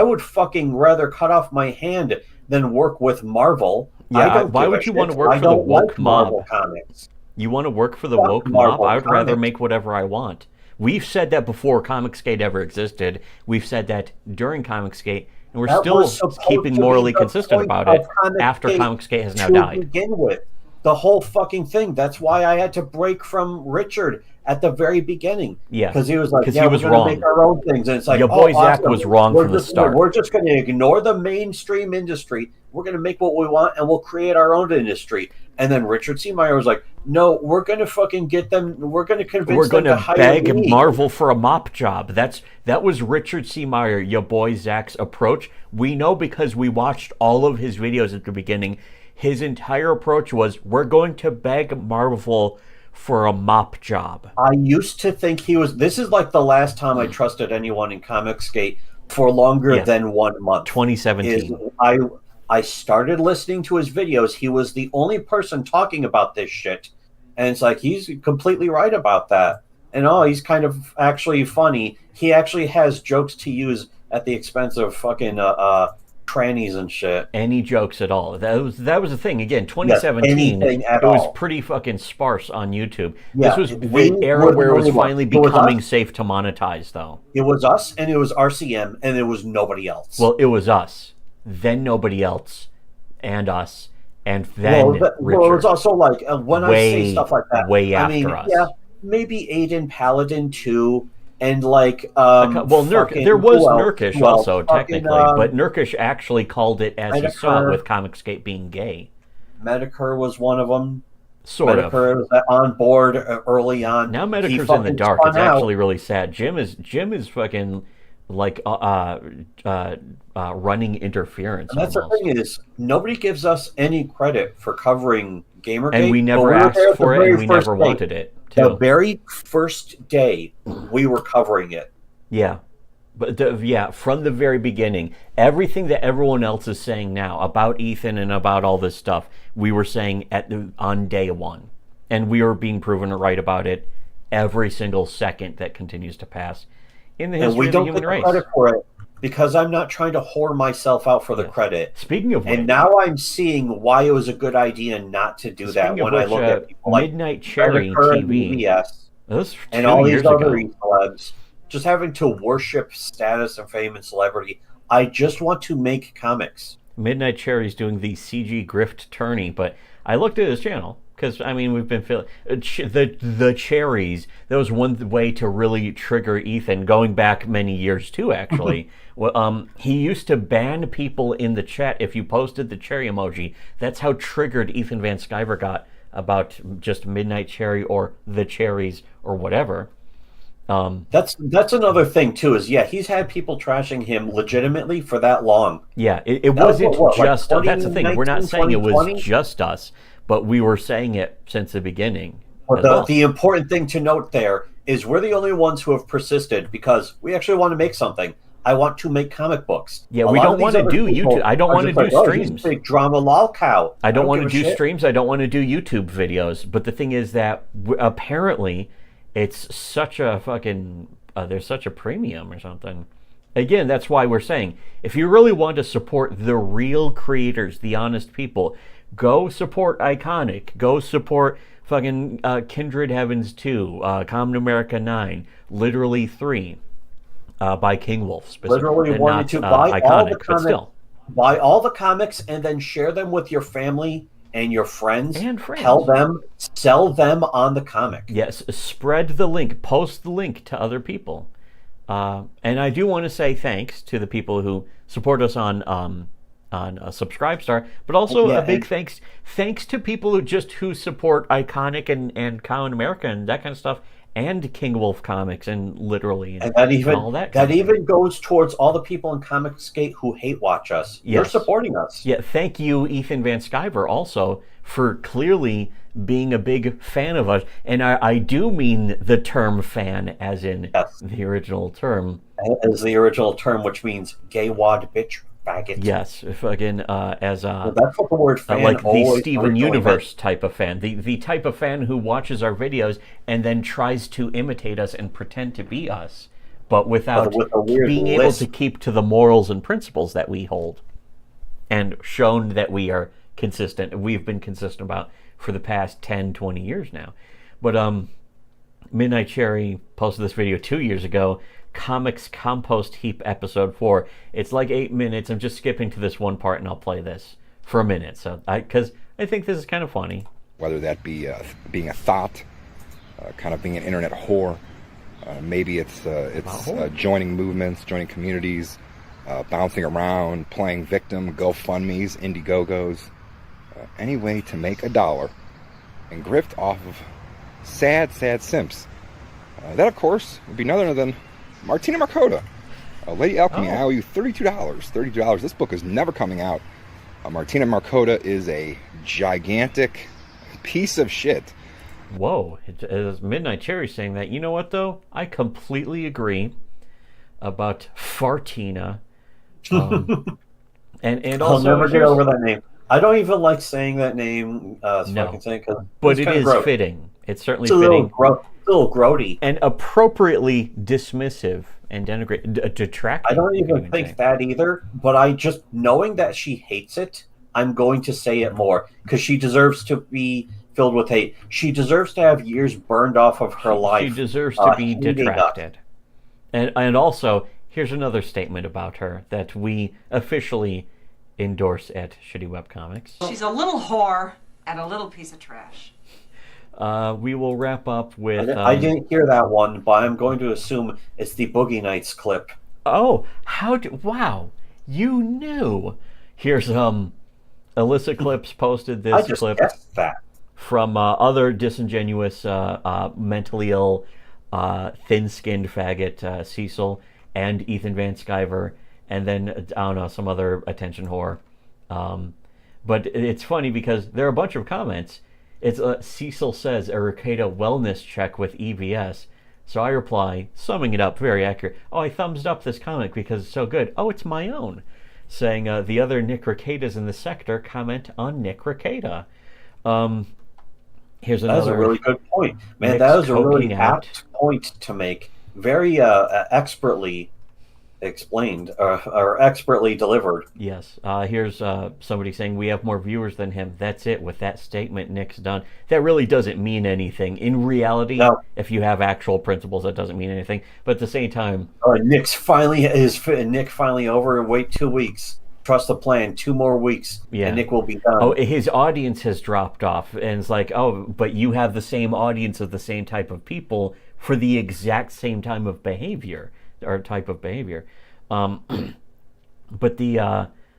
would fucking rather cut off my hand than work with Marvel. Yeah, why would you want to work for the woke mob? Comics. You want to work for the woke mob? I would rather make whatever I want. We've said that before Comicsgate ever existed. We've said that during Comicsgate, and we're still keeping morally consistent about it after Comicsgate has now died. Begin with. The whole fucking thing. That's why I had to break from Richard at the very beginning. Yeah. Because he was like, he was wrong. Make our own things. And it's like, your boy Zach was wrong from the start. We're just going to ignore the mainstream industry. We're going to make what we want, and we'll create our own industry. And then Richard C. Meyer was like, no, we're going to fucking get them. We're going to convince them to hire me. We're going to beg Marvel for a mop job. That was Richard C. Meyer, your boy Zach's approach. We know because we watched all of his videos at the beginning. His entire approach was, we're going to beg Marvel for a mop job. I used to think he was... This is like the last time I trusted anyone in Comicsgate for longer than 1 month. 2017. I started listening to his videos. He was the only person talking about this shit. And it's like, he's completely right about that. And he's kind of actually funny. He actually has jokes to use at the expense of fucking... trannies and shit. Any jokes at all. That was the thing. Again, 2017, it was pretty fucking sparse on YouTube. Yeah, this was the era where it was finally becoming safe to monetize, though. It was us, and it was RCM, and it was nobody else. Well, it was us, then nobody else, and us, and then Richard. Well, it was also like, when I say stuff like that, way after us. Yeah, maybe Aiden Paladin, too. And like, there was Nurkish also technically, but Nurkish actually called it as he saw it with Comicsgate being gay. Medicare was one of them. Medicare was on board early on. Now Medicare's in the dark. It's actually really sad. Jim is fucking like running interference. And that's almost. The thing is, nobody gives us any credit for covering Gamergate, and we never asked for it, and we never wanted it. The very first day we were covering it. Yeah. But from the very beginning, everything that everyone else is saying now about Ethan and about all this stuff, we were saying on day one. And we are being proven right about it every single second that continues to pass in the history of the human race. And we don't get credit for it because I'm not trying to whore myself out for the credit. Speaking of which, and now I'm seeing why it was a good idea not to do that when I look at people like Midnight Cherry TV, EVS, and all these other celebs just having to worship status and fame and celebrity. I just want to make comics. Midnight Cherry's doing the CG grift tourney, but I looked at his channel Because, I mean, we've been feeling... the cherries, that was one way to really trigger Ethan, going back many years, too, actually. He used to ban people in the chat if you posted the cherry emoji. That's how triggered Ethan Van Sciver got about just Midnight Cherry or the cherries or whatever. That's another thing too. Is he's had people trashing him legitimately for that long. Yeah, it wasn't just that's the thing. We're not saying it was just us, but we were saying it since the beginning. Well, the important thing to note there is we're the only ones who have persisted because we actually want to make something. I want to make comic books. Yeah, we don't want to do YouTube. I don't want to do streams. Big drama lol cow. I don't want to do streams. I don't want to do YouTube videos. But the thing is that apparently it's such a fucking... there's such a premium or something. Again, that's why we're saying, if you really want to support the real creators, the honest people, go support Iconic. Go support fucking Kindred Heavens 2, Common America 9, Literally 3, by King Wolf. Literally wanted to buy all the comics, buy all the comics, and then share them with your family and your friends. Tell them, sell them on the comic. Yes, spread the link, post the link to other people. And I do want to say thanks to the people who support us on Subscribestar, but also a big thanks to people who support Iconic and Common America and that kind of stuff, and King Wolf Comics and Literally and that even all that. That even goes towards all the people in Comicsgate who hate watch us. Yes. You're supporting us. Yeah, thank you, Ethan Van Sciver, also for clearly being a big fan of us, and I do mean the term fan as in the original term. As the original term, which means gay wad bitch. Faggot. Yes, again, as that's what the word fan like the Steven Universe type of fan, the type of fan who watches our videos and then tries to imitate us and pretend to be us, but without being able to keep to the morals and principles that we hold, and shown that we are consistent. We've been consistent about for the past 10, 20 years now. But Midnight Cherry posted this video 2 years ago. Comics Compost Heap episode 4. It's like 8 minutes. I'm just skipping to this one part, and I'll play this for a minute. So, because I think this is kind of funny. Whether that be being a thought, kind of being an internet whore, maybe it's joining movements, joining communities, bouncing around, playing victim, GoFundMe's, Indiegogos, any way to make $1 and grift off of sad simps. That, of course, would be none other than Martina Markota. Lady Alchemy, I owe you $32. $32. This book is never coming out. Martina Markota is a gigantic piece of shit. Whoa. It's Midnight Cherry saying that. You know what, though? I completely agree about Fartina. And also... I'll never get over that name. I don't even like saying that name. No, but it is fitting. It's certainly fitting. A little grody. And appropriately dismissive and detracting. I don't even think that either, but I just, knowing that she hates it, I'm going to say it more, because she deserves to be filled with hate. She deserves to have years burned off of her life. She deserves to be detracted. And also, here's another statement about her that we officially endorse at Shitty Web Comics. She's a little whore and a little piece of trash. We will wrap up with... I didn't hear that one, but I'm going to assume it's the Boogie Nights clip. Oh, wow, you knew. Here's Alyssa Clips posted this clip from other disingenuous, mentally ill, thin-skinned faggot Cecil and Ethan Van Sciver, and then, I don't know, some other attention whore. But it's funny because there are a bunch of comments. It's Cecil says, a Ricada wellness check with EVS. So I reply, summing it up, very accurate. Oh, I thumbs up this comic because it's so good. Oh, it's my own. Saying the other Nick Ricadas in the sector comment on Nick Ricada. Here's another. That's a really good point. Man, that was a really apt point to make. Very expertly explained or expertly delivered. Yes. Here's somebody saying we have more viewers than him. That's it. With that statement, Nick's done. That really doesn't mean anything. In reality, if you have actual principles, that doesn't mean anything. But at the same time, Nick finally over. Wait 2 weeks. trust the plan. 2 more weeks, and Nick will be done. Oh, his audience has dropped off, and it's like, oh, but you have the same audience of the same type of people for the exact same type of behavior. But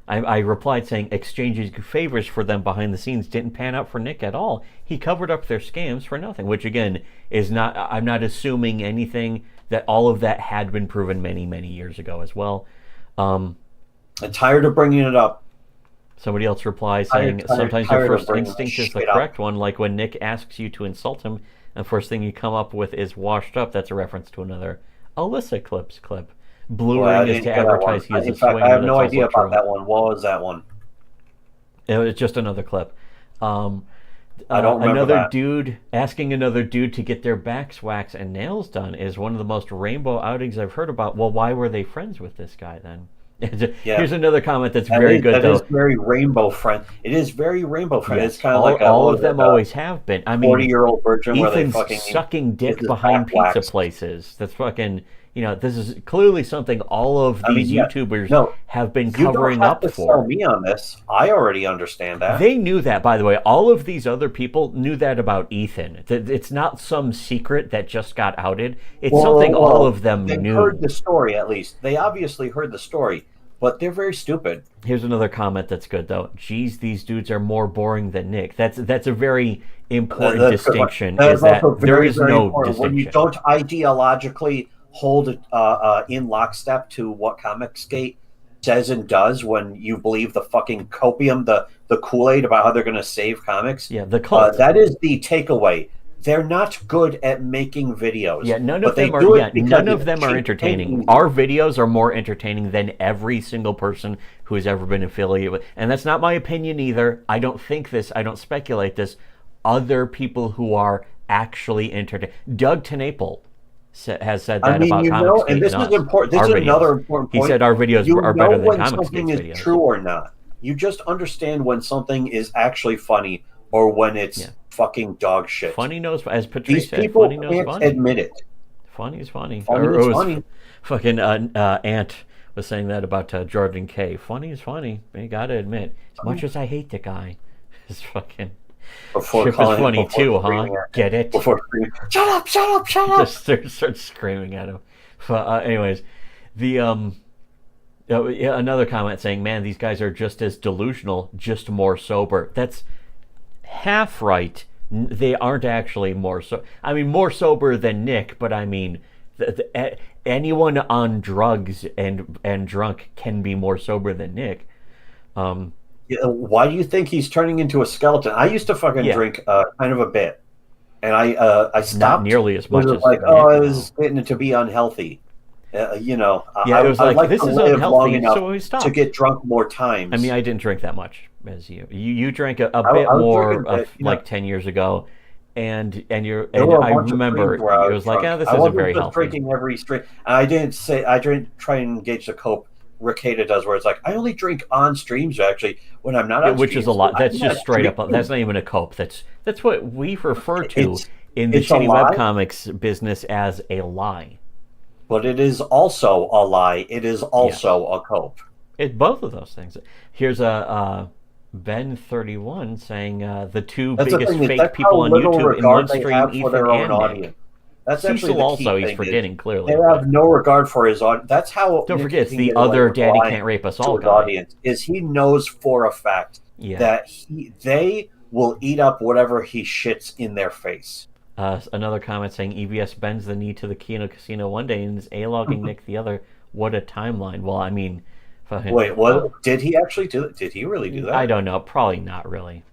I replied saying exchanging favors for them behind the scenes didn't pan out for Nick at all. He covered up their scams for nothing, which again is not. I'm not assuming anything. That all of that had been proven many, many years ago as well. I'm tired of bringing it up. Somebody else replies saying sometimes your first instinct is the correct one, like when Nick asks you to insult him, and the first thing you come up with is washed up. That's a reference to another Alyssa clip. Blue Ring is to advertise he is a swinger. I have no idea about that one. What was that one? It was just another clip. I don't remember another that. dude asking another dude to get their backs waxed and nails done is one of the most rainbow outings I've heard about. Well, why were they friends with this guy then? Here's another comment that's very good, though. That is very rainbow friend. It is very rainbow friend. Yes, it's kind of like all of them always have been. I mean, 40-year-old virgin Ethan's where they fucking sucking dick behind pizza places. That's fucking. This is clearly something all of these YouTubers have been covering up for. You don't have to sell me on this. I already understand that. They knew that, by the way. All of these other people knew that about Ethan. It's not some secret that just got outed. It's something all of them knew. They heard the story, at least. They obviously heard the story, but they're very stupid. Here's another comment that's good, though. Geez, these dudes are more boring than Nick. That's a very important distinction. Is that there is no distinction. When you don't ideologically hold in lockstep to what Comicsgate says and does, when you believe the fucking copium, the Kool-Aid about how they're going to save comics. Yeah, the cult. That is the takeaway. They're not good at making videos. Yeah, none of them are entertaining. Our videos are more entertaining than every single person who has ever been affiliated with. And that's not my opinion either. I don't think this. I don't speculate this. Other people who are actually entertaining. Doug Tenaple has said that about Comicsgate. And this is important. This is another important point. He said our videos are better than Comicsgate's videos. Something is true or not. You just understand when something is actually funny or when it's fucking dog shit. Funny knows, as Patrice said. These people funny knows can't funny. admit it. Funny is funny. Funny is funny. Fucking Ant was saying that about Jordan K. Funny is funny. You gotta admit, as much as I hate the guy, it's fucking. Chip is funny too, huh? Get it? Shut up! Just start screaming at him. But anyways, another comment saying, "Man, these guys are just as delusional, just more sober." That's half right. They aren't actually more so. I mean, more sober than Nick, but I mean, anyone on drugs and drunk can be more sober than Nick. Why do you think he's turning into a skeleton? I used to fucking drink kind of a bit, and I stopped. Not nearly as much as like, I was getting to be unhealthy. I was like this is unhealthy, so we stopped to get drunk more times. I mean, I didn't drink that much as you. You drank a bit more like 10 years ago, and I remember it was like, this isn't very healthy. Drinking every stream. I didn't try and engage the cope Ricada does, where it's like I only drink on streams actually when I'm not on which streams. Is a lot. That's just straight up. That's not even a cope. That's what we refer to in the shitty webcomics business as a lie. But it is also a lie. It is also a cope. It's both of those things. Here's a Ben31 saying the two biggest fake people on YouTube in one stream, Ethan and Nick. That's Cecil actually also he's forgetting clearly. They have no regard for his audience. That's how. Don't forget, it's the other Daddy Can't Rape Us All guy. Audience is he knows for a fact that they will eat up whatever he shits in their face. Another comment saying EVS bends the knee to the Kino Casino one day and is A-logging Nick the other. What a timeline. Well, I mean... Wait, what? Did he actually do it? Did he really do that? I don't know. Probably not really.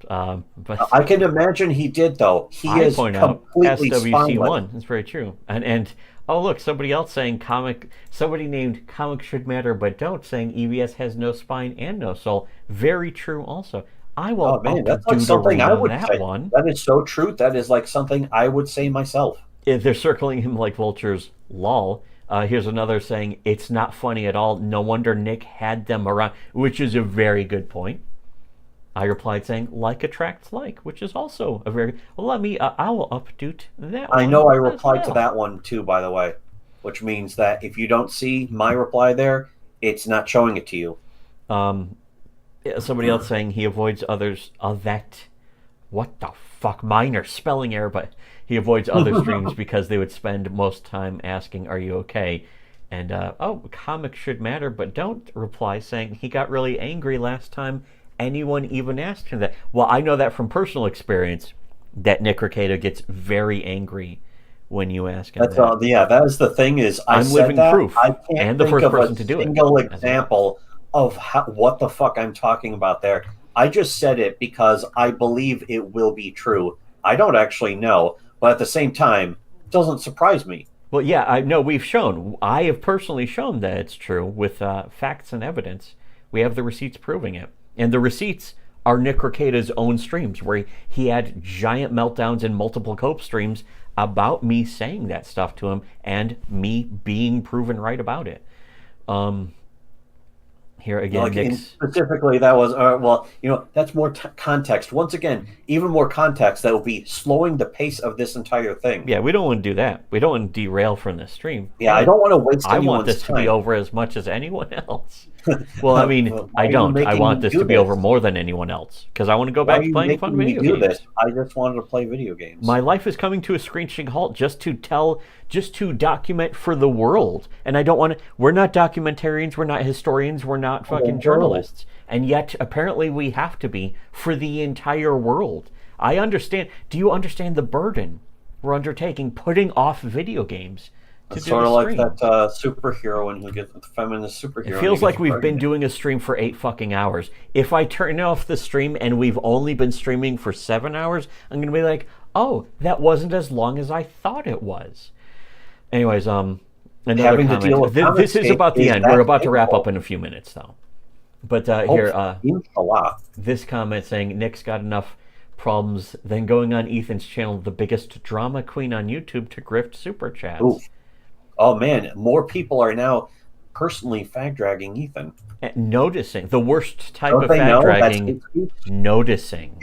But I can imagine he did, though. He is completely SWC1. That's very true. And oh, look, somebody else saying somebody named Comics Should Matter But Don't, saying EVS has no spine and no soul. Very true also. I will. Oh man, that's like something I would say. That is so true. That is like something I would say myself. If they're circling him like vultures, lol. Here's another saying, it's not funny at all. No wonder Nick had them around, which is a very good point. I replied saying, like attracts like, which is also a very... Well, let me... I will update that one. I know I replied to that one too, by the way, which means that if you don't see my reply there, it's not showing it to you. Somebody else saying he avoids others. What the fuck? Minor spelling error, but he avoids other streams because they would spend most time asking, "Are you okay?" And comics should matter, but don't reply saying he got really angry last time anyone even asked him that. Well, I know that from personal experience that Nick Recato gets very angry when you ask him. That is the thing. Is I'm living proof. I can't and the think first of person a to do single it. example of what the fuck I'm talking about there. I just said it because I believe it will be true. I don't actually know, but at the same time, it doesn't surprise me. Well, yeah, I have personally shown that it's true with facts and evidence. We have the receipts proving it. And the receipts are Nick Recato's own streams, where he had giant meltdowns in multiple Cope streams about me saying that stuff to him and me being proven right about it. Here again, specifically, that was that's more context. Once again, even more context that will be slowing the pace of this entire thing. Yeah, we don't want to do that. We don't want to derail from this stream. Yeah, I don't want to waste anyone's time. I want this to be over as much as anyone else. Well, I mean, I don't. I want this to be over more than anyone else because I want to go back to playing fun video games. I just wanted to play video games. My life is coming to a screeching halt just to document for the world. And I don't want to. We're not documentarians. We're not historians. We're not fucking journalists. And yet, apparently, we have to be for the entire world. I understand. Do you understand the burden we're undertaking putting off video games? It's sort of like that superhero who gets the feminist superhero. It feels like we've been doing a stream for 8 fucking hours. If I turn off the stream and we've only been streaming for 7 hours, I'm going to be like, oh, that wasn't as long as I thought it was. Anyways, another comment. This is about the end. We're about to wrap up in a few minutes, though. But this comment saying Nick's got enough problems than going on Ethan's channel, the biggest drama queen on YouTube, to grift super chats. Ooh. Oh man, more people are now personally fag dragging Ethan. Noticing the worst type of fag dragging. Noticing.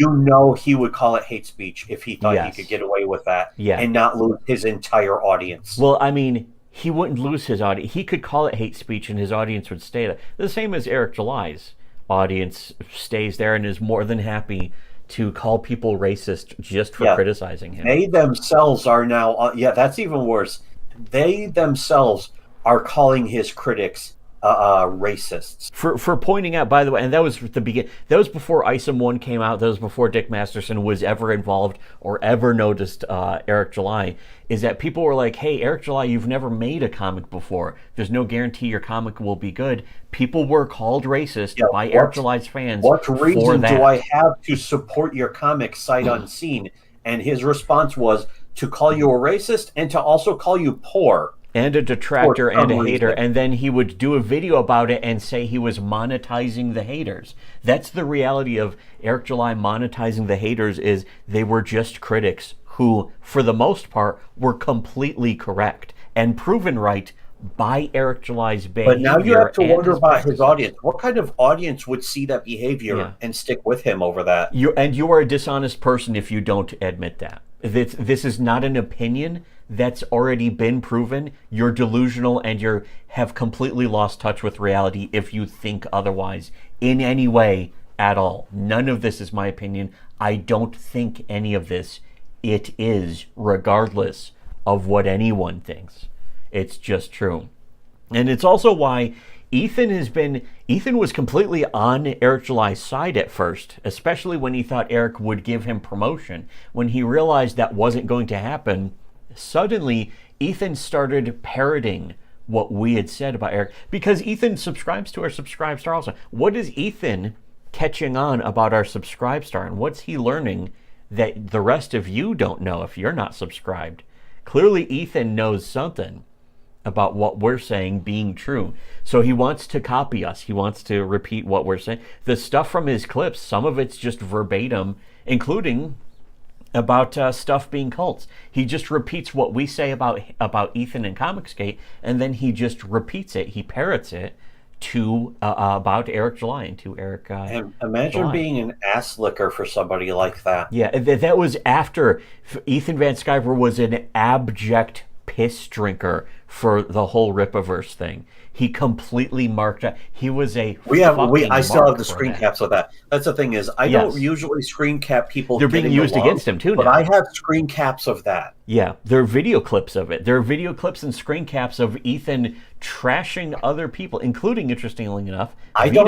He would call it hate speech if he thought he could get away with that and not lose his entire audience. Well, I mean, he wouldn't lose his audience. He could call it hate speech and his audience would stay there. The same as Eric July's audience stays there and is more than happy to call people racist just for criticizing him. They themselves are now, that's even worse. They themselves are calling his critics racists for pointing out. By the way, and that was the beginning. That was before Isom 1 came out. That was before Dick Masterson was ever involved or ever noticed Eric July. Is that people were like, "Hey, Eric July, you've never made a comic before. There's no guarantee your comic will be good." People were called racist by Eric July's fans. What reason do I have to support your comic sight unseen? And his response was to call you a racist and to also call you poor. And a detractor and a hater. And then he would do a video about it and say he was monetizing the haters. That's the reality of Eric July monetizing the haters, is they were just critics who, for the most part, were completely correct and proven right by Eric July's behavior. But now you have to wonder about his audience. What kind of audience would see that behavior and stick with him over that? You are a dishonest person if you don't admit that. This is not an opinion that's already been proven. You're delusional and you have completely lost touch with reality if you think otherwise in any way at all. None of this is my opinion. I don't think any of this. It is, regardless of what anyone thinks. It's just true. And it's also why Ethan was completely on Eric July's side at first, especially when he thought Eric would give him promotion. When he realized that wasn't going to happen, suddenly Ethan started parroting what we had said about Eric, because Ethan subscribes to our Subscribestar also. What is Ethan catching on about our Subscribestar, and what's he learning that the rest of you don't know if you're not subscribed? Clearly Ethan knows something about what we're saying being true. So he wants to copy us. He wants to repeat what we're saying. The stuff from his clips, some of it's just verbatim, including about stuff being cults. He just repeats what we say about Ethan and Comicsgate, and then he just repeats it. He parrots it to about Eric July and to Eric and imagine July. Being an ass licker for somebody like that. Yeah, that was after Ethan Van Sciver was an abject piss drinker for the whole Rippaverse thing. He completely marked out. He was a I still have the for screen that. caps of that. That's the thing is, I don't usually screen cap people. They're being used against him too now. But I have screen caps of that. Yeah, there are video clips of it. There are video clips and screen caps of Ethan trashing other people, including, interestingly enough, Vito.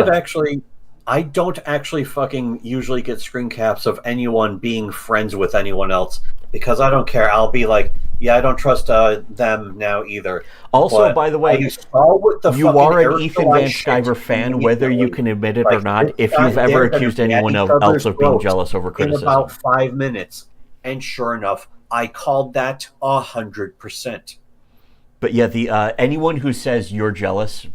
I don't actually fucking usually get screen caps of anyone being friends with anyone else because I don't care. I'll be like, yeah, I don't trust them now either. Also, but by the way, you are an Ethan Van Sciver fan, whether you can admit it or not, if you've ever accused anyone else of being jealous over criticism. In about 5 minutes, and sure enough, I called that 100%. But yeah, anyone who says you're jealous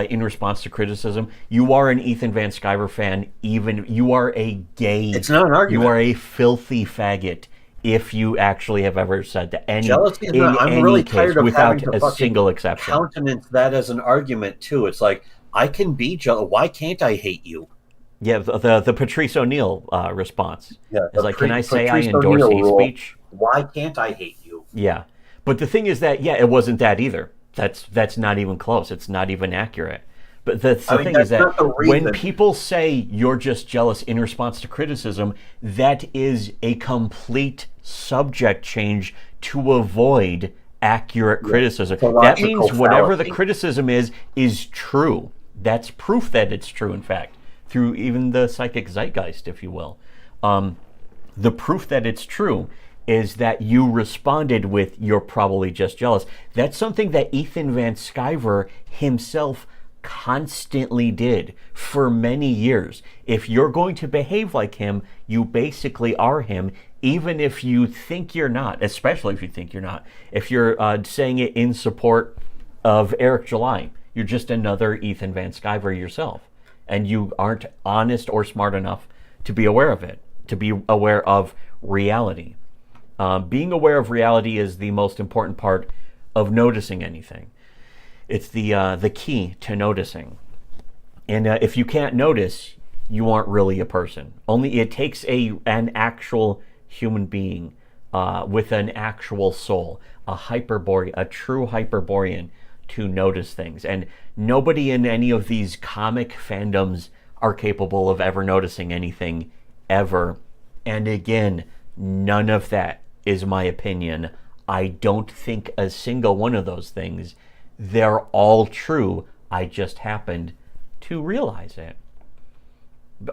in response to criticism, you are an Ethan Van Sciver fan. Even you are a gay. It's not an argument. You are a filthy faggot. If you actually have ever said that, jealousy is not, I'm really tired of without having to a single exception. Countenance that as an argument too. It's like I can be jealous. Why can't I hate you? Yeah, the Patrice O'Neill response. Yeah, it's like, can I say I endorse hate speech? Why can't I hate you? Yeah, but the thing is that it wasn't that either. That's not even close. It's not even accurate. But the thing is that when people say you're just jealous in response to criticism, that is a complete subject change to avoid accurate criticism. That means whatever the criticism is true. That's proof that it's true, in fact, through even the psychic zeitgeist, if you will. The proof that it's true is that you responded with, you're probably just jealous. That's something that Ethan Van Sciver himself constantly did for many years. If you're going to behave like him, you basically are him, even if you think you're not, especially if you think you're not. If you're saying it in support of Eric July, you're just another Ethan Van Sciver yourself, and you aren't honest or smart enough to be aware of it, to be aware of reality. Being aware of reality is the most important part of noticing anything. It's the key to noticing. And if you can't notice, you aren't really a person. Only it takes an actual human being with an actual soul, a true Hyperborean, to notice things. And nobody in any of these comic fandoms are capable of ever noticing anything, ever. And again, none of that is my opinion. I don't think a single one of those things. They're all true. I just happened to realize it.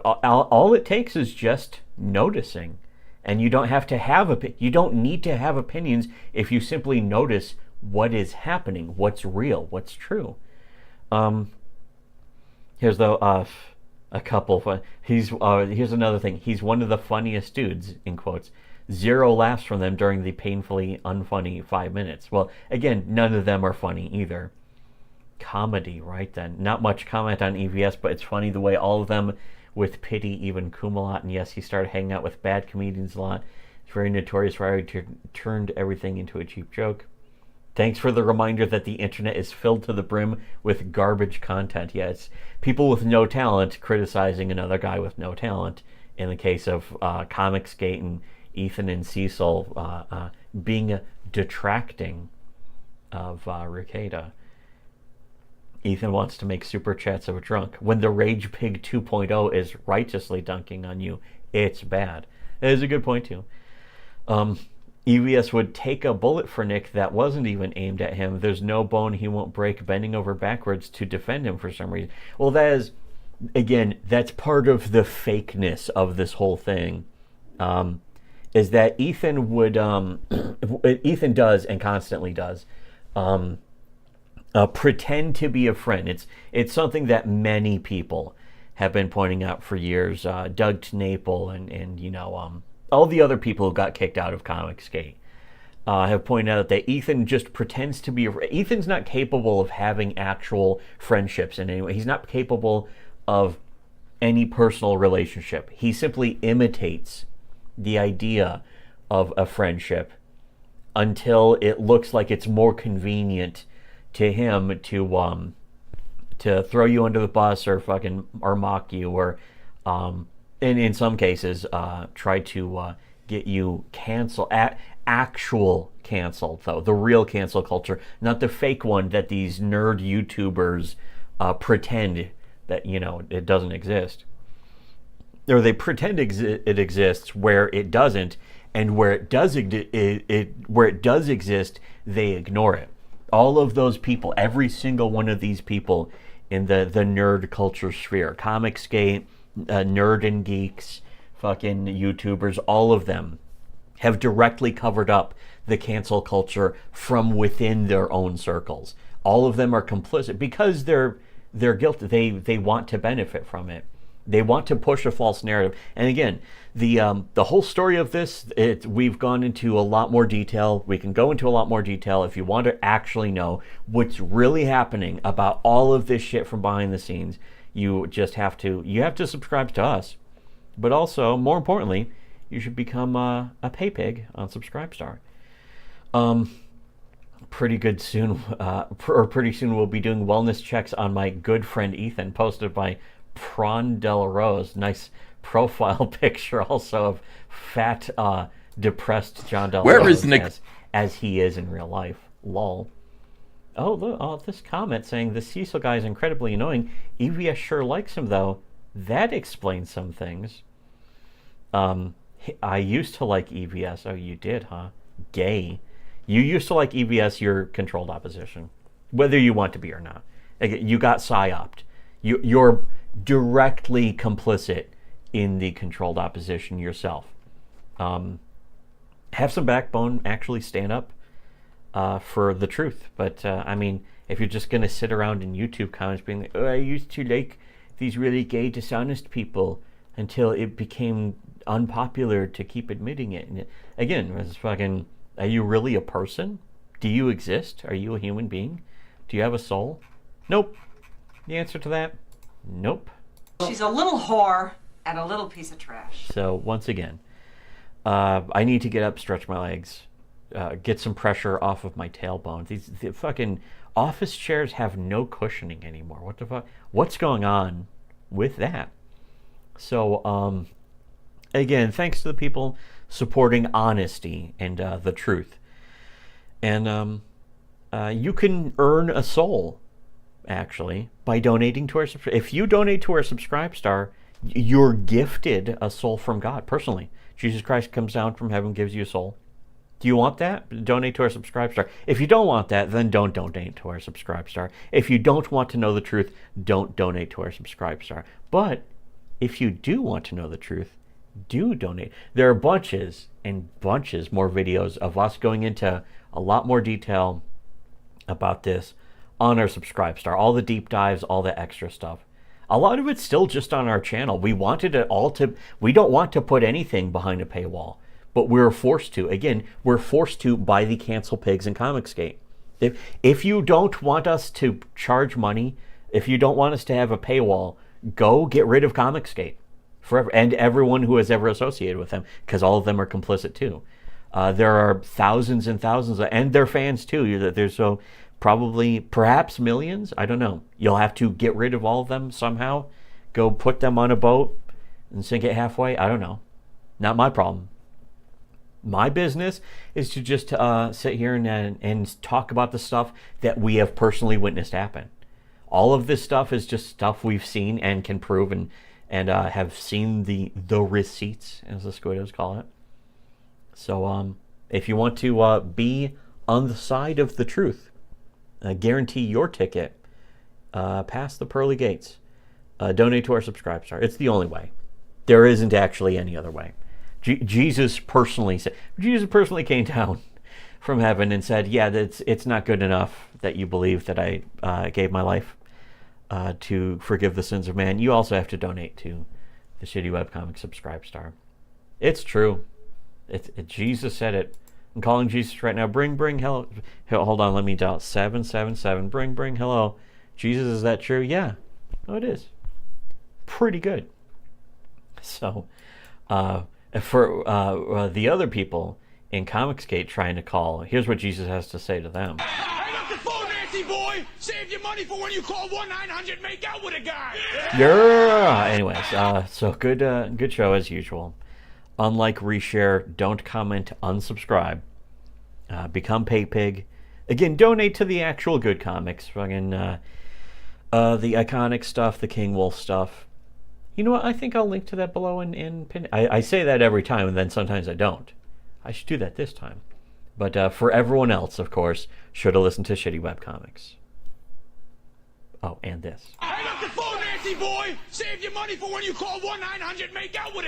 All it takes is just noticing, and you don't need to have opinions if you simply notice what is happening, what's real, what's true. Here's a couple fun. Here's another thing. He's one of the funniest dudes, in quotes. 0 laughs from them during the painfully unfunny 5 minutes. Well, again, none of them are funny either. Comedy, right then. Not much comment on EVS, but it's funny the way all of them, with pity, even Kumalat, and yes, he started hanging out with bad comedians a lot. It's very notorious for how he turned everything into a cheap joke. Thanks for the reminder that the internet is filled to the brim with garbage content. Yeah, it's people with no talent criticizing another guy with no talent. In the case of Comicsgate and Ethan and Cecil being detracting of Ricada. Ethan wants to make super chats of a drunk. When the Rage Pig 2.0 is righteously dunking on you, it's bad. That is a good point, too. EVS would take a bullet for Nick that wasn't even aimed at him. There's no bone he won't break bending over backwards to defend him for some reason. Well, that is, again, that's part of the fakeness of this whole thing. Is that Ethan would, Ethan does and constantly does, pretend to be a friend. It's something that many people have been pointing out for years. Doug Tnaple and all the other people who got kicked out of Comicsgate have pointed out that Ethan just pretends to be Ethan's not capable of having actual friendships in any way. He's not capable of any personal relationship. He simply imitates the idea of a friendship until it looks like it's more convenient to him to throw you under the bus or mock you or in some cases try to get you canceled, actual canceled, though, the real cancel culture, not the fake one that these nerd YouTubers pretend that, you know, it doesn't exist. Or they pretend it exists where it doesn't, and where it does exist, they ignore it. All of those people, every single one of these people in the nerd culture sphere, Comicsgate, Nerd and Geeks, fucking YouTubers, all of them have directly covered up the cancel culture from within their own circles. All of them are complicit because they're guilty. They want to benefit from it. They want to push a false narrative. And again, the whole story of this, we've gone into a lot more detail. We can go into a lot more detail if you want to actually know what's really happening about all of this shit from behind the scenes. You have to subscribe to us. But also, more importantly, you should become a pay pig on Subscribestar. Pretty soon we'll be doing wellness checks on my good friend Ethan, posted by Prawn Del Rose. Nice profile picture also of fat, depressed John Del Rose. Where is Nick? As he is in real life. Lol. Oh, look, this comment saying the Cecil guy is incredibly annoying. EVS sure likes him, though. That explains some things. I used to like EVS. Oh, you did, huh? Gay. You used to like EVS, your controlled opposition. Whether you want to be or not. You got psyoped. You're directly complicit in the controlled opposition yourself. Have some backbone, actually stand up for the truth. But I mean, if you're just going to sit around in YouTube comments being like, oh, I used to like these really gay, dishonest people until it became unpopular to keep admitting it. And again, it's fucking, are you really a person? Do you exist? Are you a human being? Do you have a soul? Nope. The answer to that, nope. She's a little whore and a little piece of trash. So once again, I need to get up, stretch my legs, get some pressure off of my tailbone. The fucking office chairs have no cushioning anymore. What the fuck? What's going on with that? So again, thanks to the people supporting honesty and the truth. And you can earn a soul, actually, by donating to our subscribe. If you donate to our Subscribestar, you're gifted a soul from God personally. Jesus Christ comes down from heaven, gives you a soul. Do you want that? Donate to our Subscribestar. If you don't want that, then don't donate to our Subscribestar. If you don't want to know the truth, don't donate to our Subscribestar. But if you do want to know the truth, do donate. There are bunches and bunches more videos of us going into a lot more detail about this on our Subscribestar. All the deep dives, all the extra stuff. A lot of it's still just on our channel. We wanted it all to, we don't want to put anything behind a paywall, but we're forced to. Again, we're forced to by the cancel pigs and Comicsgate. If you don't want us to charge money, if you don't want us to have a paywall, go get rid of Comicsgate forever, and everyone who has ever associated with them, because all of them are complicit too. There are thousands and thousands, and their fans too. There's so probably, perhaps millions. I don't know. You'll have to get rid of all of them somehow. Go put them on a boat and sink it halfway. I don't know. Not my problem. My business is to just sit here and talk about the stuff that we have personally witnessed happen. All of this stuff is just stuff we've seen and can prove and have seen the receipts, as the Squiddos call it. So if you want to be on the side of the truth, guarantee your ticket past the pearly gates, donate to our Subscribestar. It's the only way. There isn't actually any other way. Jesus personally came down from heaven and said, yeah, it's not good enough that you believe that I gave my life to forgive the sins of man. You also have to donate to the Shitty Webcomic Subscribestar. It's true. Jesus said it. I'm calling Jesus right now. Bring hello. Hold on, let me dial 777. Bring hello. Jesus, is that true? Yeah. Oh, it is. Pretty good. So, for the other people in Comicsgate trying to call, here's what Jesus has to say to them. Hang up the phone, Nancy boy. Save your money for when you call 1-900. Make out with a guy. Yeah. Anyways, so good show as usual. unlike reshare, don't comment, unsubscribe. Become PayPig. Again, donate to the actual good comics. Fucking the iconic stuff, the King Wolf stuff. You know what? I think I'll link to that below in pin. I say that every time, and then sometimes I don't. I should do that this time. But for everyone else, of course, should have listened to Shitty Webcomics. Oh, and this. Hang up the phone, Nancy boy! Save your money for when you call 1-900, make out with a